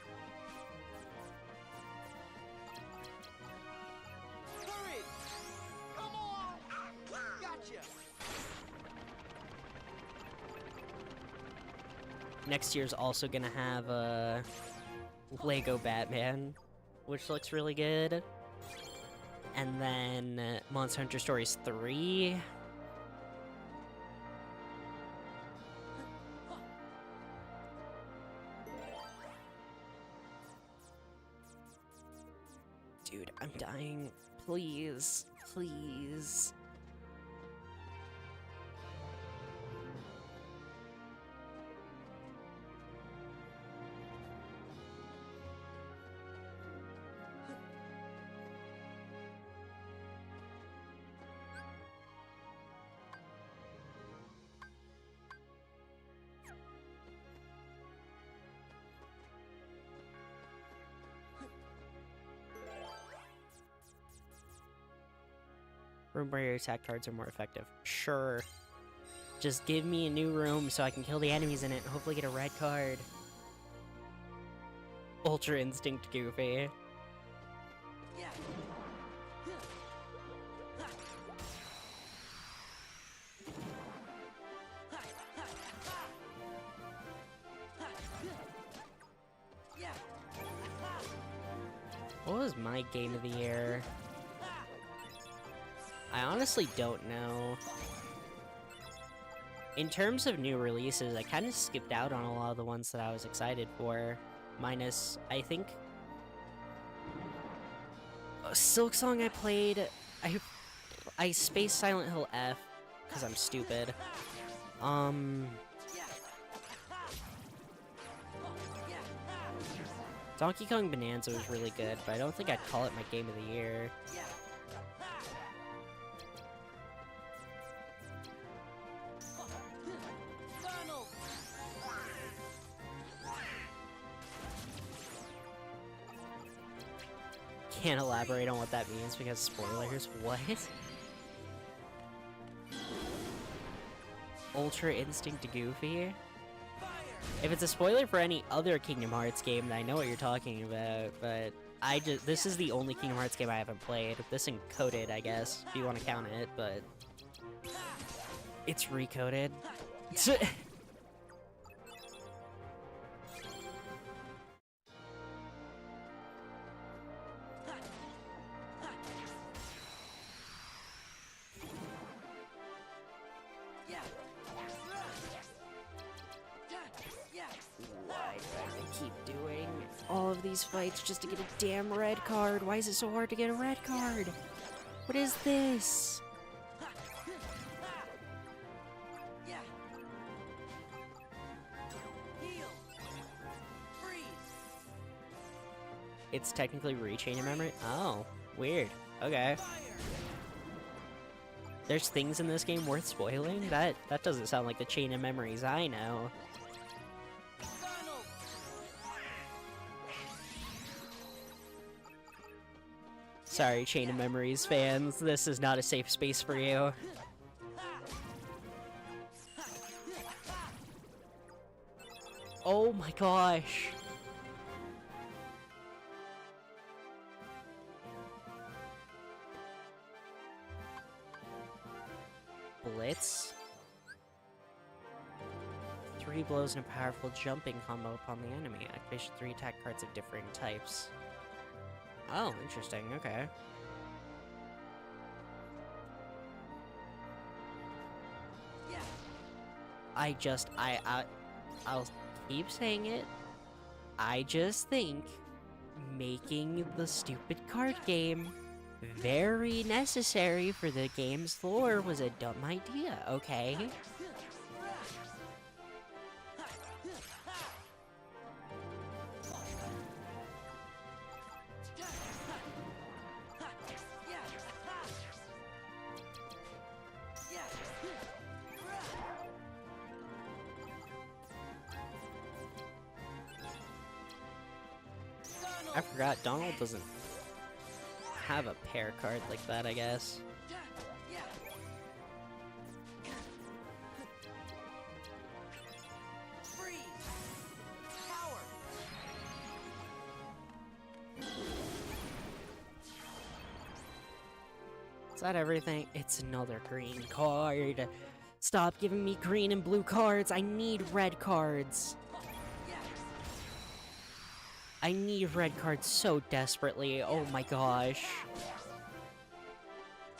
Next year's also gonna have a Lego Batman, which looks really good. And then Monster Hunter Stories 3. Dude, I'm dying. Please, please. Room where your attack cards are more effective. Sure. Just give me a new room so I can kill the enemies in it and hopefully get a red card. Ultra Instinct Goofy. What was my game of the year? I honestly don't know. In terms of new releases, I kind of skipped out on a lot of the ones that I was excited for. Minus, I think... Silk Song I played... I spaced Silent Hill F, because I'm stupid. Donkey Kong Bonanza was really good, but I don't think I'd call it my game of the year. Can't elaborate on what that means because spoilers. What? Ultra Instinct Goofy? If it's a spoiler for any other Kingdom Hearts game, then I know what you're talking about, but this is the only Kingdom Hearts game I haven't played. This and Coded, I guess, if you want to count it, but... It's recoded. Why do I have to keep doing all of these fights just to get a damn red card? Why is it so hard to get a red card? What is this? It's technically rechain of memory? Oh, weird. Okay. There's things in this game worth spoiling? That doesn't sound like the chain of memories I know. Sorry, Chain of Memories fans, this is not a safe space for you. Oh my gosh! Blitz? 3 blows and a powerful jumping combo upon the enemy. Activation 3 attack cards of differing types. Oh, interesting, okay. I'll keep saying it. I just think making the stupid card game very necessary for the game's lore was a dumb idea, okay? I forgot, Donald doesn't have a pair card like that, I guess. Is that everything? It's another green card. Stop giving me green and blue cards. I need red cards. I need red cards so desperately. Oh my gosh.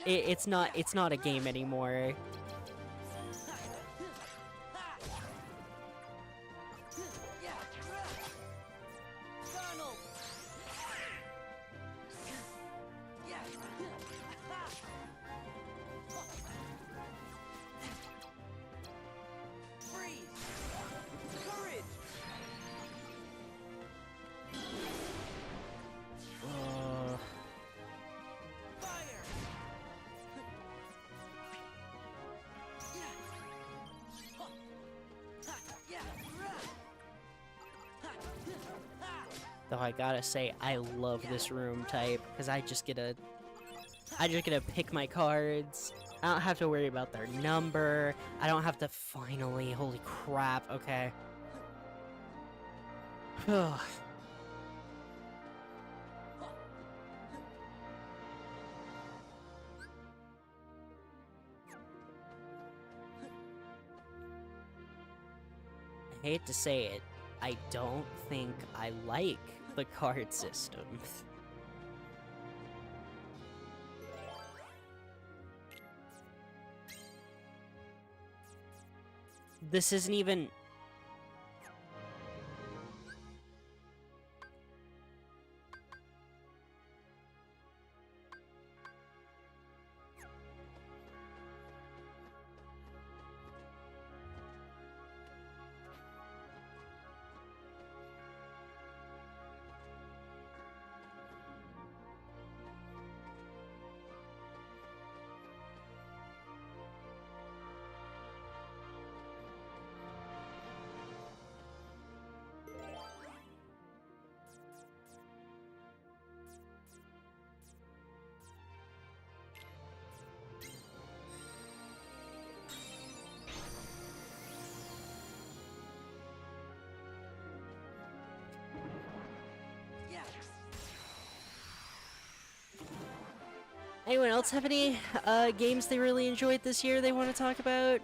It's not a game anymore. Though I gotta say, I love this room type, because I just get to pick my cards. I don't have to worry about their number. I don't have to finally, holy crap, okay. Ugh. I hate to say it, I don't think I like the card system. This isn't even... Anyone else have any games they really enjoyed this year they want to talk about?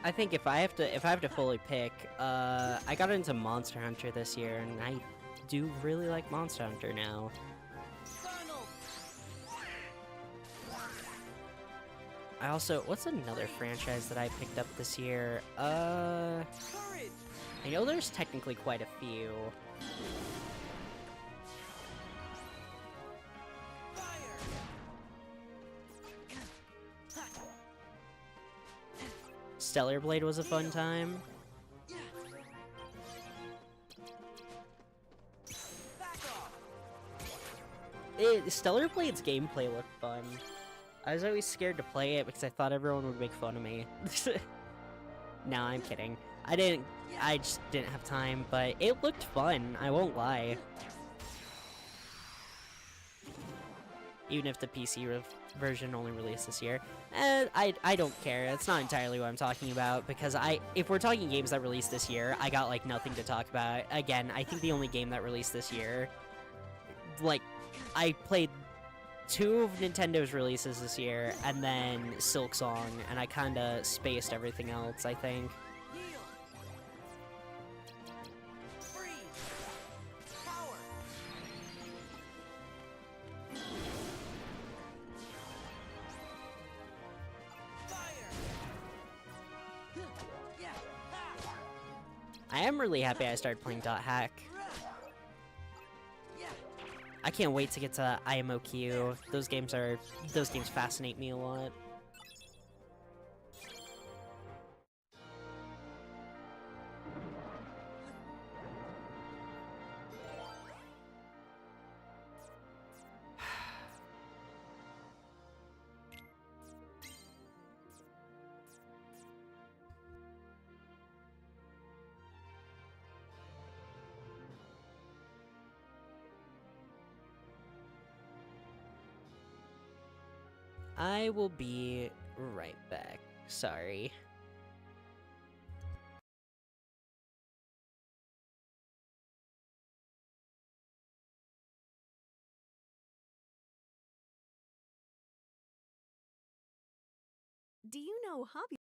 I think if I have to fully pick, I got into Monster Hunter this year, and I do really like Monster Hunter now. I also, what's another franchise that I picked up this year? I know there's technically quite a few. Stellar Blade was a fun time. Stellar Blade's gameplay looked fun. I was always scared to play it because I thought everyone would make fun of me. No, I'm kidding. I just didn't have time, but it looked fun, I won't lie. Even if the PC version only released this year. I don't care, that's not entirely what I'm talking about, because if we're talking games that released this year, I got, like, nothing to talk about. Again, I think the only game that released this year, like, I played 2 of Nintendo's releases this year, and then Silksong, and I kinda spaced everything else, I think. I am really happy I started playing Dot Hack. I can't wait to get to IMOQ. Those games fascinate me a lot. I will be right back. Sorry. Do you know hobby?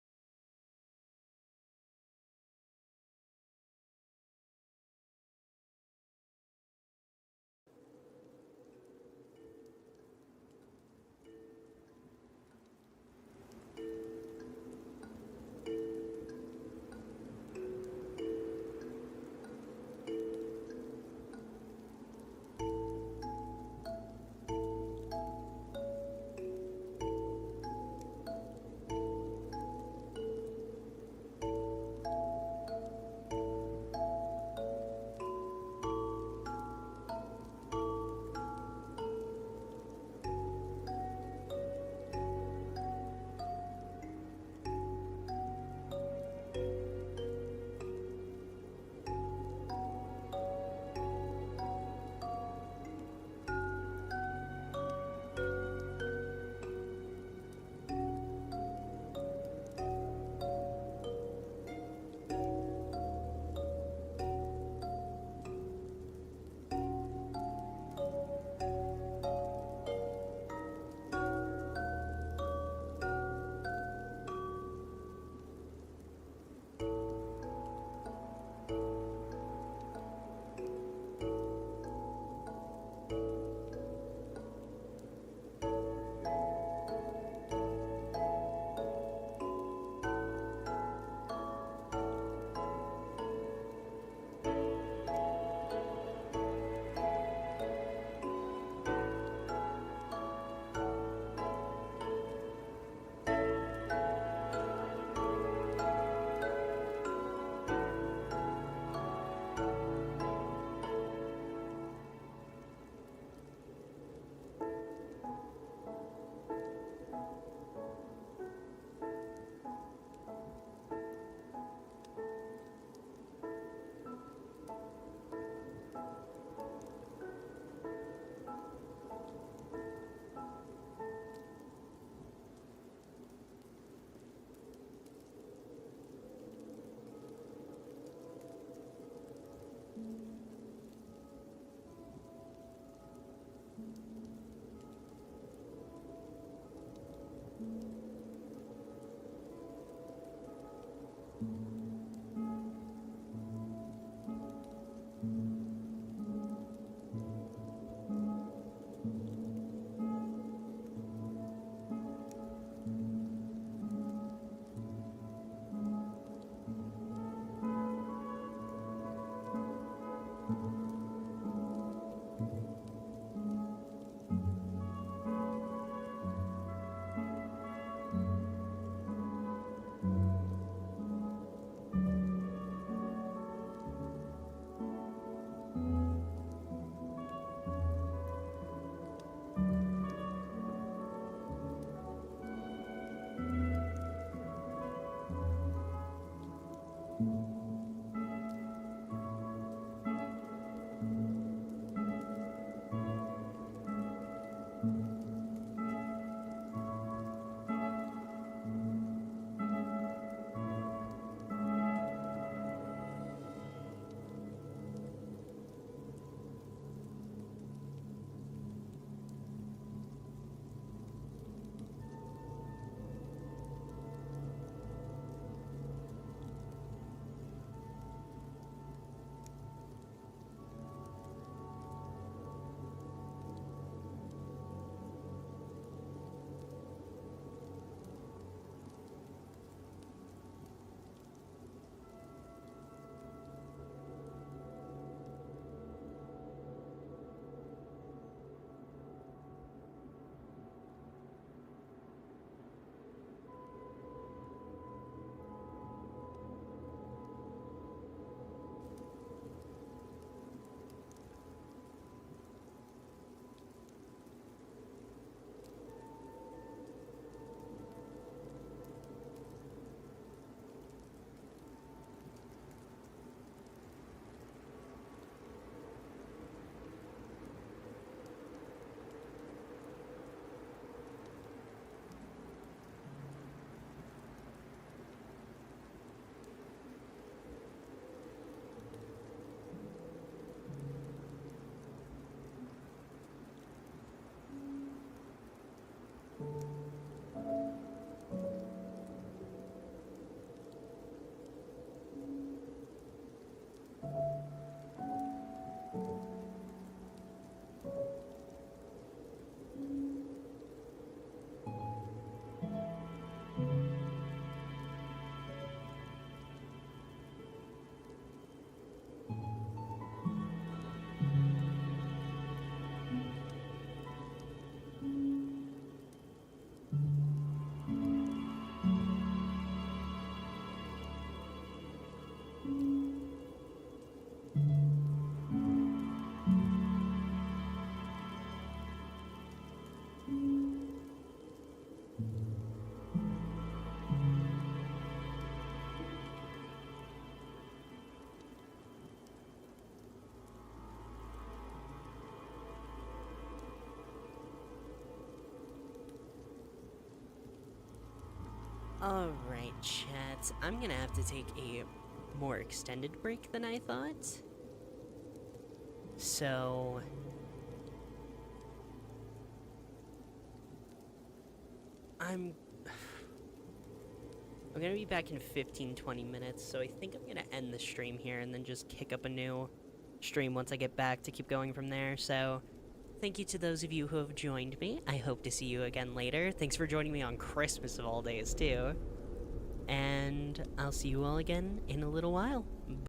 Alright, chat. I'm gonna have to take a more extended break than I thought. So... I'm gonna be back in 15-20 minutes, so I think I'm gonna end the stream here and then just kick up a new stream once I get back to keep going from there. So, thank you to those of you who have joined me. I hope to see you again later. Thanks for joining me on Christmas of all days, too. And I'll see you all again in a little while.